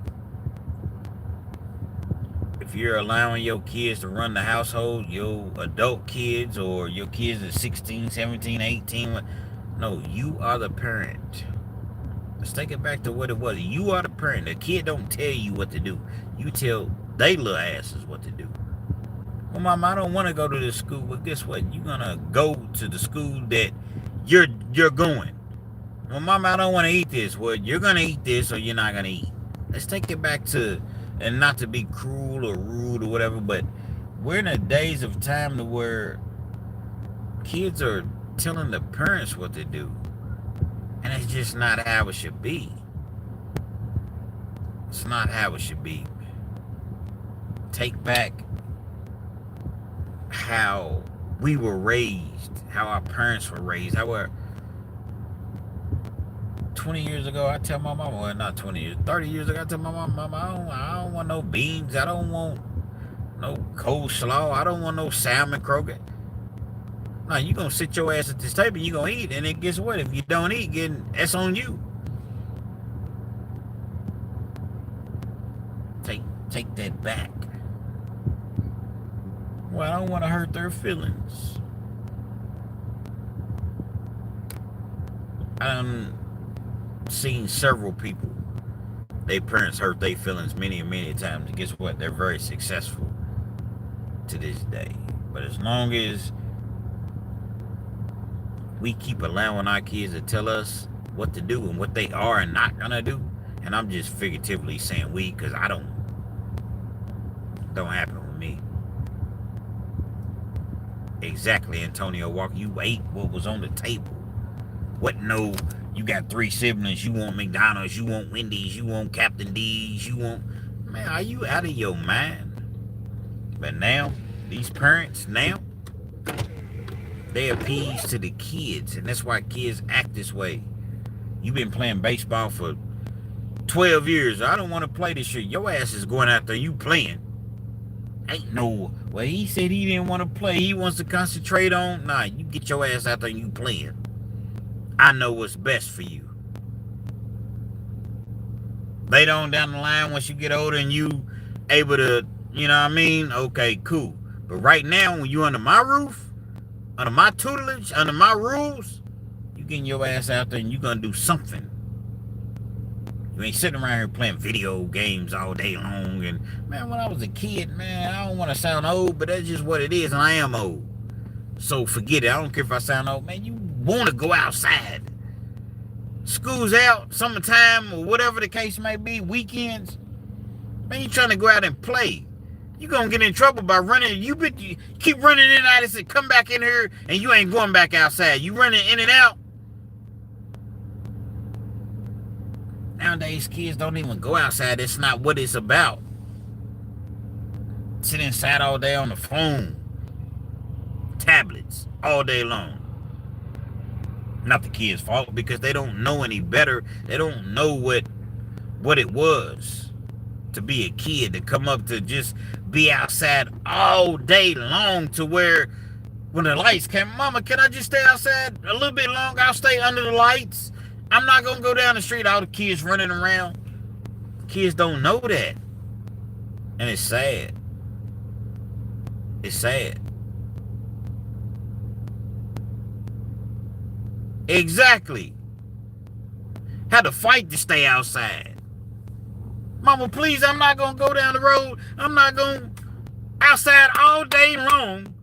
A: if you're allowing your kids to run the household, your adult kids or your kids at 16, 17, 18, no, you are the parent. Let's take it back to what it was. You are the parent. The kid don't tell you what to do. You tell they little asses what to do. Well, Mama, I don't want to go to this school. But guess what? You're going to go to the school that you're going. Well, Mama, I don't want to eat this. Well, you're going to eat this or you're not going to eat. Let's take it back to, and not to be cruel or rude or whatever, but we're in the days of time to where kids are telling the parents what to do. And it's just not how it should be. It's not how it should be. Take back how we were raised, how our parents were raised. How we're 20 years ago, I tell my mama, well, not 20 years, 30 years ago, I tell my mama, I don't want no beans. I don't want no coleslaw. I don't want no salmon croquette. No, you going to sit your ass at this table, you going to eat, and then guess what? If you don't eat, that's on you. Take that back. Well, I don't want to hurt their feelings. I've seen several people, their parents hurt their feelings many and many times. And guess what? They're very successful to this day. But as long as we keep allowing our kids to tell us what to do and what they are and not gonna do, and I'm just figuratively saying we, because I don't happen with me. Exactly, Antonio Walker. You ate what was on the table. What? No, you got 3 siblings. You want McDonald's. You want Wendy's. You want Captain D's. You want... Man, are you out of your mind? But now, these parents, now, they appease to the kids. And that's why kids act this way. You've been playing baseball for 12 years. I don't want to play this shit. Your ass is going out there. You playing. Ain't no... Well, he said he didn't want to play. He wants to concentrate on... Nah, you get your ass out there and you playing. I know what's best for you. Later on down the line, once you get older and you able to, you know what I mean? Okay, cool. But right now, when you under my roof, under my tutelage, under my rules, you getting your ass out there and you gonna do something. You ain't sitting around here playing video games all day long. And man, when I was a kid, man, I don't want to sound old, but that's just what it is, and I am old. So forget it. I don't care if I sound old, man. You want to go outside. School's out, summertime, or whatever the case may be, weekends. Man, you trying to go out and play. You gonna get in trouble by running. You keep running in and out and say, come back in here, and you ain't going back outside. You running in and out. Nowadays, kids don't even go outside. It's not what it's about. Sit inside all day on the phone, tablets, all day long. Not the kids' fault, because they don't know any better. They don't know what it was to be a kid, to come up to just be outside all day long, to where when the lights came, Mama, can I just stay outside a little bit longer? I'll stay under the lights. I'm not going to go down the street, all the kids running around. Kids don't know that. And it's sad. It's sad. Exactly. Had to fight to stay outside. Mama, please, I'm not going to go down the road. I'm not going outside all day long.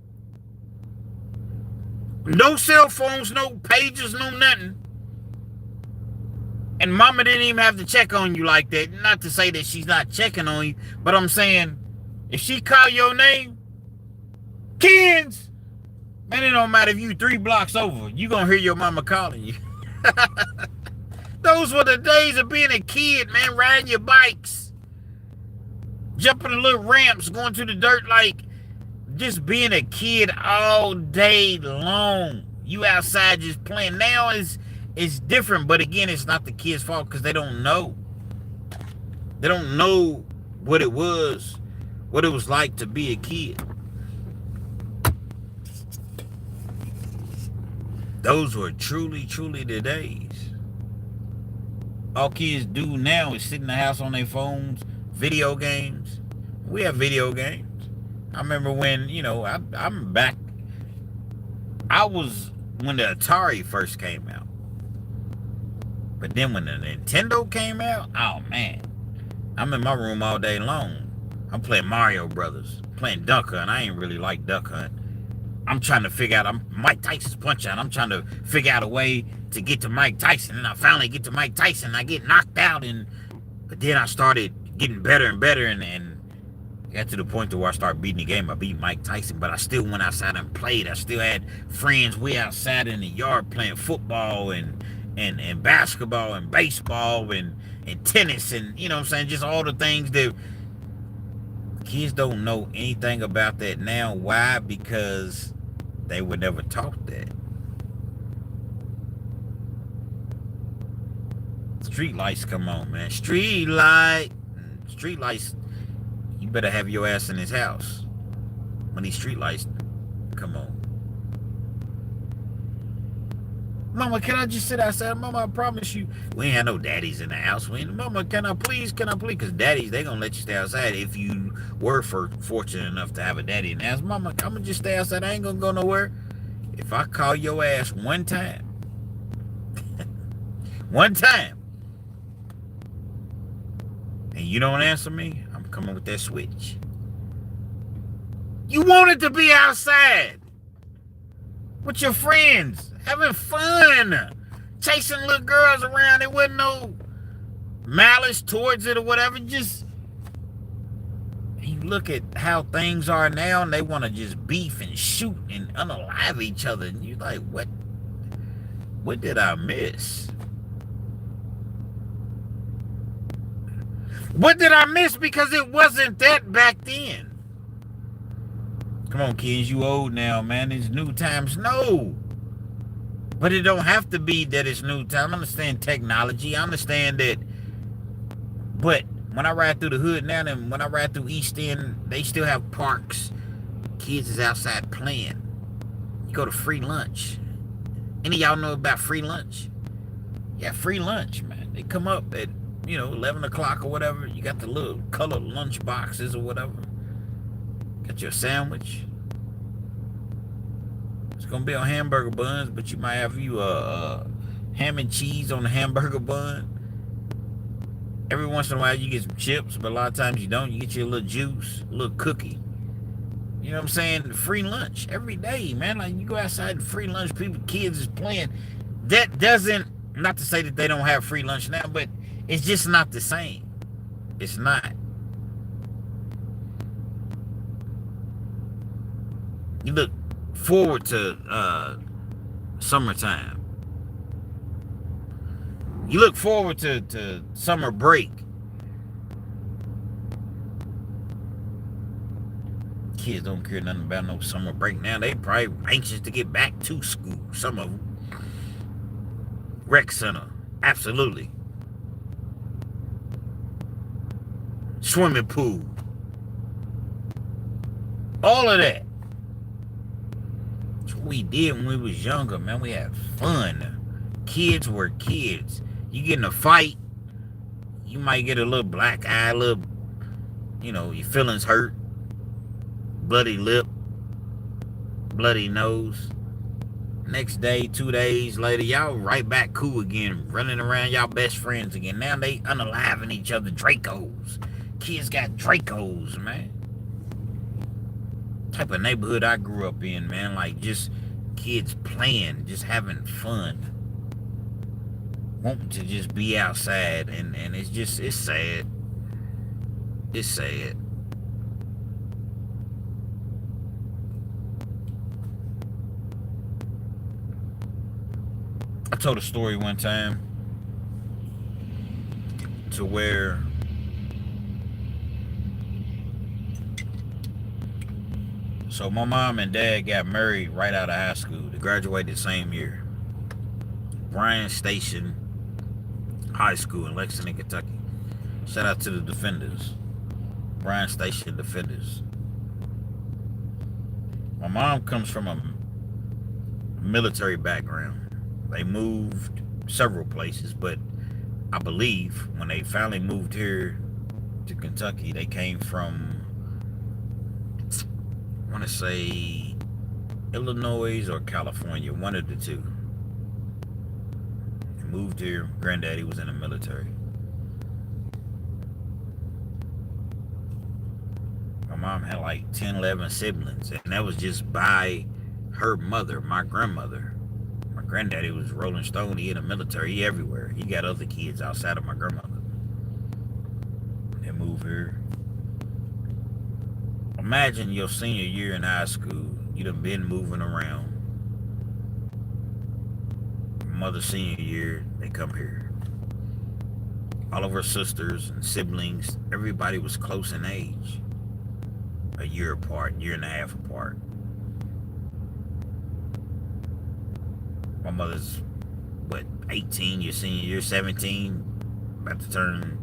A: No cell phones, no pages, no nothing. And Mama didn't even have to check on you like that. Not to say that she's not checking on you, but I'm saying, if she call your name, Kenz, man, it don't matter if you 3 blocks over, you gonna hear your mama calling you. Those were the days of being a kid, man, riding your bikes, jumping the little ramps, going to the dirt, like just being a kid all day long. You outside just playing. Now it's different, but again, it's not the kid's fault, because they don't know. They don't know what it was like to be a kid. Those were truly, truly the days. All kids do now is sit in the house on their phones, video games. We have video games. I remember when, I'm back. I was when the Atari first came out. But then when the Nintendo came out, oh man, I'm in my room all day long. I'm playing Mario Brothers, playing Duck Hunt. I ain't really like Duck Hunt. I'm trying to figure out, I'm Mike Tyson's Punch Out. I'm trying to figure out a way to get to Mike Tyson. And I finally get to Mike Tyson. I get knocked out. But then I started getting better and better. And got to the point to where I started beating the game. I beat Mike Tyson. But I still went outside and played. I still had friends way outside in the yard playing football and basketball and baseball and tennis. And, you know what I'm saying, just all the things that kids don't know anything about that now. Why? Because they were never taught that. Street lights come on, man. Street lights. You better have your ass in his house when these street lights come on. Mama, can I just sit outside? Mama, I promise you, we ain't had no daddies in the house. Mama, can I please? Because daddies, they gonna let you stay outside if you were fortunate enough to have a daddy in the house. Mama, I'm gonna just stay outside. I ain't gonna go nowhere. If I call your ass one time, and you don't answer me, I'm coming with that switch. You wanted to be outside with your friends, having fun, chasing little girls around. There wasn't no malice towards it or whatever. Just, you look at how things are now, and they want to just beef and shoot and unalive each other. And you're like, what did I miss? What did I miss? Because it wasn't that back then. Come on, kids, you old now, man. It's new times. No. But it don't have to be that it's new time. I understand technology. I understand that. But when I ride through the hood now, and when I ride through East End, they still have parks. Kids is outside playing. You go to free lunch. Any of y'all know about free lunch? Yeah, free lunch, man. They come up at, 11 o'clock or whatever. You got the little colored lunch boxes or whatever. Got your sandwich. It's gonna be on hamburger buns, but you might have you ham and cheese on the hamburger bun. Every once in a while you get some chips, but a lot of times you don't. You get your little juice, a little cookie. You know what I'm saying? Free lunch every day, man. Like you go outside, free lunch, people, kids is playing. That doesn't, not to say that they don't have free lunch now, but it's just not the same. It's not. You look forward to summertime. You look forward to summer break. Kids don't care nothing about no summer break now. They probably anxious to get back to school. Some of them. Rec center. Absolutely. Swimming pool. All of that. That's what we did when we was younger, man. We had fun. Kids were kids. You get in a fight, you might get a little black eye, a little, your feelings hurt. Bloody lip, bloody nose. Next day, 2 days later, y'all right back cool again, running around y'all best friends again. Now they unaliving each other, Dracos. Kids got Dracos, man. Type of neighborhood I grew up in, man. Like just kids playing, just having fun. Wanting to just be outside, and it's sad. It's sad. I told a story one time to where so my mom and dad got married right out of high school. They graduated the same year. Bryan Station High School in Lexington, Kentucky. Shout out to the Defenders. Bryan Station Defenders. My mom comes from a military background. They moved several places, but I believe when they finally moved here to Kentucky, they came from, I want to say, Illinois or California, one of the two. They moved here. Granddaddy was in the military. My mom had like 10, 11 siblings, and that was just by her mother, my grandmother. Granddaddy was Rolling Stone. He in the military. He everywhere. He got other kids outside of my grandmother. They moved here. Imagine your senior year in high school. You done been moving around. Mother's senior year, they come here. All of her sisters and siblings, everybody was close in age. A year apart, year and a half apart. My mother's, 18, your senior year, 17, about to turn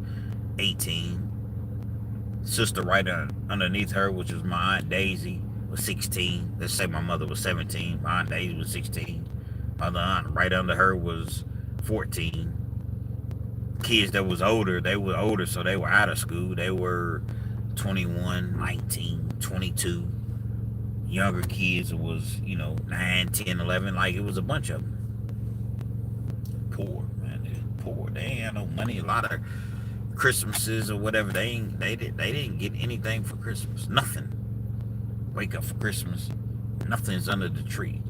A: 18. Sister right underneath her, which was my Aunt Daisy, was 16. Let's say my mother was 17. My Aunt Daisy was 16. My other aunt right under her was 14. Kids that was older, they were older, so they were out of school. They were 21, 19, 22. Younger kids was, 9, 10, 11. Like, it was a bunch of them. Poor, man. They were poor. They ain't had no money. A lot of Christmases or whatever, they didn't get anything for Christmas. Nothing. Wake up for Christmas. Nothing's under the tree.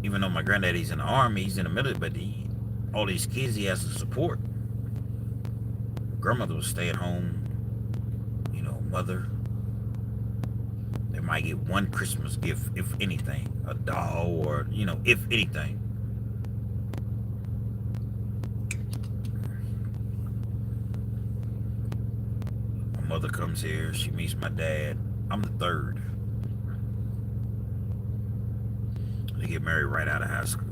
A: Even though my granddaddy's in the army, he's in the military, but all these kids he has to support. Grandmother was stay at home, mother. They might get one Christmas gift, if anything, a doll, or if anything. My mother comes here, she meets my dad. I'm the third. They get married right out of high school.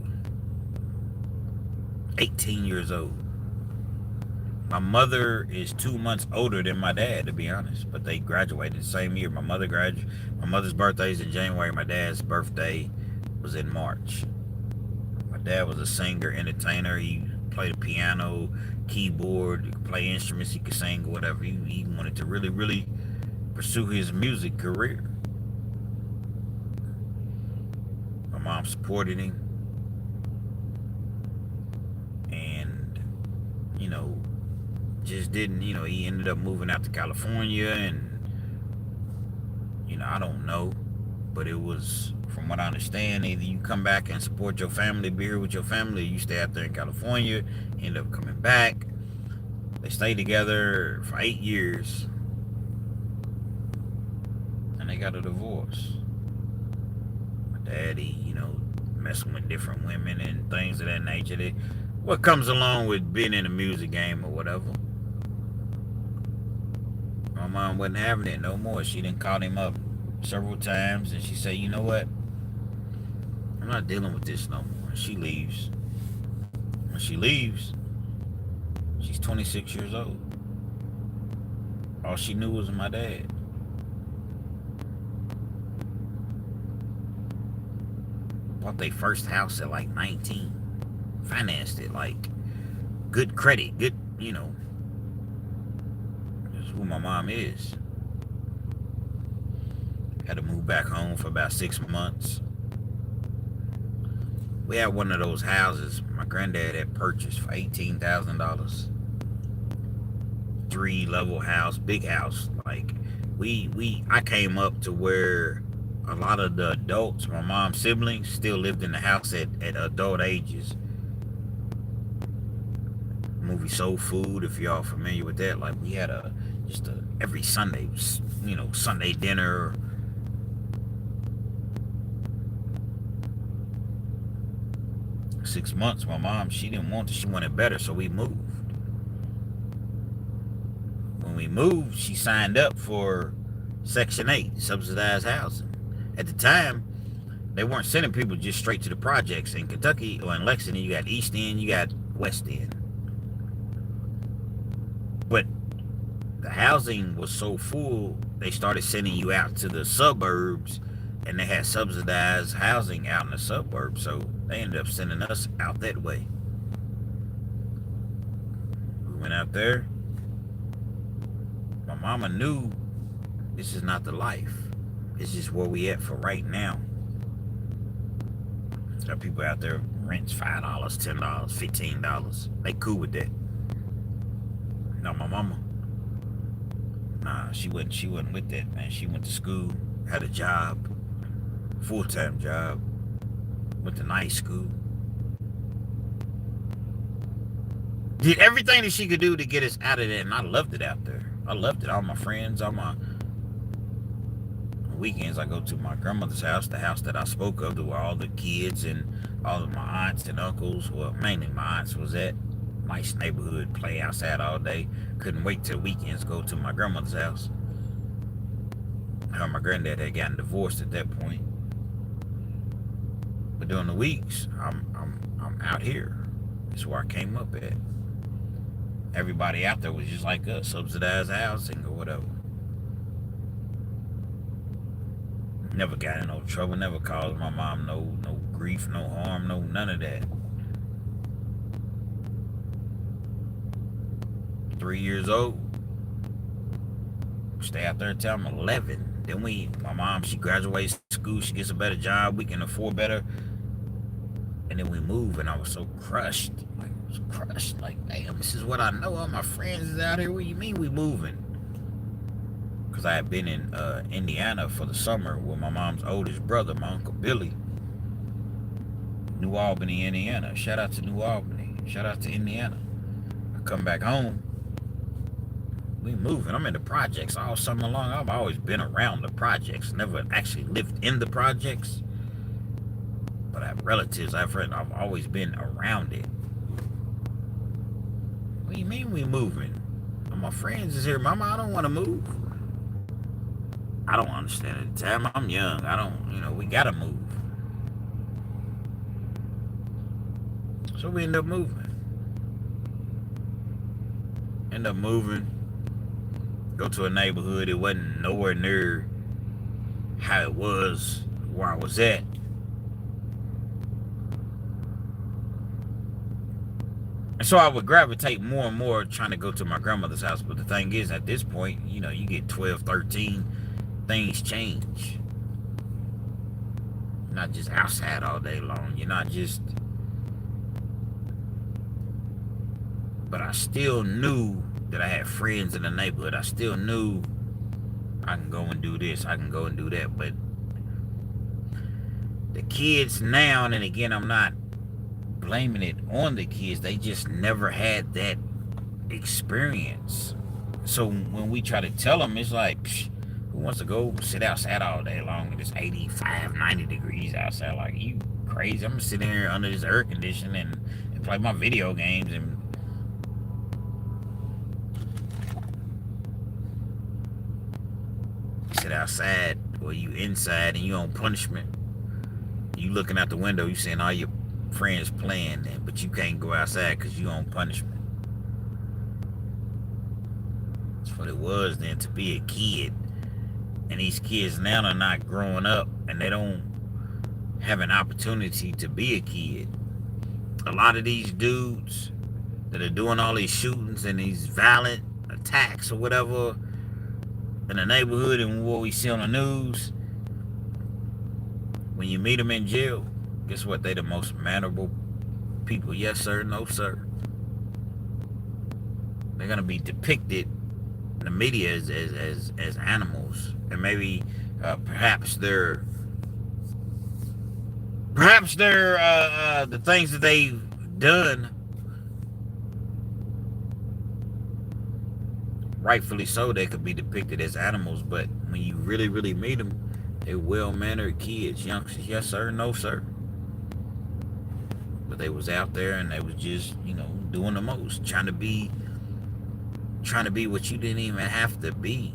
A: 18 years old. My mother is 2 months older than my dad, to be honest, but they graduated the same year. My mother's birthday is in January. My dad's birthday was in March. My dad was a singer, entertainer. He played the piano, keyboard, he could play instruments, he could sing, whatever. He wanted to really, really pursue his music career. My mom supported him. And, just didn't, he ended up moving out to California, and, I don't know. But it was, from what I understand, either you come back and support your family, be here with your family, or you stay out there in California, end up coming back. They stayed together for 8 years. And they got a divorce. My daddy, messing with different women and things of that nature. What comes along with being in the music game or whatever. My mom wasn't having it no more. She done called him up several times, and she said, you know what? I'm not dealing with this no more. And she leaves. When she leaves, she's 26 years old. All she knew was my dad. Bought their first house at like 19. Financed it, like, good credit, good, That's who my mom is. Had to move back home for about 6 months. We had one of those houses my granddad had purchased for $18,000. 3-level house, big house. Like, I came up to where a lot of the adults, my mom's siblings, still lived in the house at adult ages. Movie Soul Food, if y'all familiar with that. Like, we had every Sunday, Sunday dinner. Six months, my mom, she didn't want it. She wanted better, so we moved. When we moved, she signed up for Section 8, subsidized housing. At the time, they weren't sending people just straight to the projects. In Kentucky or in Lexington, you got East End, you got West End. But the housing was so full, they started sending you out to the suburbs, and they had subsidized housing out in the suburbs, so they ended up sending us out that way. We went out there. My mama knew this is not the life. It's just where we at for right now. There are people out there rents $5, $10, $15. They cool with that. No, my mama, nah, she wasn't with that, man. She went to school, had a job, full-time job, went to night school. Did everything that she could do to get us out of there, and I loved it out there. I loved it. All my friends, all my weekends, I go to my grandmother's house, the house that I spoke of, where all the kids and all of my aunts and uncles, well, mainly my aunts was at. Nice neighborhood, play outside all day. Couldn't wait till weekends to go to my grandmother's house. Her and my granddad had gotten divorced at that point. But during the weeks, I'm out here. That's where I came up at. Everybody out there was just like us, subsidized housing or whatever. Never got in no trouble, never caused my mom no grief, no harm, no none of that. 3 years old. Stay out there until I'm 11. Then my mom, she graduates school, she gets a better job, we can afford better. And then we move, and I was so crushed. Like, damn, this is what I know. All my friends is out here. What do you mean we moving? Because I had been in Indiana for the summer with my mom's oldest brother, my Uncle Billy. New Albany, Indiana. Shout out to New Albany. Shout out to Indiana. I come back home. We moving. I'm in the projects all summer long. I've always been around the projects. Never actually lived in the projects. But I have relatives, I've always been around it. What do you mean we moving? Well, my friends is here. Mama, I don't want to move. I don't understand at the time. I'm young. I don't, we got to move. So we end up moving. Go to a neighborhood. It wasn't nowhere near how it was where I was at. And so I would gravitate more and more trying to go to my grandmother's house. But the thing is, at this point, you get 12, 13, things change. You're not just outside all day long. You're not just... But I still knew that I had friends in the neighborhood. I still knew I can go and do this, I can go and do that. But the kids now, and again, I'm not blaming it on the kids, they just never had that experience. So when we try to tell them, it's like, psh, who wants to go sit outside all day long and it's 85, 90 degrees outside? Like, you crazy? I'm gonna sit here under this air conditioning and play my video games and sit outside, or you inside and you on punishment. You looking out the window, you seeing all your friends playing, but you can't go outside because you on punishment. That's what it was then to be a kid. And these kids now are not growing up, and they don't have an opportunity to be a kid. A lot of these dudes that are doing all these shootings and these violent attacks or whatever in the neighborhood and what we see on the news, when you meet them in jail, guess what? They the most mannerable people. Yes, sir. No, sir. They're gonna be depicted in the media as animals, and maybe perhaps they're the things that they've done, rightfully so, they could be depicted as animals. But when you really, really meet them, they're well-mannered kids, youngsters. Yes, sir. No, sir. But they was out there and they was just, doing the most, trying to be what you didn't even have to be.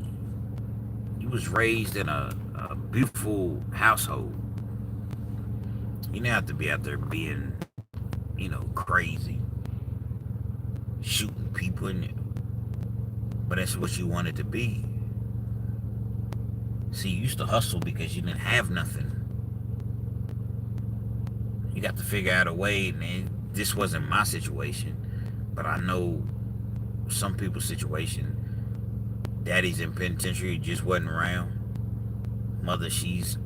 A: You was raised in a beautiful household. You didn't have to be out there being, crazy, shooting people, but that's what you wanted to be. See, you used to hustle because you didn't have nothing. You got to figure out a way, and this wasn't my situation, but I know some people's situation. Daddy's in penitentiary, just wasn't around. Mother, she's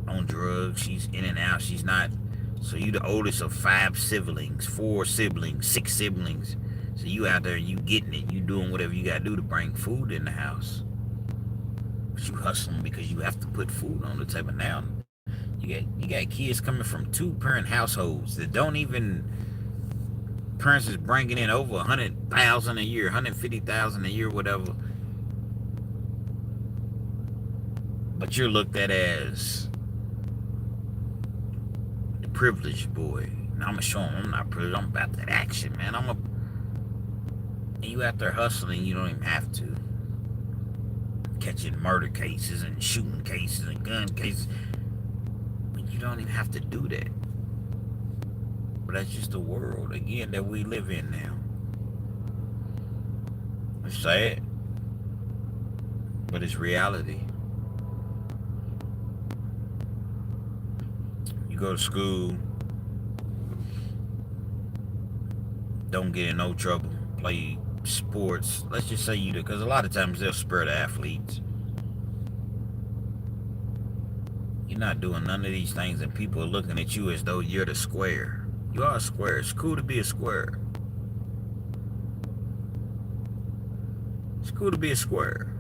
A: on drugs, she's in and out, she's not. So you the oldest of 5 siblings, 4 siblings, 6 siblings. So you out there, you getting it, you doing whatever you gotta do to bring food in the house. But you hustling because you have to put food on the table. Now you got kids coming from 2-parent households that don't even, parents is bringing in over $100,000 a year, $150,000 a year, whatever. But you're looked at as the privileged boy. And I'm gonna show them I'm not privileged. I'm about that action, man. And you out there hustling, you don't even have to. Catching murder cases and shooting cases and gun cases. You don't even have to do that. But that's just the world, again, that we live in now. It's sad, but it's reality. You go to school, don't get in no trouble, play sports. Let's just say you do, because a lot of times they'll spur the athletes. You're not doing none of these things, and people are looking at you as though you're the square. You are a square. It's cool to be a square. It's cool to be a square.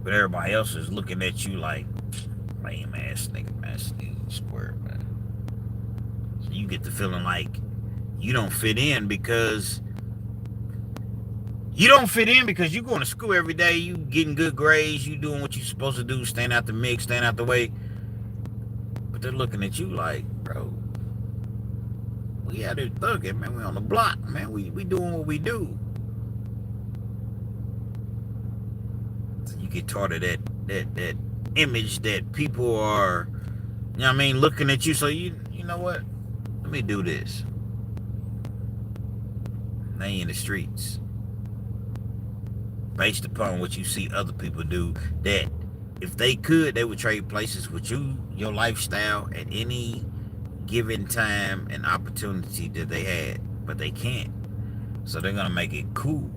A: But everybody else is looking at you like, lame ass nigga, man, square, man. So you get the feeling like you don't fit in because you're going to school every day, you getting good grades, you doing what you're supposed to do, staying out the mix, staying out the way. But they're looking at you like, bro, we out there thugging, man. We on the block, man. We doing what we do. So you get taught of that image that people are, looking at you. So you know what? Let me do this. They in the streets. Based upon what you see other people do, that if they could, they would trade places with you, your lifestyle, at any given time and opportunity that they had, but they can't. So they're gonna make it cool.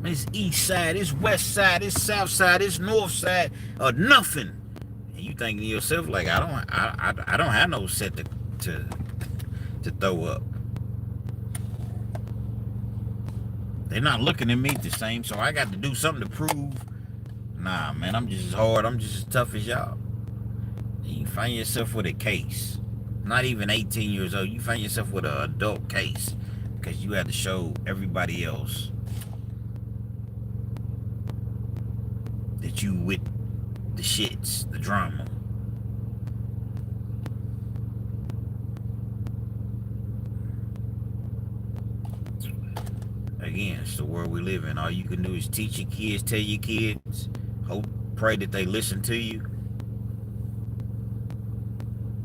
A: It's east side, it's west side, it's south side, it's north side, or nothing. And you thinking to yourself like, I don't have no set to throw up. They're not looking at me the same, so I got to do something to prove. Nah, man, I'm just as hard. I'm just as tough as y'all. You find yourself with a case. Not even 18 years old. You find yourself with an adult case because you had to show everybody else that you with the shits, the drama. Again, it's the world we live in. All you can do is teach your kids, tell your kids, hope, pray that they listen to you.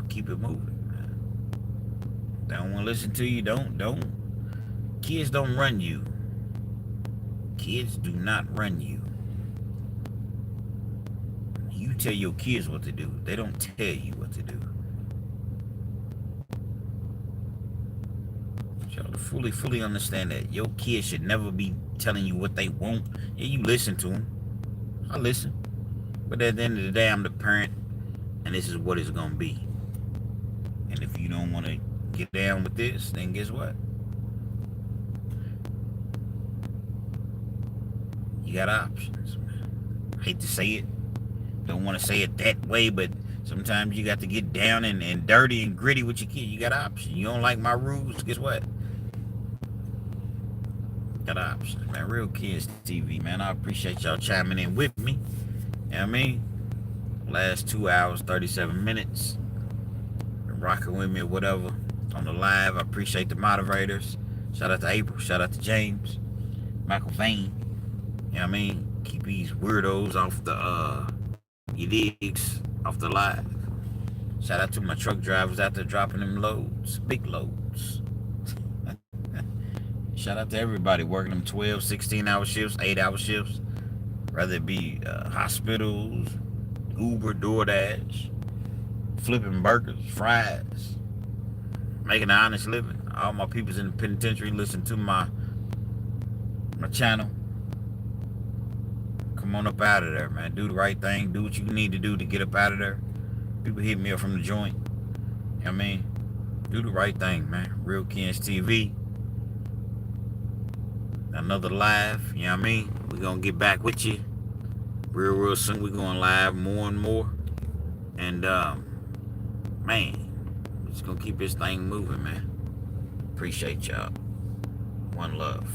A: Keep it moving, man. They don't want to listen to you, don't. Kids don't run you. Kids do not run you. You tell your kids what to do. They don't tell you what to do. Y'all to fully understand that your kids should never be telling you what they want. Yeah, you listen to them. I listen. But at the end of the day, I'm the parent, and this is what it's going to be. And if you don't want to get down with this, then guess what? You got options, man. I hate to say it. Don't want to say it that way, but sometimes you got to get down and dirty and gritty with your kid. You got options. You don't like my rules, guess what? Got options, man. Real Kenz TV, man. I appreciate y'all chiming in with me. You know what I mean? Last 2 hours, 37 minutes. Been rocking with me or whatever on the live. I appreciate the moderators. Shout out to April. Shout out to James. Michael Vane. You know what I mean? Keep these weirdos off the, you digs, off the live. Shout out to my truck drivers out there dropping them loads. Big loads. Shout out to everybody working them 12, 16-hour shifts, 8-hour shifts. Whether it be hospitals, Uber, DoorDash, flipping burgers, fries, making an honest living. All my peoples in the penitentiary listen to my channel. Come on up out of there, man. Do the right thing. Do what you need to do to get up out of there. People hit me up from the joint. You know what I mean? Do the right thing, man. Real Kenz TV. Another live, you know what I mean? We're going to get back with you real soon. We're going live more and more. And, man, we're just going to keep this thing moving, man. Appreciate y'all. One love.